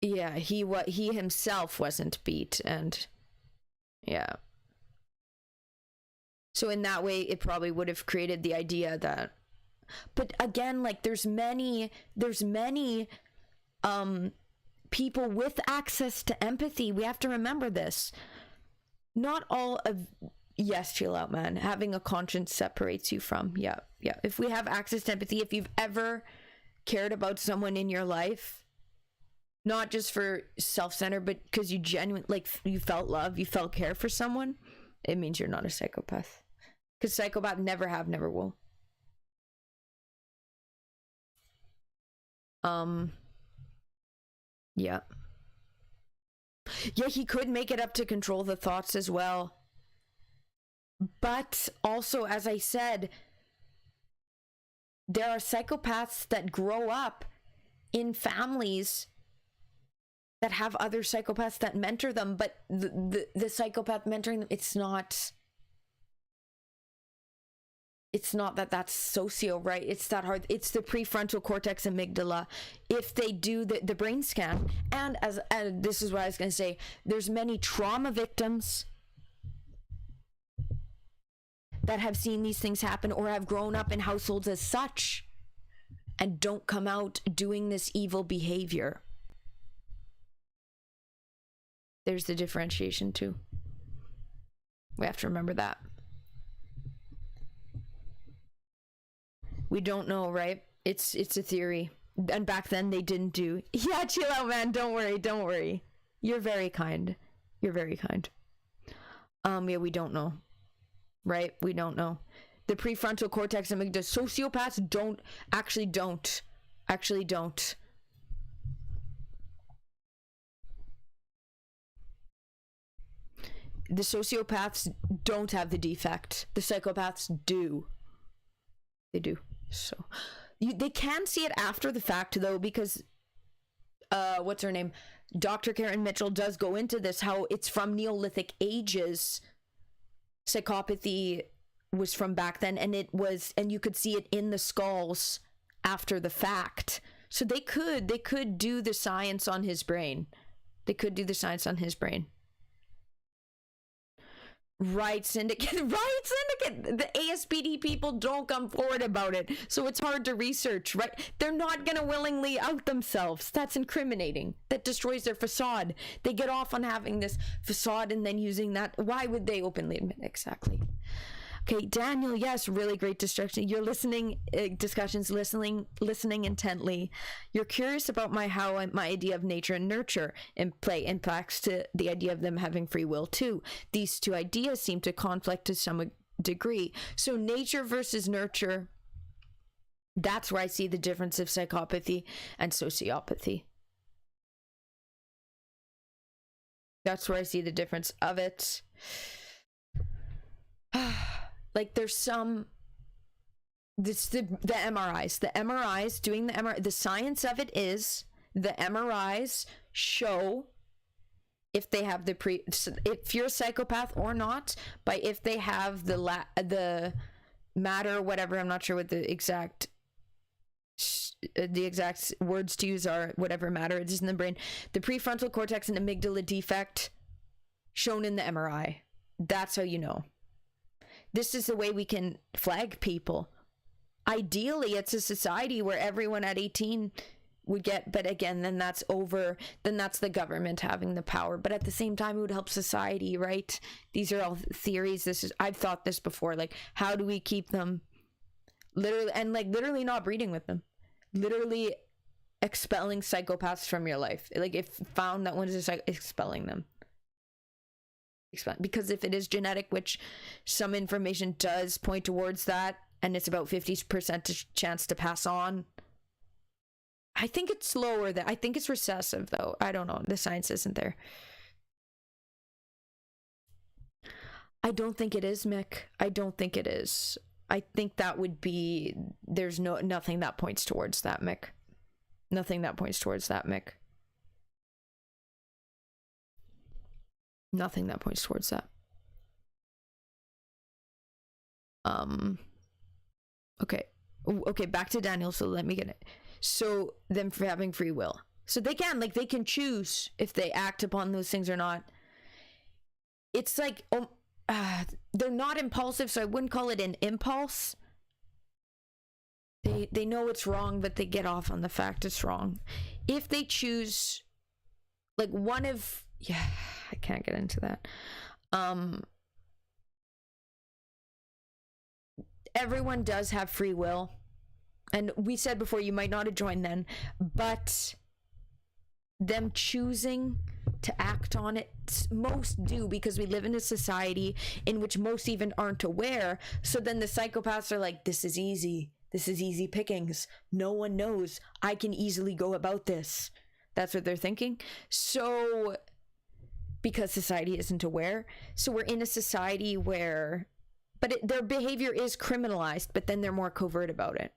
yeah, he himself wasn't beat, and yeah. So in that way, it probably would have created the idea that, but again, like there's many people with access to empathy. We have to remember this. Not all of, yes, chill out, man. Having a conscience separates you from, yeah. If we have access to empathy, if you've ever cared about someone in your life, not just for self-centered, but because you genuinely, like, you felt love, you felt care for someone, it means you're not a psychopath. Because psychopath never have, never will. Yeah, he could make it up to control the thoughts as well. But also, as I said, there are psychopaths that grow up in families that have other psychopaths that mentor them, but the psychopath mentoring them, it's not that's socio, right? It's that hard. It's the prefrontal cortex amygdala. If they do the brain scan, and this is what I was going to say, there's many trauma victims that have seen these things happen or have grown up in households as such and don't come out doing this evil behavior. There's the differentiation too. We have to remember that. We don't know, right? It's a theory. And back then they didn't do. Yeah, chill out, man. Don't worry. You're very kind. Yeah, we don't know. Right? We don't know. The prefrontal cortex amygdala. Sociopaths don't. The sociopaths don't have the defect. The psychopaths do. They do. So they can see it after the fact, though, because what's her name? Dr. Karen Mitchell does go into this, how it's from Neolithic ages. Psychopathy was from back then, and you could see it in the skulls after the fact. So they could do the science on his brain. Right, Syndicate. The ASPD people don't come forward about it, so it's hard to research, right? They're not gonna willingly out themselves. That's incriminating. That destroys their facade. They get off on having this facade and then using that. Why would they openly admit? Exactly. Okay, Daniel, yes, really great discussion. You're listening intently. You're curious about my idea of nature and nurture impacts to the idea of them having free will too. These two ideas seem to conflict to some degree. So nature versus nurture, that's where I see the difference of psychopathy and sociopathy. That's where I see the difference of it. Like there's some, this the MRIs doing the MRI, the science of it is the MRIs show if they have if you're a psychopath or not, by if they have the matter, whatever, I'm not sure what the exact words to use are, whatever matter it is in the brain, the prefrontal cortex and amygdala defect shown in the MRI. That's how you know. This is the way we can flag people. Ideally, it's a society where everyone at 18 would get, but again, then that's the government having the power. But at the same time, it would help society, right? These are all theories. I've thought this before. Like, how do we keep them literally not breeding with them? Literally expelling psychopaths from your life. Like, if found that one is expelling them. Because if it is genetic, which some information does point towards that, and it's about 50% chance to pass on, I think it's lower than, I think it's recessive though. I don't know, the science isn't there. I don't think it is, Mick. I don't think it is. I think that would be, there's nothing that points towards that, Mick. Nothing that points towards that, Mick. Nothing that points towards that. Okay, back to Daniel, so let me get it. So them for having free will. So they can choose if they act upon those things or not. It's like, they're not impulsive, so I wouldn't call it an impulse. They know it's wrong, but they get off on the fact it's wrong. If they choose, like, I can't get into that. Everyone does have free will, and we said before, you might not have joined then, but them choosing to act on it, most do, because we live in a society in which most even aren't aware. So then the psychopaths are like, this is easy pickings, no one knows, I can easily go about this. That's what they're thinking. So because society isn't aware, so we're in a society where, but their behavior is criminalized, but then they're more covert about it.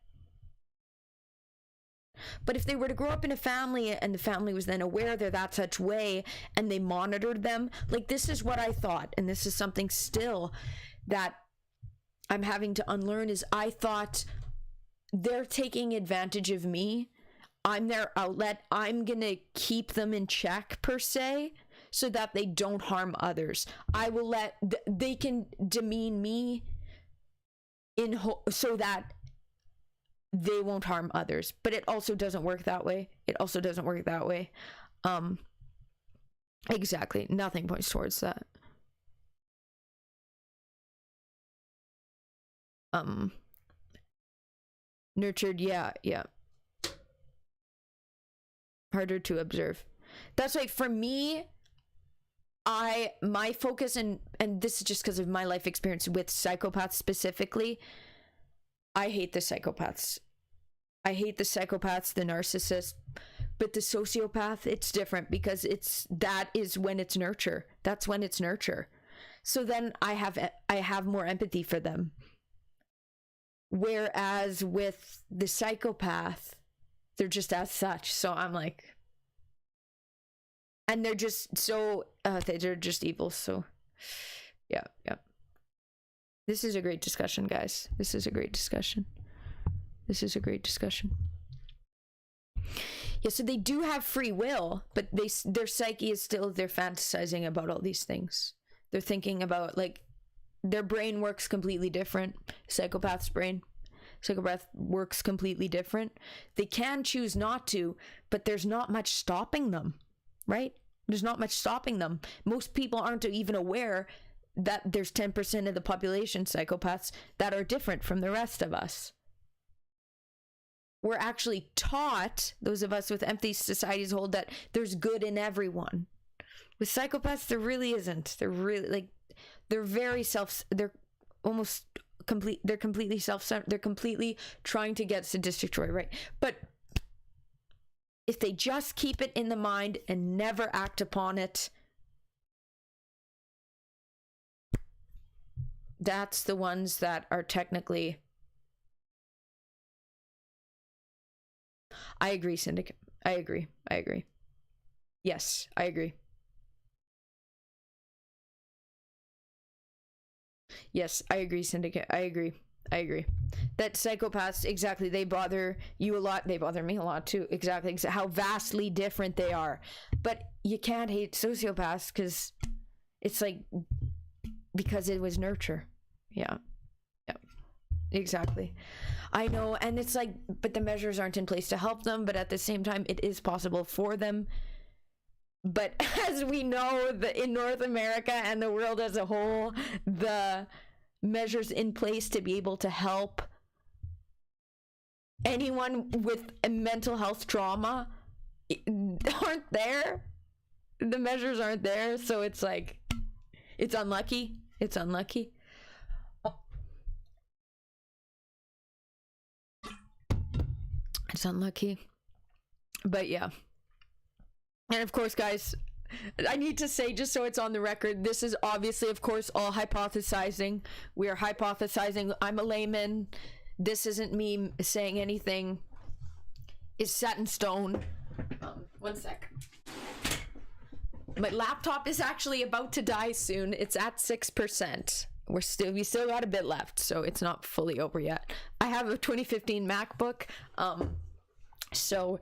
But if they were to grow up in a family and the family was then aware they're that such way and they monitored them, like, this is what I thought, and this is something still that I'm having to unlearn, is I thought they're taking advantage of me. I'm their outlet. I'm gonna keep them in check, per se, so that they don't harm others. I will they can demean me so that they won't harm others. But it also doesn't work that way. Exactly. Nothing points towards that. Nurtured, yeah. Harder to observe. That's like, for me, my focus, and this is just because of my life experience with psychopaths specifically, I hate the psychopaths. The narcissist, but the sociopath, it's different, because that is when it's nurture. That's when it's nurture. So then I have more empathy for them. Whereas with the psychopath, they're just as such. So I'm like, and they're just so they're just evil. So yeah. This is a great discussion, guys. This is a great discussion. Yeah, so they do have free will, but their psyche is still, they're fantasizing about all these things. They're thinking about, like, their brain works completely different. Psychopath works completely different. They can choose not to, but there's not much stopping them, right? There's not much stopping them. Most people aren't even aware that there's 10% of the population, psychopaths, that are different from the rest of us. We're actually taught, those of us with empathy societies hold, that there's good in everyone. With psychopaths, there really isn't. They're really, like, they're completely self-centered. They're completely trying to get sadistic joy, right? But if they just keep it in the mind and never act upon it, that's the ones that are technically... I agree, Syndicate. I agree. Yes, I agree. Yes, I agree, Syndicate. I agree. That psychopaths, exactly, they bother you a lot. They bother me a lot too. Exactly. How vastly different they are. But you can't hate sociopaths because it's like, because it was nurture. Yeah. Exactly. I know, and it's like, but the measures aren't in place to help them, but at the same time, it is possible for them. But as we know, in North America and the world as a whole, the measures in place to be able to help anyone with a mental health trauma aren't there. The measures aren't there, so it's like, it's unlucky. It's unlucky. It's unlucky. But yeah. And of course, guys, I need to say, just so it's on the record, this is obviously, of course, all hypothesizing. We are hypothesizing. I'm a layman. This isn't me saying anything is set in stone. One sec. My laptop is actually about to die soon. It's at 6%. We still got a bit left, so it's not fully over yet. I have a 2015 MacBook, so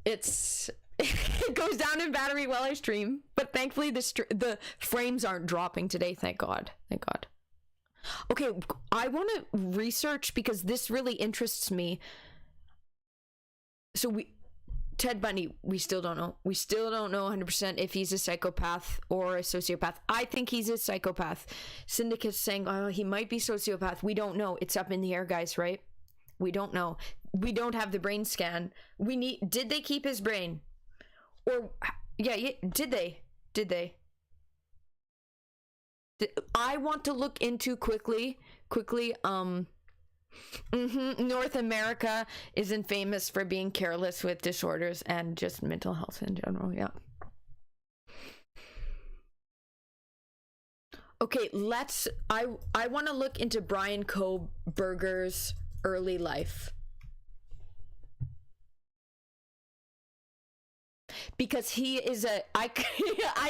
it's It goes down in battery while I stream, but thankfully the frames aren't dropping today. Thank God. Thank God. Okay, I want to research because this really interests me. So Ted Bundy, we still don't know. We still don't know 100% if he's a psychopath or a sociopath. I think he's a psychopath. Syndicate's saying, oh, he might be sociopath. We don't know. It's up in the air, guys, right? We don't know. We don't have the brain scan. Did they keep his brain? Or, yeah, did they? I want to look into quickly, North America isn't famous for being careless with disorders and just mental health in general. Yeah. Okay, I want to look into Brian Koberger's early life. Because he is I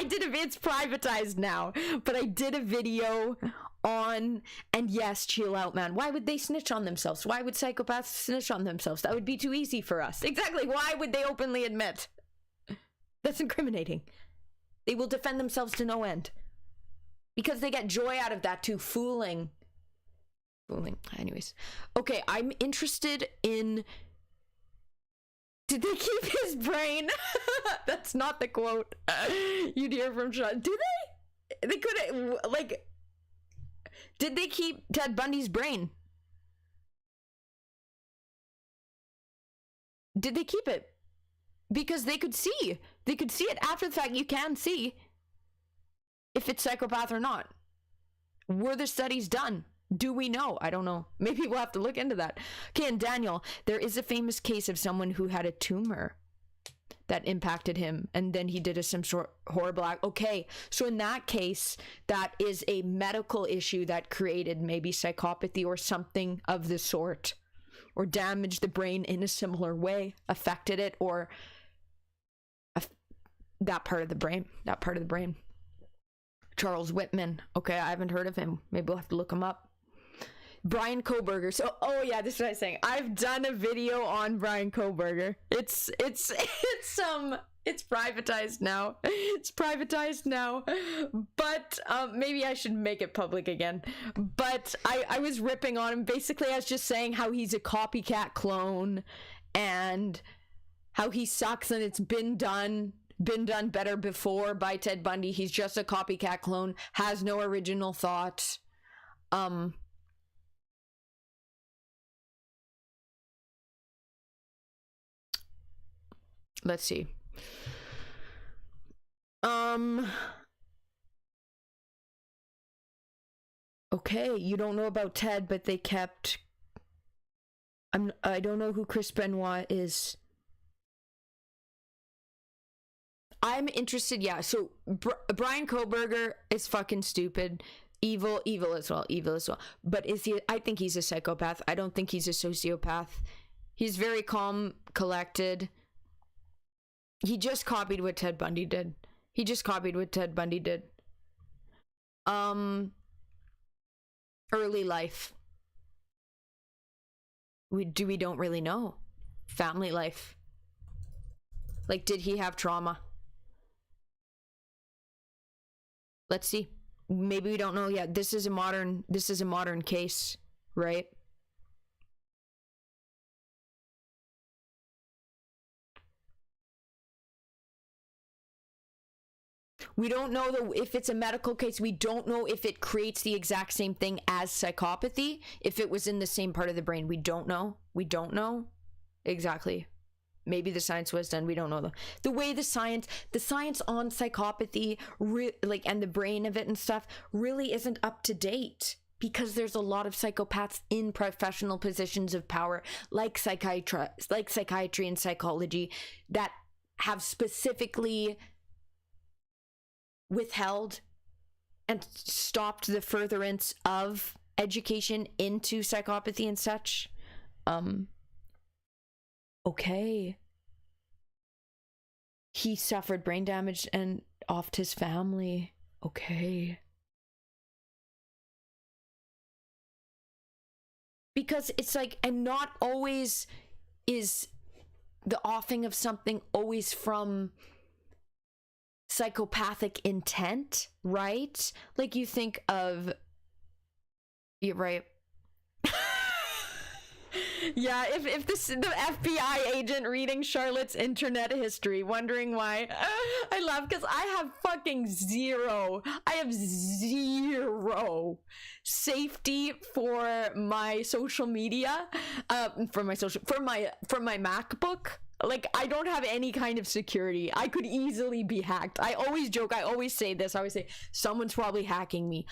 did it's privatized now, but I did a video on, and yes, chill out, man. Why would they snitch on themselves? Why would psychopaths snitch on themselves? That would be too easy for us. Exactly. Why would they openly admit? That's incriminating. They will defend themselves to no end. Because they get joy out of that too, fooling. Anyways. Okay, I'm interested in... Did they keep his brain? That's not the quote you'd hear from Sean. Do they? They couldn't, like... Did they keep Ted Bundy's brain? Did they keep it? Because they could see. They could see it after the fact. You can see if it's psychopath or not. Were the studies done? Do we know? I don't know. Maybe we'll have to look into that. Okay, and Daniel, there is a famous case of someone who had a tumor that impacted him, and then he did some sort of horrible act. Okay, so in that case, that is a medical issue that created maybe psychopathy or something of the sort, or damaged the brain in a similar way, affected it, or that part of the brain. Charles Whitman. Okay, I haven't heard of him. Maybe we'll have to look him up. Brian Koberger. So, oh yeah, this is what I was saying. I've done a video on Brian Koberger. It's privatized now. It's privatized now. But maybe I should make it public again. But I was ripping on him. Basically, I was just saying how he's a copycat clone and how he sucks and it's been done better before by Ted Bundy. He's just a copycat clone, has no original thought. Let's see. Okay, you don't know about Ted, but they kept... I don't know who Chris Benoit is. I'm interested, yeah. So Brian Koberger is fucking stupid. Evil as well. But is he... I think he's a psychopath. I don't think he's a sociopath. He's very calm, collected. He just copied what Ted Bundy did. Early life. We don't really know. Family life. Like, did he have trauma? Let's see. Maybe we don't know yet. This is a modern case, right? We don't know if it's a medical case. We don't know if it creates the exact same thing as psychopathy. If it was in the same part of the brain, we don't know. Exactly. Maybe the science was done. We don't know the way the science on psychopathy, and the brain of it and stuff really isn't up to date. Because there's a lot of psychopaths in professional positions of power, like psychiatry and psychology, that have specifically withheld and stopped the furtherance of education into psychopathy and such. Okay. He suffered brain damage and offed his family. Okay. Because it's like, and not always is the offing of something always from psychopathic intent, right? Like you think of, you're right. Yeah, if the FBI agent reading Charlotte's internet history, wondering why, I laugh because I have fucking zero safety for my social media, for my MacBook. Like, I don't have any kind of security. I could easily be hacked. I always joke, I always say this, I always say, someone's probably hacking me.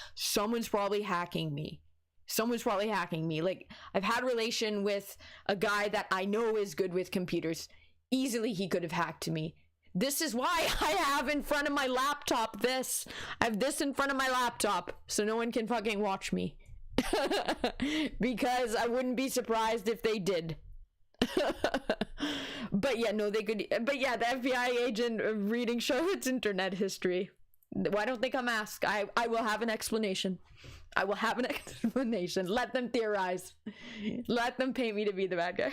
Like, I've had a relation with a guy that I know is good with computers. Easily he could have hacked me. This is why I have in front of my laptop this. I have this in front of my laptop so no one can fucking watch me. Because I wouldn't be surprised if they did. But yeah, no, they could. But yeah, the FBI agent reading Charlotte's internet history. Why don't they come ask? I will have an explanation. Let them theorize. Let them paint me to be the bad guy.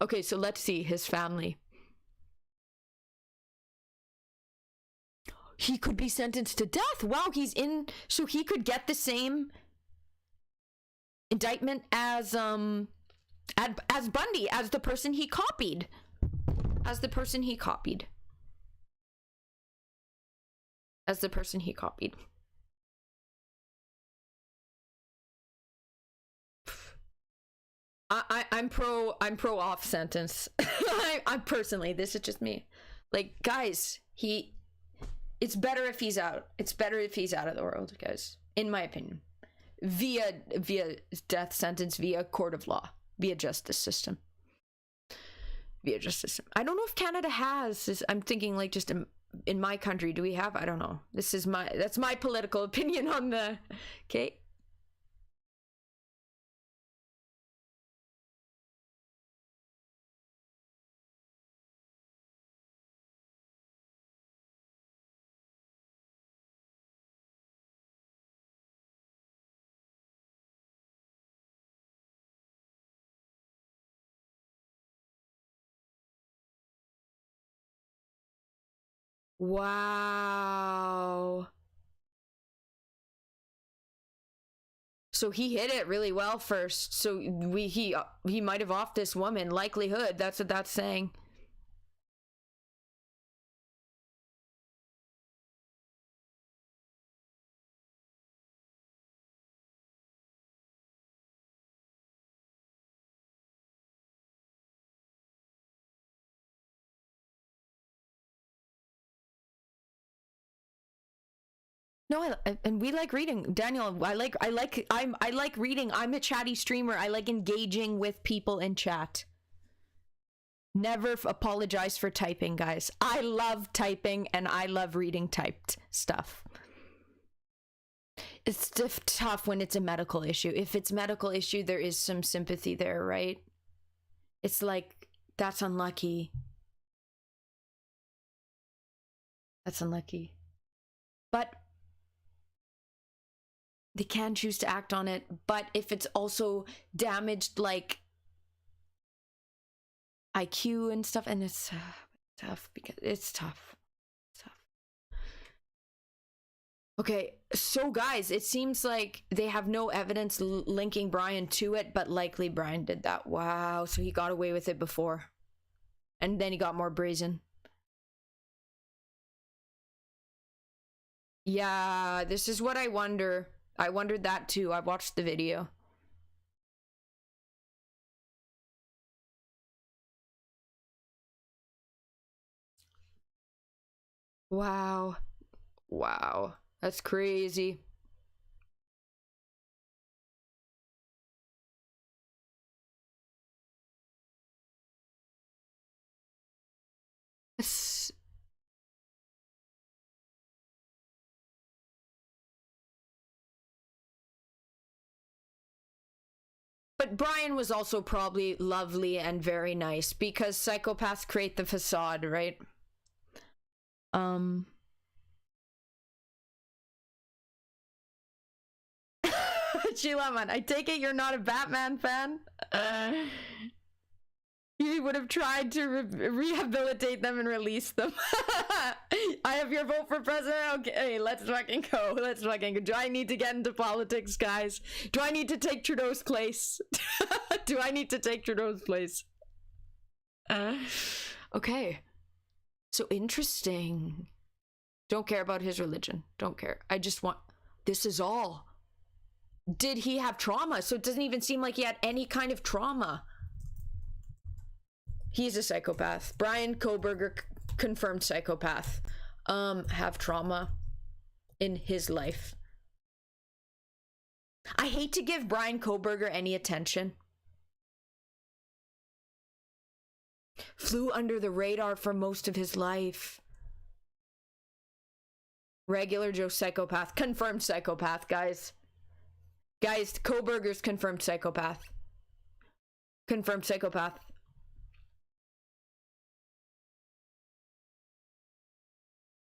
Okay, so let's see his family. He could be sentenced to death. Wow, so he could get the same indictment as Bundy, as the person he copied. I'm pro off sentence. I'm personally, this is just me. Like, guys, it's better if he's out. It's better if he's out of the world, guys, in my opinion. Via death sentence, via court of law, via justice system. I don't know if Canada has this. I'm thinking like just in my country, do we have? I don't know. That's my political opinion on the. Okay. Wow. So he hit it really well first. So he might have offed this woman. Likelihood. That's what that's saying. No, and we like reading, Daniel. I like reading. I'm a chatty streamer. I like engaging with people in chat. Never apologize for typing, guys. I love typing and I love reading typed stuff. It's tough when it's a medical issue. If it's medical issue, there is some sympathy there, right? It's like, that's unlucky. But they can choose to act on it. But if it's also damaged, like IQ and stuff, and it's tough because it's tough. Okay, so guys, it seems like they have no evidence linking Brian to it, but likely Brian did that. Wow, so he got away with it before. And then he got more brazen. Yeah, this is what I wonder. I wondered that too. I watched the video. Wow. Wow. That's crazy. But Brian was also probably lovely and very nice because psychopaths create the facade, right? Chilaman, I take it you're not a Batman fan? He would have tried to rehabilitate them and release them. I have your vote for president. Okay, let's fucking go. Let's fucking go. Do I need to get into politics, guys? Do I need to take Trudeau's place? Do I need to take Trudeau's place? Okay. So interesting. Don't care about his religion. Don't care. I just want... This is all. Did he have trauma? So it doesn't even seem like he had any kind of trauma. He's a psychopath. Brian Koberger, confirmed psychopath. Have trauma in his life. I hate to give Brian Koberger any attention. Flew under the radar for most of his life. Regular Joe psychopath. Confirmed psychopath, guys. Guys, Koberger's confirmed psychopath. Confirmed psychopath.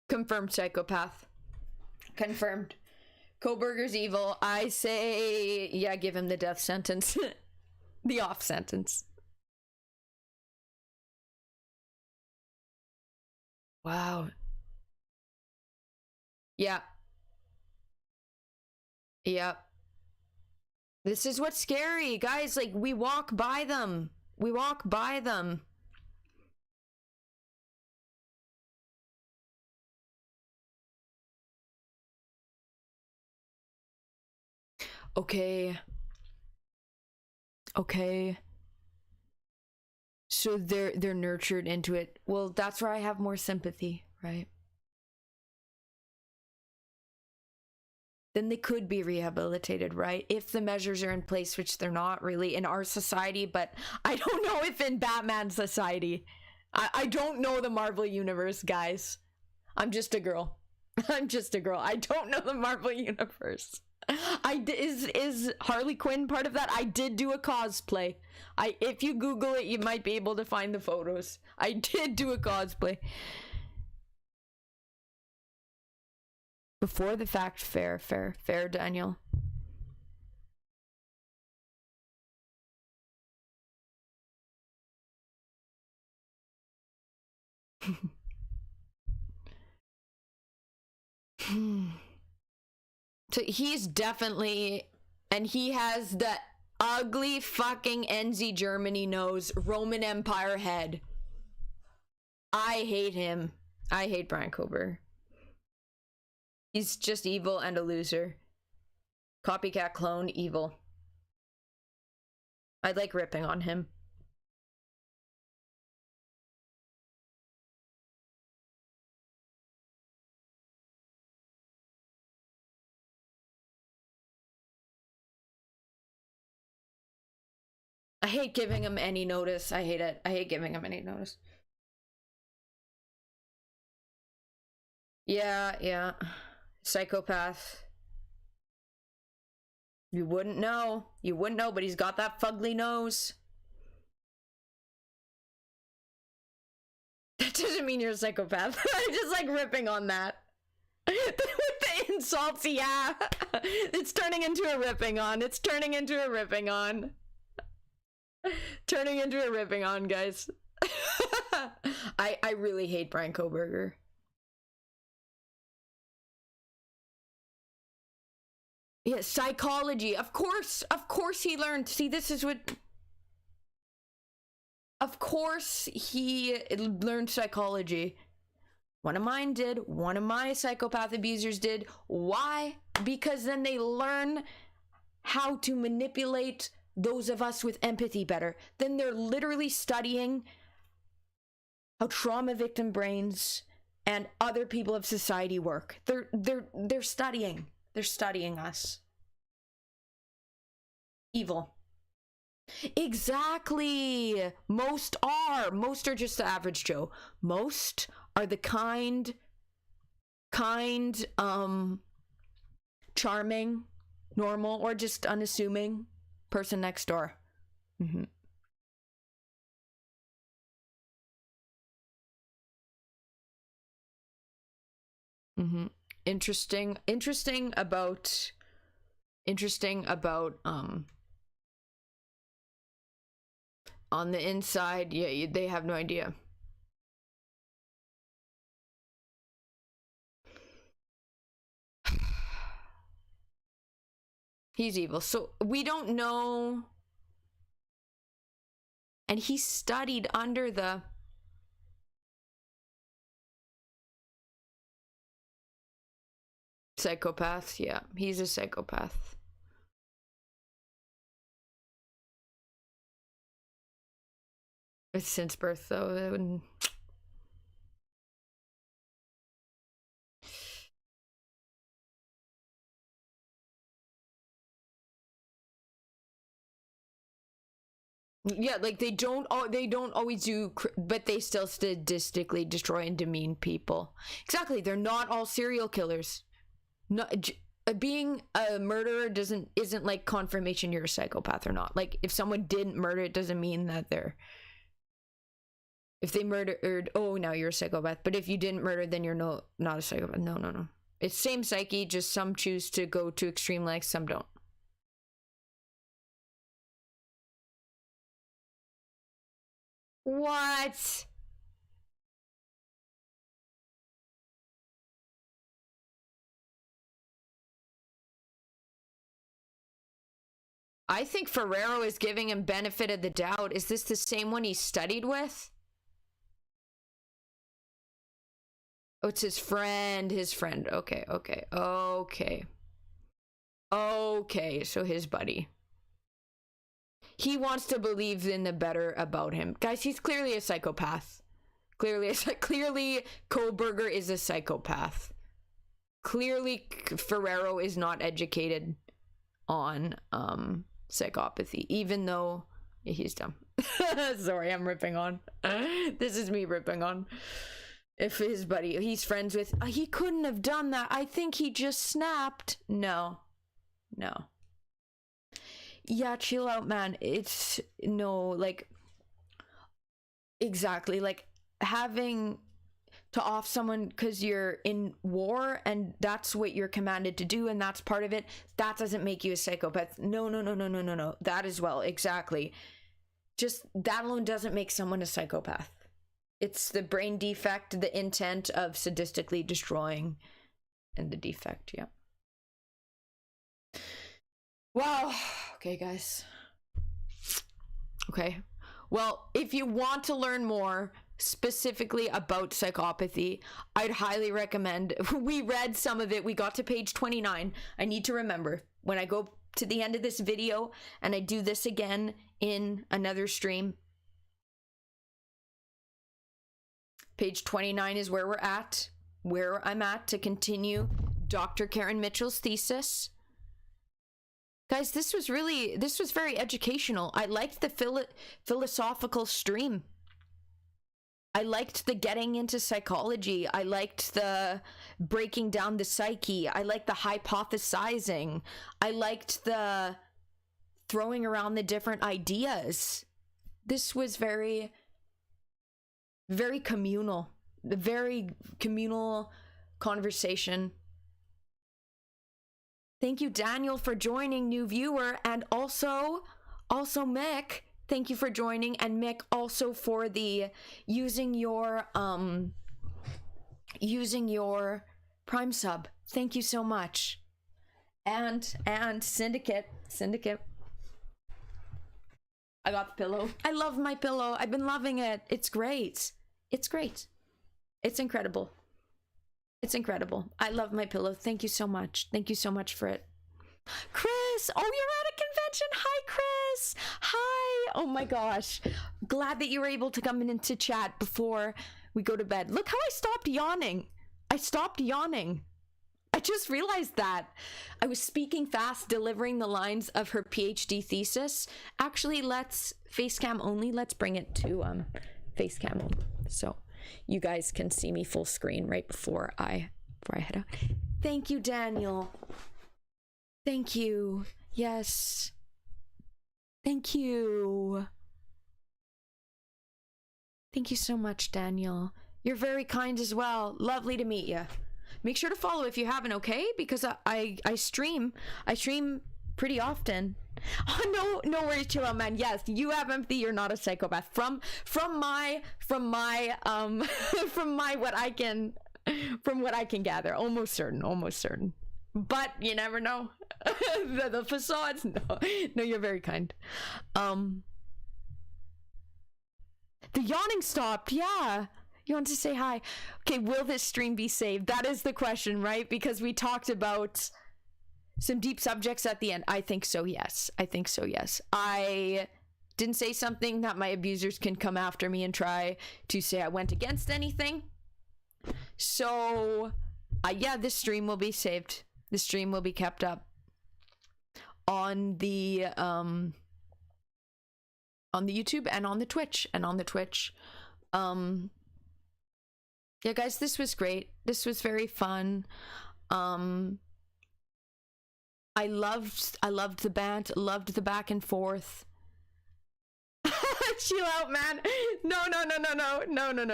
Confirmed psychopath. Confirmed. Koberger's evil. I say, yeah, give him the death sentence. The off sentence. Wow. Yeah. Yep. This is what's scary, guys. Like, we walk by them. We walk by them. Okay. Okay. So they're nurtured into it. Well, that's where I have more sympathy, right? Then they could be rehabilitated, right? If the measures are in place, which they're not really in our society, but I don't know if in Batman society. I don't know the Marvel universe, guys. I'm just a girl. I'm just a girl. I don't know the Marvel universe. Is Harley Quinn part of that? I did do a cosplay. If you Google it, you might be able to find the photos. I did do a cosplay. Before the fact, fair, Daniel. So he's definitely, and he has the ugly fucking NZ Germany nose, Roman Empire head. I hate him. I hate Brian Kober. He's just evil and a loser. Copycat clone, evil. I like ripping on him. I hate giving him any notice. I hate it. I hate giving him any notice. Yeah. Psychopath. You wouldn't know. You wouldn't know, but he's got that fugly nose. That doesn't mean you're a psychopath. I'm just like ripping on that. With the insults, yeah. It's turning into a ripping on. It's turning into a ripping on. Turning into a ripping on, guys. I really hate Brian Koberger. Yeah, psychology. Of course he learned. See, this is what... Of course he learned psychology. One of mine did. One of my psychopath abusers did. Why? Because then they learn how to manipulate those of us with empathy better. Then they're literally studying how trauma victim brains and other people of society work. They're studying. They're studying us. Evil. Exactly. Most are just the average Joe. Most are the kind, charming, normal, or just unassuming person next door. Mm-hmm. Interesting interesting about on the inside, yeah, they have no idea. He's evil. So we don't know. And he studied under the psychopath. Yeah, he's a psychopath. It's since birth, though. Yeah, like they don't always do, but they still statistically destroy and demean people. Exactly, they're not all serial killers. Not being a murderer isn't like confirmation you're a psychopath or not. Like if someone didn't murder, it doesn't mean that they're. If they murdered, oh, now you're a psychopath. But if you didn't murder, then you're not a psychopath. No. It's same psyche, just some choose to go to extreme lengths, some don't. What? I think Ferrero is giving him benefit of the doubt. Is this the same one he studied with? Oh, it's his friend. Okay. Okay, so his buddy. He wants to believe in the better about him. Guys, he's clearly a psychopath. Clearly Kohlberger is a psychopath. Clearly Ferrero is not educated on psychopathy, even though he's dumb. Sorry, I'm ripping on. This is me ripping on. If his buddy he's friends with, he couldn't have done that. I think he just snapped. No. Yeah, chill out, man. It's no, like, exactly, like having to off someone because you're in war and that's what you're commanded to do and that's part of it, that doesn't make you a psychopath. No. That as well, exactly. Just that alone doesn't make someone a psychopath. It's the brain defect, the intent of sadistically destroying, and the defect, yeah. Wow. Okay, guys. Okay. Well, if you want to learn more specifically about psychopathy, I'd highly recommend. We read some of it. We got to page 29. I need to remember when I go to the end of this video and I do this again in another stream. Page 29 is where I'm at to continue Dr. Karen Mitchell's thesis. Guys, this was very educational. I liked the philosophical stream. I liked the getting into psychology. I liked the breaking down the psyche. I liked the hypothesizing. I liked the throwing around the different ideas. This was very, very communal. The very communal conversation. Thank you, Daniel, for joining, new viewer, and also Mick. Thank you for joining, and Mick also for the using your Prime sub. Thank you so much. And Syndicate. I got the pillow. I love my pillow. I've been loving it. It's great. It's incredible. It's incredible. I love my pillow. Thank you so much. Thank you so much for it. Chris! Oh, you're at a convention. Hi, Chris. Hi. Oh my gosh. Glad that you were able to come into chat before we go to bed. Look how I stopped yawning. I just realized that. I was speaking fast, delivering the lines of her PhD thesis. Actually, let's facecam only. Let's bring it to facecam only. So you guys can see me full screen right before I head out. Thank you, Daniel. Thank you. Yes. Thank you. Thank you so much, Daniel. You're very kind as well. Lovely to meet you. Make sure to follow if you haven't, okay? Because I stream pretty often. Oh, no worries, chill out, man. Yes, you have empathy. You're not a psychopath. From my from what I can gather. Almost certain. But you never know. the facades. No, you're very kind. The yawning stopped. Yeah. You want to say hi? Okay, will this stream be saved? That is the question, right? Because we talked about some deep subjects at the end. I think so, yes. I didn't say something that my abusers can come after me and try to say I went against anything. So, yeah, this stream will be saved. The stream will be kept up on the YouTube and on the Twitch. Yeah, guys, this was great. This was very fun. I loved the band, loved the back and forth. Chill out, man. No,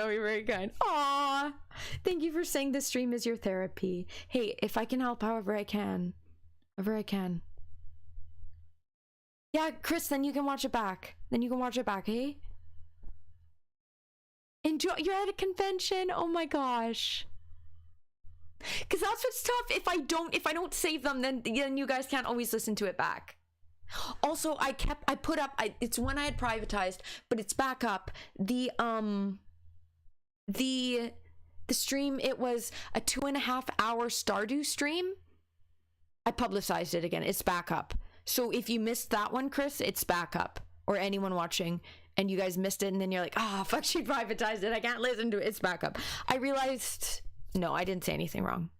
you're very kind. Aw, thank you for saying this stream is your therapy. Hey, if I can help however I can. Yeah, Chris, then you can watch it back. Hey? Enjoy. You're at a convention. Oh my gosh. Because that's what's tough. If I don't save them, then you guys can't always listen to it back. Also, it's one I had privatized, but it's back up. The stream, it was a 2.5 hour Stardew stream. I publicized it again. It's back up. So if you missed that one, Chris, it's back up. Or anyone watching, and you guys missed it, and then you're like, oh, fuck, she privatized it. I can't listen to it. It's back up. I realized, no, I didn't say anything wrong.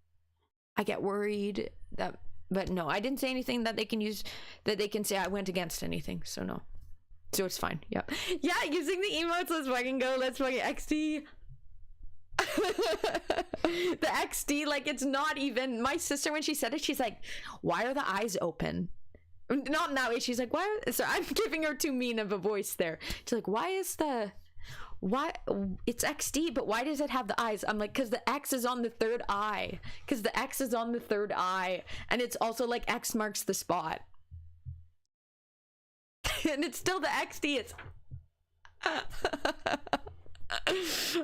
I get worried that, but no, I didn't say anything that they can use, that they can say I went against anything. So no. So it's fine. Yep. Yeah, using the emotes. Let's fucking go. Let's fucking XD. The XD, like, it's not even, my sister, when she said it, she's like, why are the eyes open? Not in that way. She's like, why? So I'm giving her too mean of a voice there. She's like, why it's XD, but why does it have the eyes? I'm like, because the X is on the third eye. And it's also like X marks the spot. And it's still the XD. It's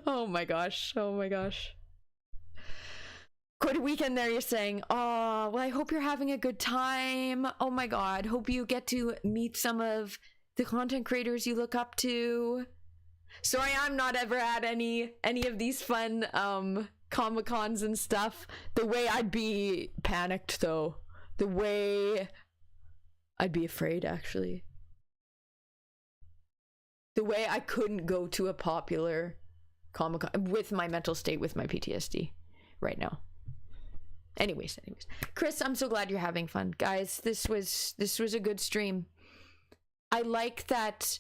oh my gosh. Quite a weekend there, you're saying. Oh, well, I hope you're having a good time. Oh my god, hope you get to meet some of the content creators you look up to. Sorry, I'm not ever at any of these fun Comic-Cons and stuff. The way I'd be panicked, though. The way I'd be afraid, actually. The way I couldn't go to a popular Comic-Con with my mental state, with my PTSD right now. Anyways, Chris, I'm so glad you're having fun. Guys, this was a good stream. I like that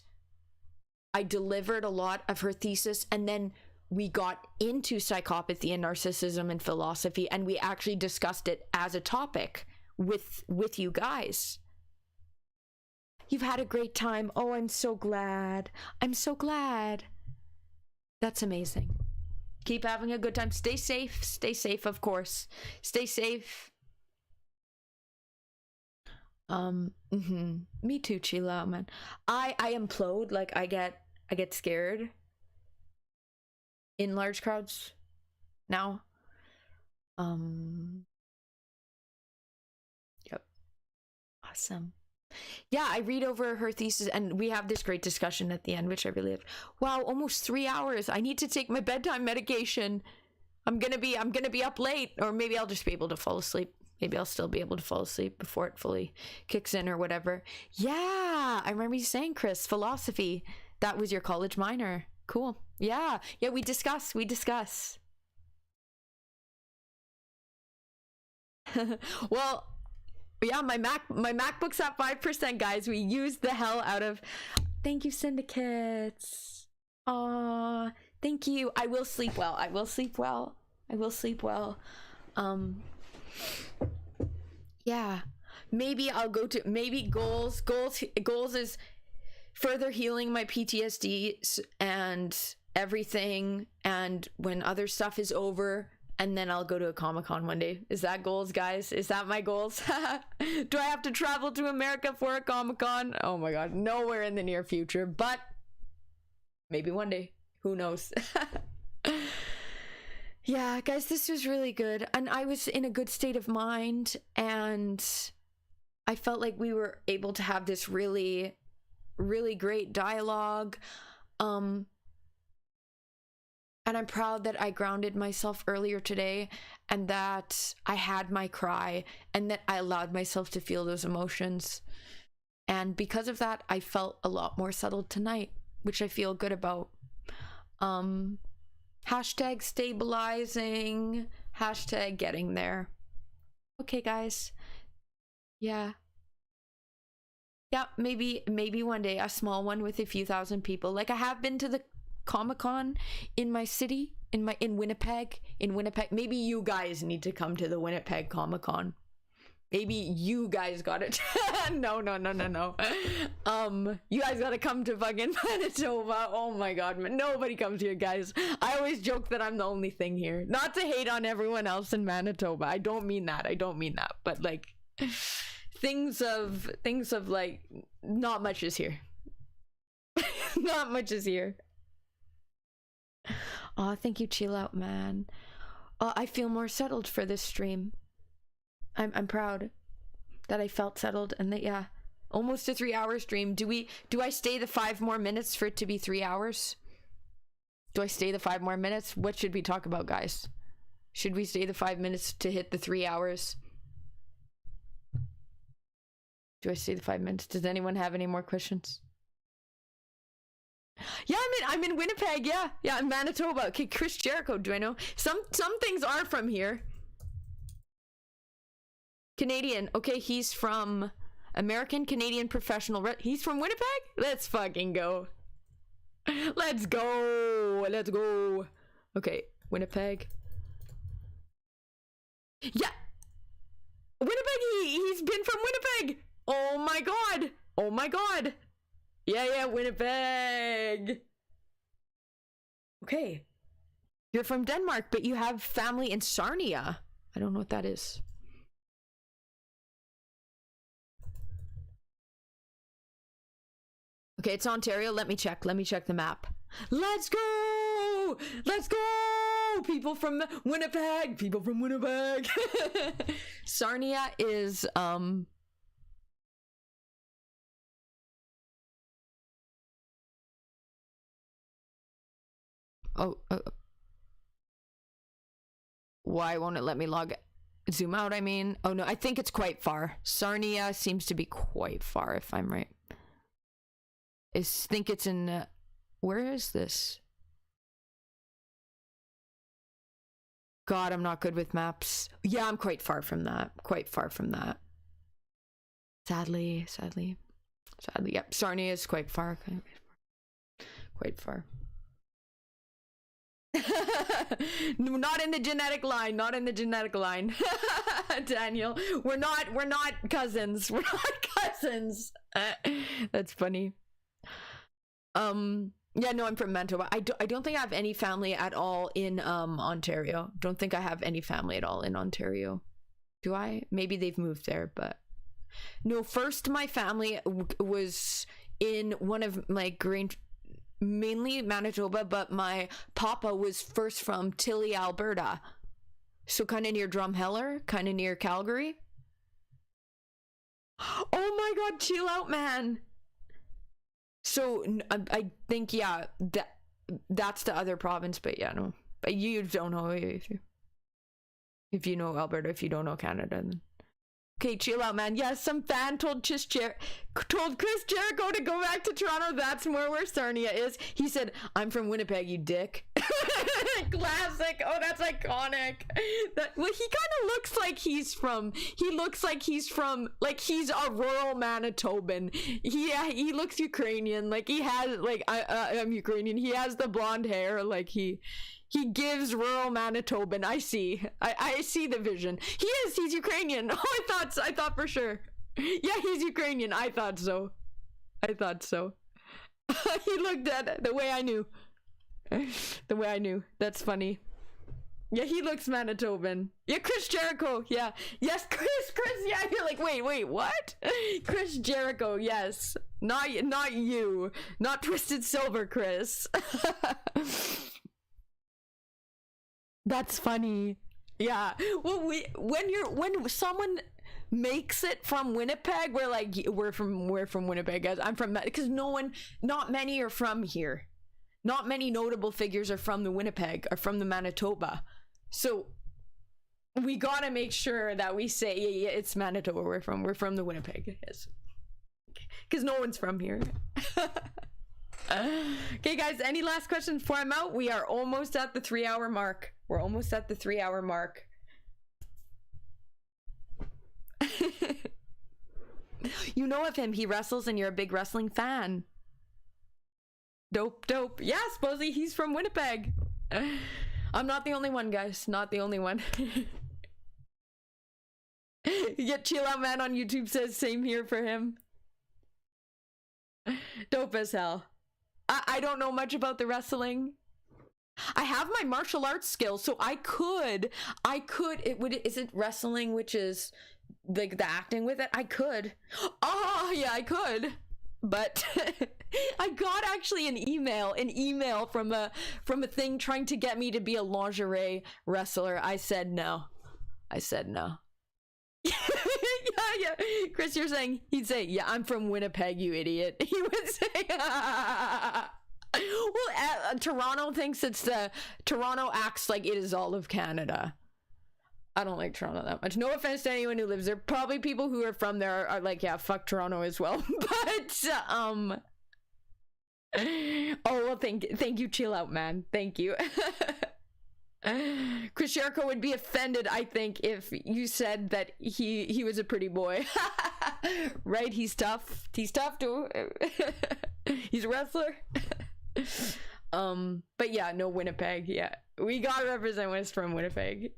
I delivered a lot of her thesis, and then we got into psychopathy and narcissism and philosophy, and we actually discussed it as a topic with you guys. You've had a great time. Oh, I'm so glad. That's amazing. Keep having a good time. Stay safe, of course. Stay safe. Me too, chill out, man. I implode. Like, I get scared in large crowds now. Yep. Awesome. Yeah, I read over her thesis, and we have this great discussion at the end, which I really have. Wow, almost 3 hours. I need to take my bedtime medication. I'm gonna be up late, or maybe I'll just be able to fall asleep. Maybe I'll still be able to fall asleep before it fully kicks in or whatever. Yeah, I remember you saying, Chris, philosophy. That was your college minor. Cool. Yeah, we discuss. Well, yeah, my MacBook's at 5%, guys. We used the hell out of. Thank you, syndicates. Aw, thank you. I will sleep well. Yeah, maybe I'll go to goals is further healing my PTSD and everything, and when other stuff is over, and then I'll go to a Comic-Con one day. Is that goals, guys? Is that my goals? Do I have to travel to America for a Comic-Con? Oh my god, nowhere in the near future, but maybe one day. Who knows? Yeah, guys, this was really good, and I was in a good state of mind, and I felt like we were able to have this really, really great dialogue. And I'm proud that I grounded myself earlier today, and that I had my cry, and that I allowed myself to feel those emotions. And because of that, I felt a lot more settled tonight, which I feel good about. Hashtag stabilizing, hashtag getting there. Okay, guys. Yeah, maybe one day, a small one with a few thousand people. Like, I have been to the Comic-Con in my city, in Winnipeg. Maybe you guys need to come to the Winnipeg Comic-Con. Maybe you guys got it. No. You guys gotta come to fucking Manitoba. Oh my god, nobody comes here, guys. I always joke that I'm the only thing here. Not to hate on everyone else in Manitoba. I don't mean that. But like, things of like, not much is here. Not much is here. Oh, thank you, Chill Out Man. I feel more settled for this stream. I'm proud that I felt settled, and that, yeah, almost a 3-hour stream. Do I stay the 5 more minutes for it to be 3 hours? Do I stay the 5 more minutes? What should we talk about, guys? Should we stay the 5 minutes to hit the 3 hours? Do I stay the 5 minutes? Does anyone have any more questions? Yeah, I'm in Winnipeg. Yeah, in Manitoba. Okay, Chris Jericho. Do I know? Some things are from here. Canadian. Okay, he's from American Canadian Professional. He's from Winnipeg? Let's fucking go. Let's go. Okay, Winnipeg. Yeah. Winnipeg, he's been from Winnipeg. Oh my god. Yeah, Winnipeg. Okay. You're from Denmark, but you have family in Sarnia. I don't know what that is. Okay, it's Ontario. Let me check the map. Let's go! People from Winnipeg! Sarnia is, why won't it let me zoom out, I mean? Oh no, I think it's quite far. Sarnia seems to be quite far, if I'm right. Think it's in, where is this? God, I'm not good with maps. Yeah, I'm quite far from that. Sadly. Yep, Sarnia is quite far. Not in the genetic line. Daniel, we're not cousins. That's funny. Yeah, no, I'm from Manitoba. I don't think I have any family at all in Ontario. Don't think I have any family at all in Ontario. Do I? Maybe they've moved there, but no. First, my family was in one of my mainly Manitoba, but my papa was first from Tilly, Alberta. So kind of near Drumheller, kind of near Calgary. Oh my god, Chill Out Man. So I think, yeah, that's the other province, but yeah, no. But you don't know if you know Alberta, if you don't know Canada, then. Okay, Chill Out Man. Yes, some fan told Chris Jericho to go back to Toronto. That's where Sarnia is. He said, "I'm from Winnipeg, you dick." Classic. Oh, that's iconic. Well, he kind of looks like he's from. Like he's a rural Manitoban. He looks Ukrainian. Like he has. Like I'm Ukrainian. He has the blonde hair. Like he gives rural Manitoban. I see the vision. He's Ukrainian. Oh, I thought for sure. Yeah, he's Ukrainian. I thought so. He looked at it the way I knew. That's funny. Yeah, he looks Manitoban. Yeah, Chris Jericho. Yeah. Yes, Chris. Yeah, you're like, wait, what? Chris Jericho. Yes. Not you. Not Twisted Silver, Chris. That's funny. Yeah. Well, when someone makes it from Winnipeg, we're like, we're from Winnipeg, guys. I'm from, because not many are from here. Not many notable figures are from the Winnipeg, or from the Manitoba. So we gotta make sure that we say, yeah, it's Manitoba. We're from the Winnipeg. Yes. Because no one's from here. Okay, guys, any last questions before I'm out? We are almost at the 3-hour mark. We're almost at the 3-hour mark. You know of him. He wrestles and you're a big wrestling fan. Dope. Yeah, supposedly he's from Winnipeg. I'm not the only one, guys. Not the only one. Yet Chill Out Man on YouTube says same here for him. Dope as hell. I don't know much about the wrestling. I have my martial arts skills, so I could, is it wrestling, which is like the acting with it? I could. Oh, yeah, I could. But I got actually an email from a thing trying to get me to be a lingerie wrestler. I said no. Yeah. Chris, you're saying, he'd say, yeah, I'm from Winnipeg, you idiot. He would say, well, Toronto thinks Toronto acts like it is all of Canada. I don't like Toronto that much. No offense to anyone who lives there. Probably people who are from there are like, yeah, fuck Toronto as well. But, oh, well, thank you, Chill Out Man. Thank you. Chris Jericho would be offended, I think, if you said that he was a pretty boy. Right? He's tough. He's tough too. He's a wrestler. But yeah, no, Winnipeg. Yeah, we gotta represent West from Winnipeg.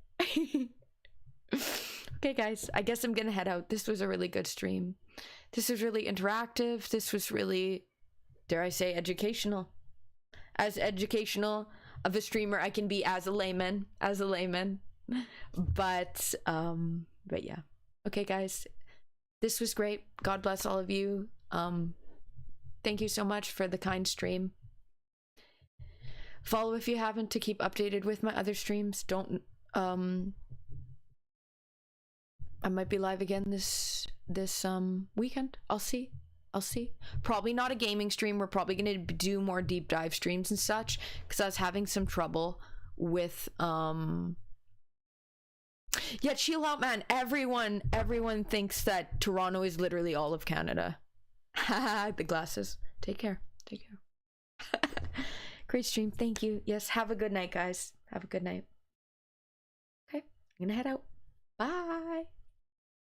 Okay, guys, I guess I'm gonna head out. This was a really good stream. This was really interactive. This was really, dare I say, educational. As educational of a streamer I can be as a layman. But yeah. Okay, guys, this was great. God bless all of you. Thank you so much for the kind stream. Follow if you haven't to keep updated with my other streams. Don't I might be live again this weekend. I'll see. Probably not a gaming stream. We're probably gonna do more deep dive streams and such, because I was having some trouble with yeah, Chill Out Man. Everyone thinks that Toronto is literally all of Canada. The glasses. Take care. Great stream. Thank you. Yes, have a good night, guys. Have a good night. Okay, I'm gonna head out. Bye.